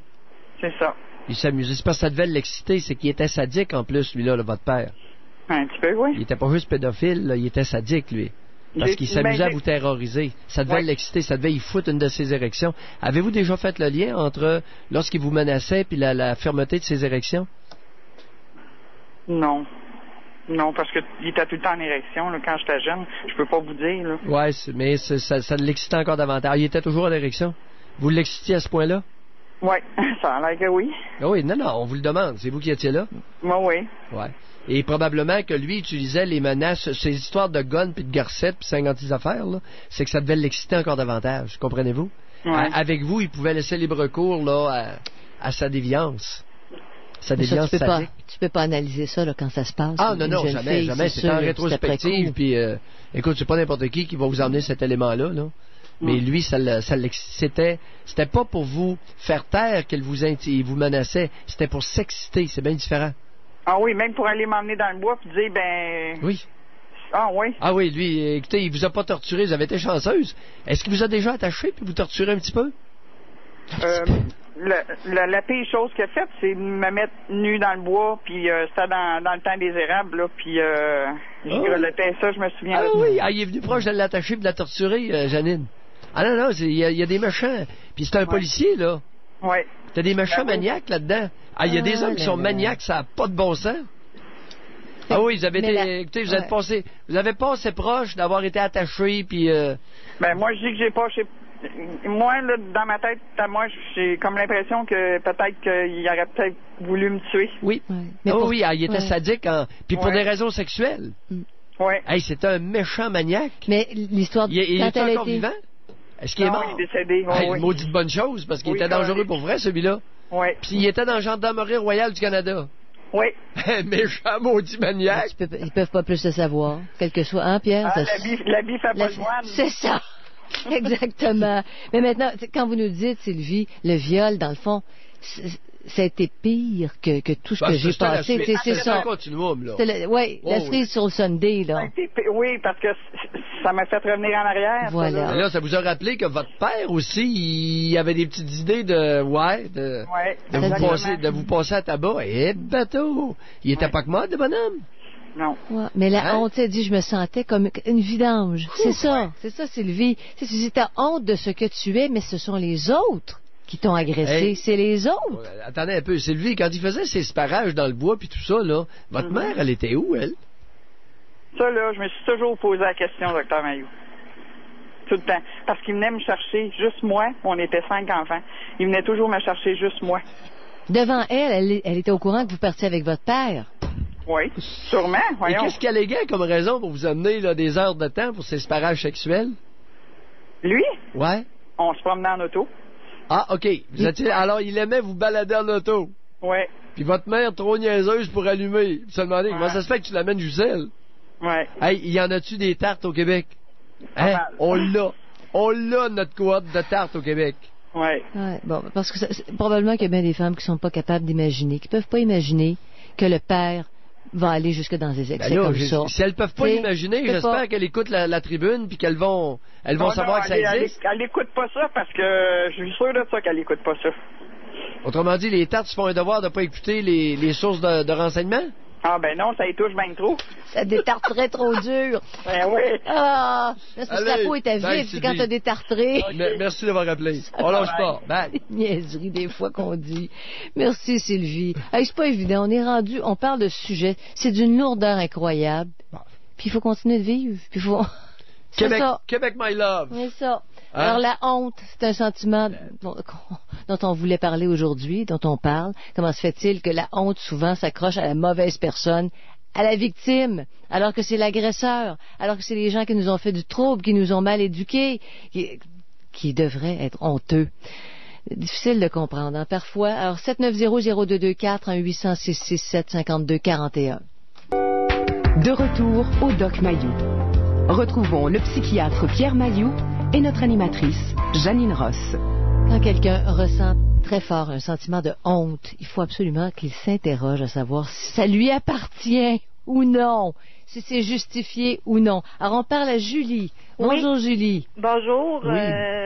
c'est ça. Il s'amusait. C'est parce que ça devait l'exciter. C'est qu'il était sadique, en plus, lui, là, votre père. Un petit peu, oui. Il était pas juste pédophile, là, il était sadique, lui. Parce qu'il s'amusait à vous terroriser. Ça devait l'exciter, ça devait y foutre une de ses érections. Avez-vous déjà fait le lien entre lorsqu'il vous menaçait puis la fermeté de ses érections? Non. Non, parce qu'il était tout le temps en érection, là, quand j'étais jeune. Je peux pas vous dire, là. Ouais, mais ça l'excitait encore davantage. Il était toujours en érection? Vous l'excitiez à ce point-là? Oui, ça a l'air que oui. Ah oui, non, on vous le demande. C'est vous qui étiez là? Moi, oui. Ouais. Et probablement que lui utilisait les menaces, ces histoires de guns puis de garcettes puis 50 affaires, là, c'est que ça devait l'exciter encore davantage. Comprenez-vous? Ouais. Avec vous, il pouvait laisser libre cours là, à sa déviance. Sa Mais ça, déviance tu sadique. peux pas analyser ça là, quand ça se passe. Ah Une non, jeune jamais, fille, jamais. c'est C'est en sûr, rétrospective. après coup. Puis, écoute, c'est pas n'importe qui va vous emmener cet élément-là, là. Mais lui, c'était pas pour vous faire taire qu'il vous menaçait. C'était pour s'exciter. C'est bien différent. Ah oui, même pour aller m'emmener dans le bois puis dire, ben... Oui. Ah oui. Ah oui, lui, écoutez, il vous a pas torturé. Vous avez été chanceuse. Est-ce qu'il vous a déjà attaché puis vous torturez un petit peu? La pire chose qu'il a faite, c'est de me mettre nu dans le bois, puis c'était dans le temps des érables, là, puis j'ai grelotté ça, je me souviens. Ah oui, il est venu proche de l'attacher et de la torturer, Janine. Ah non, il y a des méchants. Puis c'est un policier, là. Oui. T'as des méchants Ben oui. maniaques là-dedans. Ah, il y a des hommes qui sont maniaques, ça n'a pas de bon sens. Ah oui, vous avez écoutez, vous avez pas assez proche d'avoir été attaché, puis... Ben, moi, je dis que j'ai pas... Moi, là, dans ma tête, moi, j'ai comme l'impression que peut-être qu'il aurait peut-être voulu me tuer. Oui. Mais oui, il était sadique, puis pour des raisons sexuelles. Oui. Hey, c'était un méchant maniaque. Mais l'histoire... Il est encore vivant? Est-ce qu'il est mort? Il est décédé. Hey, oui. maudite bonne chose, parce qu'il était dangereux pour vrai, celui-là. Oui. Puis il était dans la Gendarmerie royale du Canada. Oui. Méchant maudit maniaque. Ils peuvent pas plus le savoir, quel que soit. Hein, Pierre? Ah, la vie fait pas le moine. C'est ça. Exactement. Mais maintenant, quand vous nous dites, Sylvie, le viol, dans le fond, ça a été pire que tout ce que j'ai passé. C'est ça. Oui, la cerise sur le Sunday, là. Oui, parce que ça m'a fait revenir en arrière. Voilà. Mais là, ça vous a rappelé que votre père aussi, il avait des petites idées de vous passer à tabac. Eh, bateau! Il était pas que mort, de bonhomme. Non. Ouais, mais la honte, elle dit, je me sentais comme une vidange. C'est ça, Sylvie. Tu as honte de ce que tu es, mais ce sont les autres qui t'ont agressé. Hey. C'est les autres. Attendez un peu, Sylvie, quand il faisait ses sparages dans le bois puis tout ça, là, votre mère, elle était où, elle? Ça, là, je me suis toujours posé la question, Dr. Mailloux. Tout le temps. Parce qu'il venait me chercher, juste moi. On était 5 enfants. Il venait toujours me chercher, juste moi. Devant elle était au courant que vous partiez avec votre père. Oui, sûrement, voyons. Et qu'est-ce qu'elle alléguait comme raison pour vous amener là, des heures de temps pour ses sparages sexuels? Lui? Ouais. On se promenait en auto. Ah, OK. Alors, il aimait vous balader en auto? Oui. Puis votre mère, trop niaiseuse pour allumer. Puis se demandait, comment ça se fait que tu l'amènes Gisèle? Oui. Hey, y en a-tu des tartes au Québec? Hein? On l'a, notre cohorte de tartes au Québec. Oui. Ouais, bon, parce que probablement qu'il y a bien des femmes qui sont pas capables d'imaginer, qui peuvent pas imaginer que le père va aller jusque dans des excès comme ça. Si elles peuvent pas l'imaginer, j'espère qu'elles écoutent la tribune puis qu'elles vont savoir que ça existe. Elle écoute pas ça parce que je suis sûr de ça qu'elle écoute pas ça. Autrement dit, les tartes se font un devoir de pas écouter les sources de renseignement? Ah ben non, ça y touche bien trop. Ça détartrerait trop dur. Ben oui. Ah, parce que la peau est à vide, c'est quand t'as détartré. Merci d'avoir rappelé. On lâche pas. Bye. Niaiserie des fois qu'on dit. Merci Sylvie. Hey, c'est pas évident, on parle de ce sujet, c'est d'une lourdeur incroyable. Puis il faut continuer de vivre. Puis faut... Québec, my love. C'est ça. Hein? Alors la honte, c'est un sentiment dont on voulait parler aujourd'hui, dont on parle. Comment se fait-il que la honte souvent s'accroche à la mauvaise personne, à la victime, alors que c'est l'agresseur, alors que c'est les gens qui nous ont fait du trouble, qui nous ont mal éduqués, qui devraient être honteux. Difficile de comprendre, hein, parfois. Alors 790-0224, 1-800-667-5241. De retour au Doc Mayou. Retrouvons le psychiatre Pierre Mayou et notre animatrice, Janine Ross. Quand quelqu'un ressent très fort un sentiment de honte, il faut absolument qu'il s'interroge à savoir si ça lui appartient ou non, si c'est justifié ou non. Alors, on parle à Julie. Bonjour, oui. Julie. Bonjour. Oui.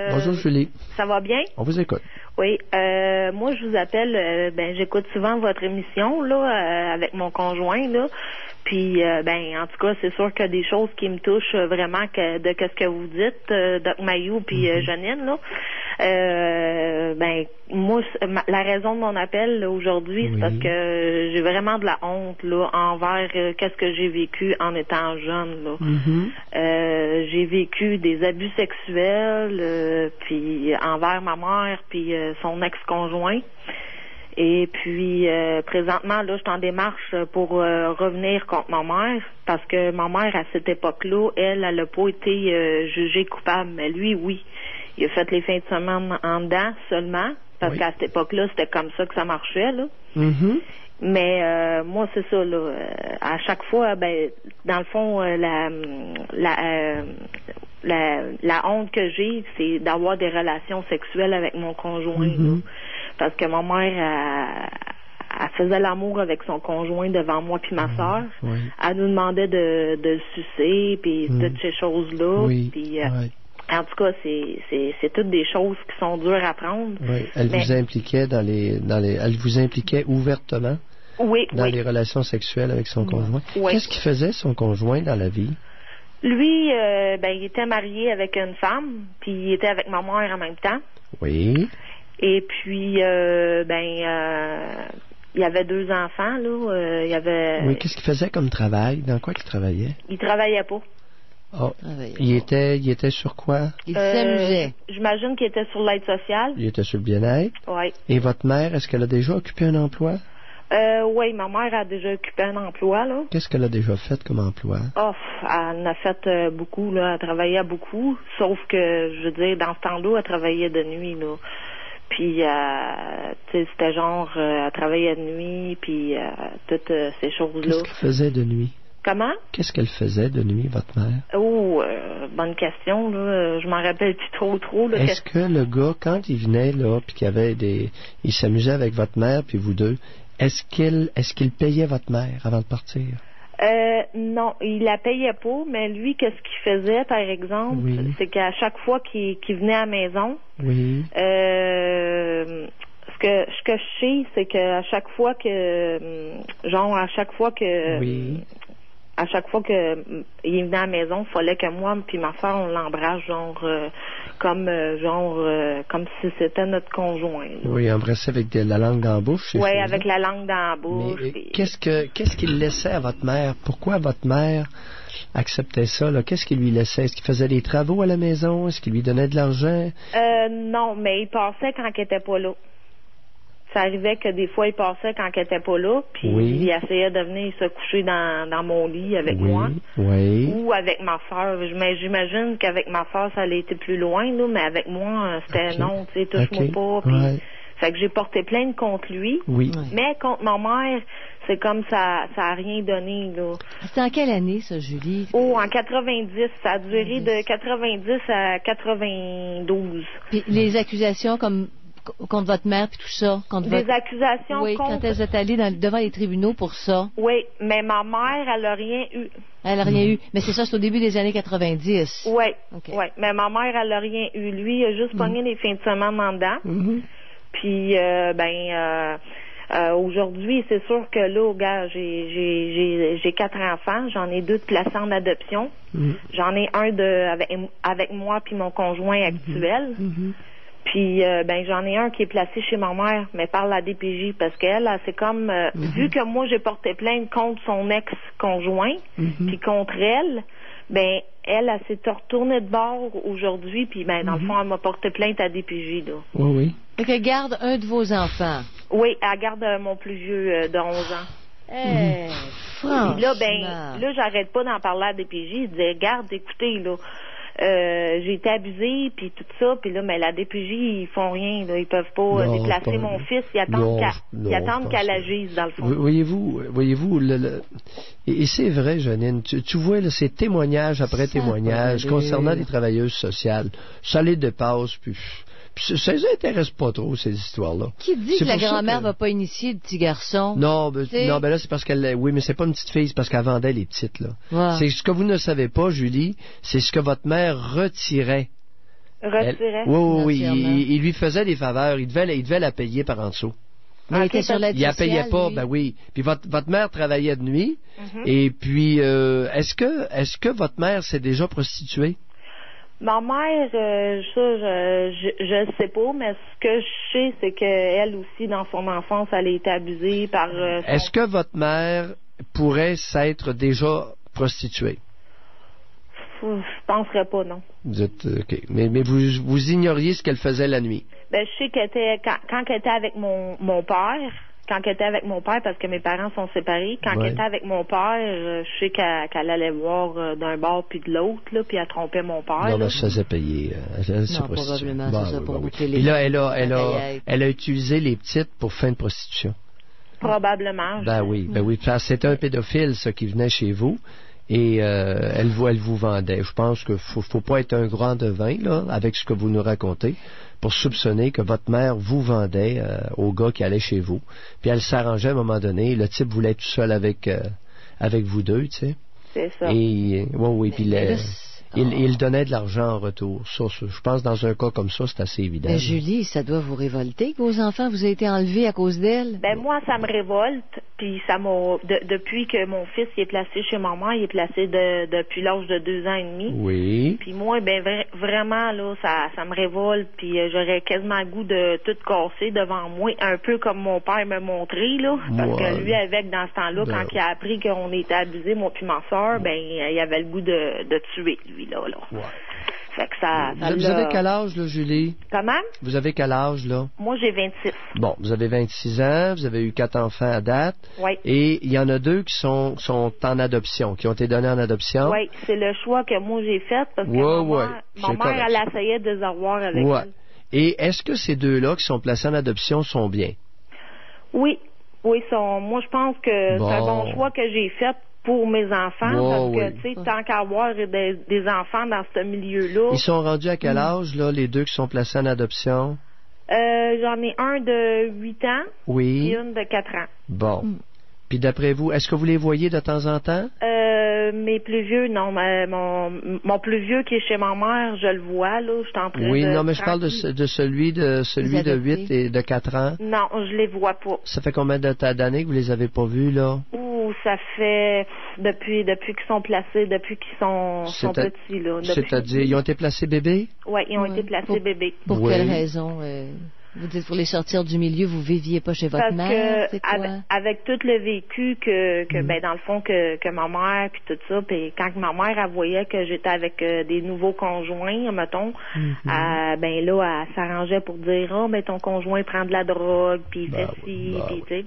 Bonjour, Julie. Ça va bien? On vous écoute. Oui. Moi, je vous appelle, j'écoute souvent votre émission, là, avec mon conjoint, là. Puis, en tout cas, c'est sûr qu'il y a des choses qui me touchent vraiment de ce que vous dites, Doc Mayou puis Janine, là. Moi, la raison de mon appel aujourd'hui, c'est parce que j'ai vraiment de la honte, là, envers qu'est-ce que j'ai vécu en étant jeune, là. J'ai vécu des abus sexuels, puis envers ma mère, puis son ex-conjoint. Et puis, présentement, là, je suis en démarche pour revenir contre ma mère, parce que ma mère, à cette époque-là, elle n'a pas été jugée coupable, mais lui, oui. Il a fait les fins de semaine en dedans seulement, parce qu'à cette époque-là, c'était comme ça que ça marchait, là. Mais moi, c'est ça, là. À chaque fois, dans le fond, la honte que j'ai, c'est d'avoir des relations sexuelles avec mon conjoint, là. Parce que ma mère, elle faisait l'amour avec son conjoint devant moi puis ma sœur. Elle nous demandait de le sucer, puis toutes ces choses-là. Puis, en tout cas, c'est toutes des choses qui sont dures à prendre. Elle vous impliquait elle vous impliquait ouvertement dans les relations sexuelles avec son conjoint. Qu'est-ce qu'il faisait, son conjoint, dans la vie? Lui, il était marié avec une femme, puis il était avec ma mère en même temps. Oui. Et puis, il y avait 2 enfants, là. Il y avait... Oui, qu'est-ce qu'il faisait comme travail? Dans quoi qu'il travaillait? Il travaillait pas. Oh. Il était sur quoi? Il s'amusait. J'imagine qu'il était sur l'aide sociale. Il était sur le bien-être? Oui. Et votre mère, est-ce qu'elle a déjà occupé un emploi? Oui, ma mère a déjà occupé un emploi, là. Qu'est-ce qu'elle a déjà fait comme emploi? Oh, elle en a fait beaucoup, là. Elle travaillait beaucoup, sauf que, je veux dire, dans ce temps-là, elle travaillait de nuit, là. Puis, tu sais, c'était genre, elle travaillait de nuit, puis toutes ces choses-là. Qu'est-ce qu'elle faisait de nuit? Comment? Qu'est-ce qu'elle faisait de nuit, votre mère? Oh, bonne question, là. Je m'en rappelle plus trop, là. Est-ce que le gars, quand il venait, là, puis qu'il y avait il s'amusait avec votre mère, puis vous deux, est-ce qu'il payait votre mère avant de partir? Non, il la payait pas, mais lui, qu'est-ce qu'il faisait, par exemple, c'est qu'à chaque fois qu'il venait à la maison, ce que je sais, c'est qu'à chaque fois que il venait à la maison, il fallait que moi puis ma soeur on l'embrasse comme si c'était notre conjoint. Là. Oui, embrasser avec la langue dans la bouche. Oui, avec la langue dans la bouche. Mais qu'est-ce qu'il laissait à votre mère? Pourquoi votre mère acceptait ça? Là? Qu'est-ce qu'il lui laissait? Est-ce qu'il faisait des travaux à la maison? Est-ce qu'il lui donnait de l'argent? Non, mais il passait quand il était pas là. Ça arrivait que des fois, il passait quand elle était pas là, puis il essayait de venir se coucher dans mon lit avec moi. Oui. Ou avec ma soeur. Mais j'imagine qu'avec ma soeur, ça allait été plus loin, là, mais avec moi, c'était non, tu sais, touche-moi pas. Puis, fait que j'ai porté plainte contre lui. Oui. Mais contre ma mère, c'est comme ça a rien donné, là. C'était en quelle année, ça, Julie? Oh, en 90. Ça a duré de 90 à 92. Puis les accusations comme contre votre mère puis tout ça, des accusations contre... quand elles étaient allées devant les tribunaux pour ça. Oui, mais ma mère, elle a rien eu. Elle a rien eu. Mais c'est ça, c'est au début des années 90. Oui, mais ma mère, elle a rien eu. Lui, il a juste pogné les fins de semaine en dedans. Puis, aujourd'hui, c'est sûr que là, gars, j'ai 4 enfants. J'en ai 2 placés en adoption. J'en ai un avec moi puis mon conjoint actuel. Puis, j'en ai un qui est placé chez ma mère, mais par la DPJ, parce qu'elle, c'est comme, vu que moi, j'ai porté plainte contre son ex-conjoint, puis contre elle, elle s'est retournée de bord aujourd'hui, puis, dans le fond, elle m'a porté plainte à DPJ, là. Oui. Et qu'elle garde un de vos enfants. Oui, elle garde mon plus vieux de 11 ans. Franchement. Puis là, j'arrête pas d'en parler à DPJ. Il disait, garde, écoutez, là. J'ai été abusée, puis tout ça, puis là, mais la DPJ, ils font rien, là, ils peuvent pas déplacer mon fils, ils attendent qu'elle agisse, dans le fond. Voyez-vous, et c'est vrai, Jeannine, tu vois, là, ces témoignages après témoignages concernant les travailleuses sociales, ça les dépasse, puis ça les intéresse pas trop, ces histoires-là. Qui dit que la grand-mère va pas initier le petit garçon? Non, là, c'est parce qu'elle... Oui, mais c'est pas une petite fille, c'est parce qu'elle vendait les petites, là. Ouais. C'est ce que vous ne savez pas, Julie, c'est ce que votre mère retirait. Oui. Il lui faisait des faveurs, il devait la payer par en dessous. Mais elle était sur l'aide sociale, il la payait pas, lui. oui. Puis votre mère travaillait de nuit, et puis, est-ce que votre mère s'est déjà prostituée? Ma mère, je sais pas, mais ce que je sais, c'est qu'elle aussi, dans son enfance, elle a été abusée par... Est-ce que votre mère pourrait s'être déjà prostituée? Je penserais pas, non. Vous dites, OK. Mais vous ignoriez ce qu'elle faisait la nuit? Je sais qu'elle était, quand elle était avec mon père... Quand elle était avec mon père, parce que mes parents sont séparés, quand elle était avec mon père, je sais qu'elle allait voir d'un bord puis de l'autre, là, puis elle trompait mon père. Non, mais ça faisait payer. Non, probablement, c'est ça, pour goûter les... Et là, elle a utilisé les petites pour fin de prostitution. Probablement. Oui. C'était un pédophile, ça, qui venait chez vous. Et elle vous vendait. Je pense qu'il faut pas être un grand devin, là, avec ce que vous nous racontez, pour soupçonner que votre mère vous vendait au gars qui allait chez vous. Puis elle s'arrangeait à un moment donné. Le type voulait être tout seul avec vous deux, tu sais. C'est ça. Et, puis Il donnait de l'argent en retour. Ça, je pense dans un cas comme ça, c'est assez évident. Mais Julie, ça doit vous révolter que vos enfants vous aient été enlevés à cause d'elle? Ben moi, ça me révolte. Puis ça m'a... depuis que mon fils est placé chez ma mère, il est placé depuis l'âge de 2 ans et demi. Oui. Puis moi, ben vraiment, là, ça me révolte. Puis j'aurais quasiment le goût de tout casser devant moi, un peu comme mon père m'a montré, là. Parce que lui, avec, dans ce temps-là, quand il a appris qu'on était abusés, moi puis ma soeur, ben il avait le goût de tuer, lui, là. Ouais. Fait que ça vous avez quel âge, là, Julie? Comment? Vous avez quel âge, là? Moi, j'ai 26. Bon, vous avez 26 ans, vous avez eu 4 enfants à date. Oui. Et il y en a 2 qui sont en adoption, qui ont été donnés en adoption. Oui, c'est le choix que moi j'ai fait parce que ma mère, elle essayait de les avoir avec elle. Et est-ce que ces 2-là qui sont placés en adoption sont bien? Oui. Oui, moi, je pense que c'est un bon choix que j'ai fait pour mes enfants, parce que, tu sais, tant qu'à avoir des enfants dans ce milieu-là... Ils sont rendus à quel âge, là, les 2 qui sont placés en adoption? J'en ai un de 8 ans et une de 4 ans. Bon. Puis d'après vous, est-ce que vous les voyez de temps en temps? Mes plus vieux, non. Mon plus vieux qui est chez ma mère, je le vois, là. Je suis en train de... Oui, non, mais je parle de celui de 8 et de 4 ans. Non, je les vois pas. Ça fait combien d'années que vous les avez pas vus, là? Ça fait depuis qu'ils sont placés, depuis qu'ils sont petits, là. C'est-à-dire, ils ont été placés bébés? Oui, ils ont été placés bébés. Pour quelle raison? Vous dites pour les sortir du milieu, vous viviez pas chez votre mère, c'est quoi? Avec tout le vécu que ben dans le fond que ma mère puis tout ça, puis quand ma mère elle voyait que j'étais avec des nouveaux conjoints, mettons, ben là elle s'arrangeait pour dire ben ton conjoint prend de la drogue puis il fait ci puis tu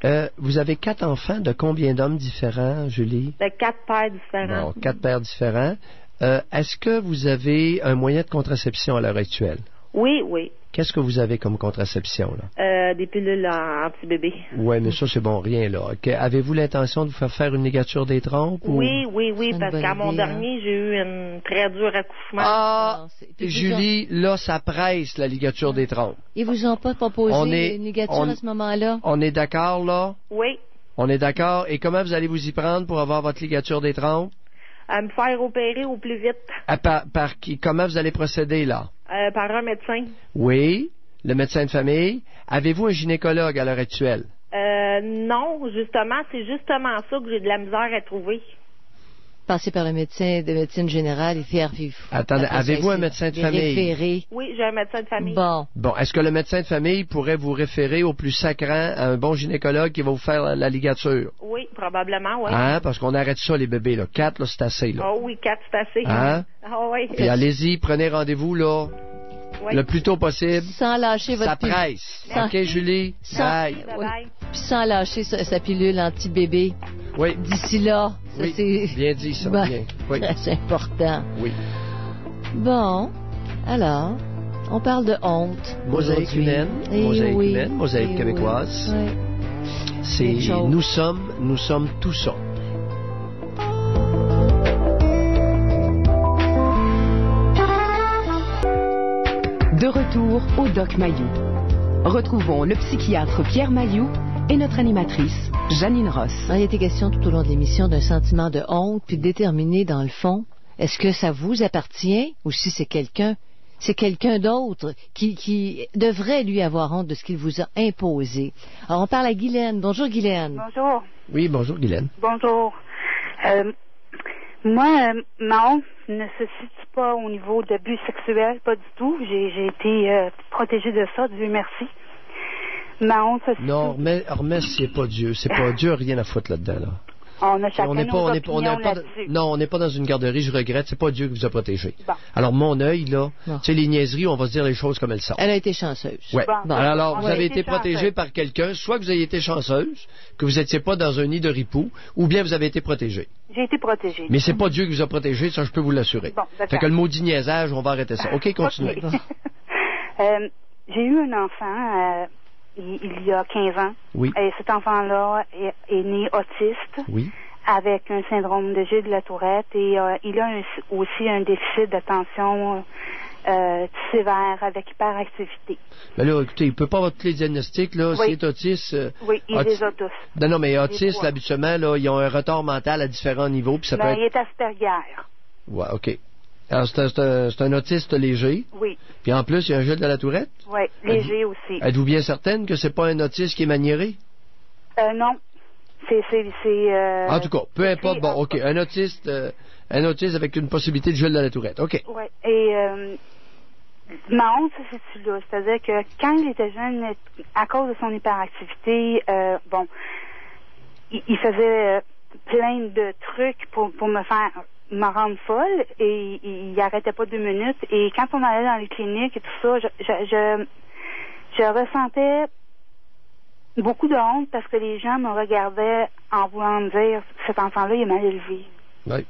sais. Vous avez 4 enfants de combien d'hommes différents, Julie? De 4 pères différents. Bon, 4 pères différents. Est-ce que vous avez un moyen de contraception à l'heure actuelle? Oui, oui. Qu'est-ce que vous avez comme contraception, là? Des pilules anti-bébé. Oui, mais ça, c'est bon, rien, là. Avez-vous l'intention de vous faire une ligature des trompes? Oui, parce qu'à mon dernier, j'ai eu un très dur accouchement. Ah! Julie, là, ça presse, la ligature des trompes. Ils vous ont pas proposé une ligature à ce moment-là? On est d'accord, là? Oui. On est d'accord. Et comment vous allez vous y prendre pour avoir votre ligature des trompes? À me faire opérer au plus vite. Par qui? Comment vous allez procéder, là? Par un médecin. Oui, le médecin de famille. Avez-vous un gynécologue à l'heure actuelle? Non, justement, c'est justement ça que j'ai de la misère à trouver. Passez par le médecin de médecine générale et faire vivre. Attendez, avez-vous un médecin de famille? Référé. Oui, j'ai un médecin de famille. Bon, est-ce que le médecin de famille pourrait vous référer au plus sacrant à un bon gynécologue qui va vous faire la ligature? Oui, probablement, oui. Hein? Parce qu'on arrête ça, les bébés, là. 4, là, c'est assez, là. Oh oui, 4, c'est assez. Hein? Ah oui. Puis allez-y, prenez rendez-vous, là. Oui. Le plus tôt possible. Sans lâcher votre pilule. Ça presse. OK, Julie? Bye. Puis sans lâcher sa pilule anti-bébé. Oui. D'ici là. Ça, c'est... Bien dit, ça. Bien. Oui. C'est important. Oui. Bon. Alors, on parle de honte. Mosaïque humaine. Mosaïque humaine. Mosaïque québécoise. Oui. C'est nous sommes tout ça. De retour au Doc Mayou. Retrouvons le psychiatre Pierre Mayou et notre animatrice Janine Ross. Il a été question tout au long de l'émission d'un sentiment de honte, puis de déterminer dans le fond, est-ce que ça vous appartient ou si c'est quelqu'un d'autre qui devrait lui avoir honte de ce qu'il vous a imposé. Alors on parle à Guylaine. Bonjour Guylaine. Bonjour. Oui, bonjour Guylaine. Bonjour. Moi, ma honte ne se situe pas au niveau d'abus sexuels, pas du tout. J'ai été protégée de ça, Dieu merci. Ma honte se situe... Non, remerciez pas Dieu. C'est pas Dieu, rien à foutre là-dedans, là. On a chacun nos opinions là-dessus. Non, on n'est pas dans une garderie, je regrette, c'est pas Dieu qui vous a protégé. Bon. Alors, mon œil, là, tu sais, les niaiseries, on va se dire les choses comme elles sont. Elle a été chanceuse. Ouais. Bon. Alors, vous avez été protégée par quelqu'un, soit que vous ayez été chanceuse, que vous n'étiez pas dans un nid de ripoux, ou bien vous avez été protégée. J'ai été protégée. Mais c'est pas Dieu qui vous a protégé, ça, je peux vous l'assurer. Bon, fait que le maudit niaisage, on va arrêter ça. OK, continuez. Okay. J'ai eu un enfant... il y a 15 ans. Oui. Et cet enfant-là est né autiste. Oui. Avec un syndrome de Gilles de la Tourette et il a aussi un déficit d'attention sévère avec hyperactivité. Ben là, écoutez, il peut pas avoir tous les diagnostics, là. Oui. S'il est autiste... oui, il les a tous. Non, mais autistes, habituellement, là, ils ont un retard mental à différents niveaux, puis ça peut être... il est Asperger. Ouais, OK. Alors, c'est un autiste léger. Oui. Puis en plus, il y a un Gilles de la Tourette. Oui, léger aussi. Êtes-vous bien certaine que c'est pas un autiste qui est maniéré? Non. C'est en tout cas, peu importe. Bon, OK. Un autiste avec une possibilité de Gilles de la Tourette. OK. Oui. Et ma honte, c'est là. C'est-à-dire que quand il était jeune, à cause de son hyperactivité, il faisait plein de trucs pour me rendre folle, et il arrêtait pas 2 minutes. Et quand on allait dans les cliniques et tout ça, je ressentais beaucoup de honte parce que les gens me regardaient en voulant me dire, cet enfant-là, il est mal élevé. Oui.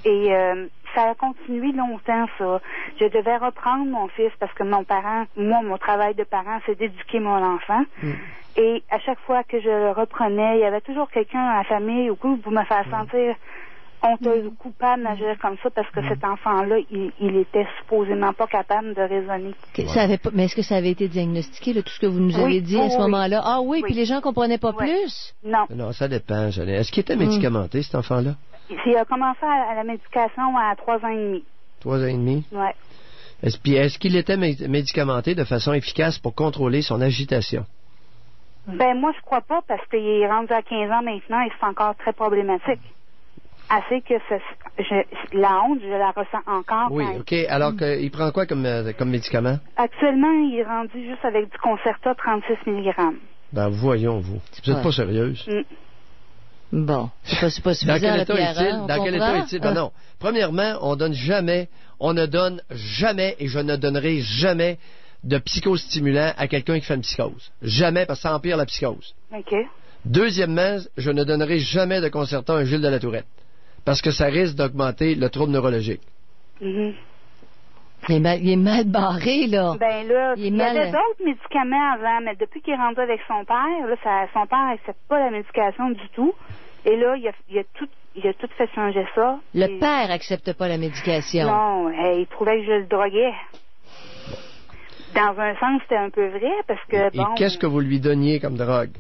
Et ça a continué longtemps, ça. Je devais reprendre mon fils parce que mon travail de parent, c'est d'éduquer mon enfant. Et à chaque fois que je le reprenais, il y avait toujours quelqu'un dans la famille pour me faire sentir honteuse ou coupable d'agir comme ça parce que cet enfant-là, il était supposément pas capable de raisonner. Mais est-ce que ça avait été diagnostiqué, là, tout ce que vous nous avez dit à ce moment-là? Ah oui, puis les gens comprenaient pas plus? Non. Non, ça dépend, Jeannette. Est-ce qu'il était médicamenté, cet enfant-là? Il a commencé à la médication à 3 ans et demi. 3 ans et demi? Oui. Est-ce qu'il était médicamenté de façon efficace pour contrôler son agitation? Moi, je crois pas, parce qu'il est rendu à 15 ans maintenant et c'est encore très problématique. Assez que la honte, je la ressens encore. Oui, OK. Alors, il prend quoi comme médicament? Actuellement, il est rendu juste avec du Concerta 36 mg. Ben, voyons, vous. Vous n'êtes pas sérieuse. Bon, c'est pas suffisant. Dans quel état est-il? Ben non. Premièrement, on ne donne jamais, et je ne donnerai jamais de psychostimulant à quelqu'un qui fait une psychose. Jamais, parce que ça empire la psychose. OK. Deuxièmement, je ne donnerai jamais de Concerta à un Gilles de la Tourette, parce que ça risque d'augmenter le trouble neurologique. Il est mal barré, là. Ben là, il y avait d'autres médicaments avant, mais depuis qu'il est rendu avec son père, là, son père n'accepte pas la médication du tout. Et là, il a tout fait changer ça. Le père n'accepte pas la médication. Non, il trouvait que je le droguais. Dans un sens, c'était un peu vrai, parce que, Et qu'est-ce que vous lui donniez comme drogue?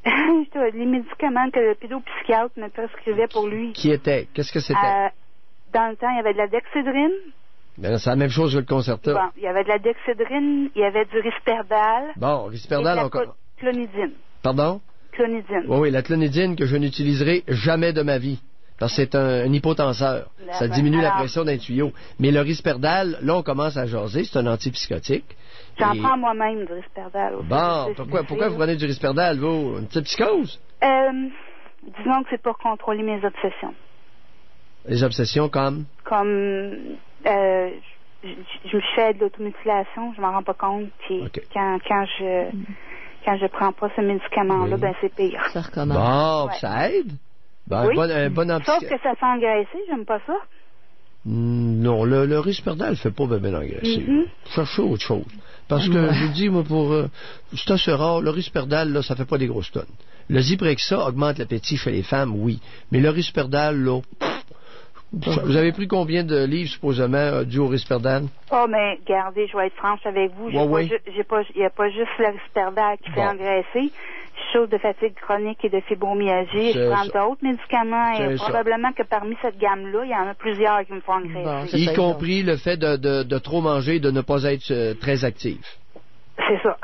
Les médicaments que le pédopsychiatre me prescrivait pour lui. Qu'est-ce que c'était? Dans le temps, il y avait de la dexédrine. Ben, c'est la même chose que le Concerta. Bon, il y avait de la dexédrine, il y avait du Risperdal. Bon, Risperdal encore. Clonidine. Pardon? Clonidine. Oui, la clonidine que je n'utiliserai jamais de ma vie. Parce que c'est un hypotenseur. Ça diminue la pression d'un tuyau. Mais le Risperdal, là, on commence à jaser. C'est un antipsychotique. J'en prends moi-même du Risperdal. Bon, pourquoi vous prenez du Risperdal, vous? Une petite psychose? Disons que c'est pour contrôler mes obsessions. Les obsessions comme? Comme... je fais de l'automutilation, je m'en rends pas compte. Puis quand je prends pas ce médicament-là, c'est pire. Ça recommence. Bon, ça aide? Ben, oui. Sauf que ça fait engraisser, j'aime pas ça. Non, le Risperdal fait pas bien engraisser. Cherchez autre chose. Parce que je vous dis, moi, c'est assez rare, le Risperdal, là, ça fait pas des grosses tonnes. Le Zyprexa augmente l'appétit chez les femmes, oui. Mais le Risperdal, là, vous avez pris combien de livres, supposément, dû au Risperdal? Oh, mais regardez, je vais être franche avec vous. Il n'y a pas juste le Risperdal qui fait engraisser. Je souffre de fatigue chronique et de fibromyalgie. Je prends d'autres médicaments et probablement que parmi cette gamme-là, il y en a plusieurs qui me font engraisser. Y compris le fait de trop manger et de ne pas être très actif. C'est ça.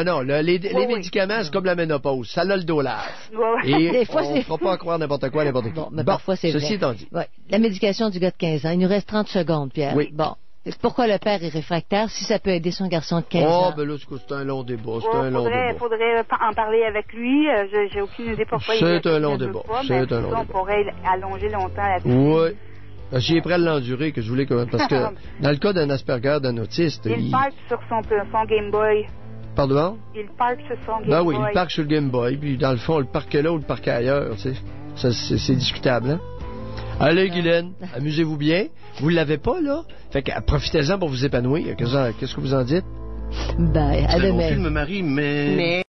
Non, les médicaments, c'est comme la ménopause. Ça a le dos large. Et des fois, on ne fera pas croire n'importe quoi, n'importe qui. Mais parfois, c'est vrai. Ceci étant dit. La médication du gars de 15 ans, il nous reste 30 secondes, Pierre. Oui. Bon. Pourquoi le père est réfractaire si ça peut aider son garçon de 15 ans? Oh, ben là, c'est un long débat. Il faudrait en parler avec lui. J'ai aucune idée pourquoi c'est un long débat. On pourrait allonger longtemps là-dessus. Oui. J'y ai prêt à l'endurer que je voulais parce que dans le cas d'un Asperger, d'un autiste, il parque sur son Game Boy. Pardon? Il parque sur son Game Boy. Ben oui, il parque sur le Game Boy, puis dans le fond, le parque là ou le parque ailleurs, tu sais. C'est discutable, hein? Allez, Guylaine, amusez-vous bien. Vous l'avez pas, là? Fait que profitez-en pour vous épanouir. Qu'est-ce que vous en dites? Ben, à demain. Bon film, Marie, mais...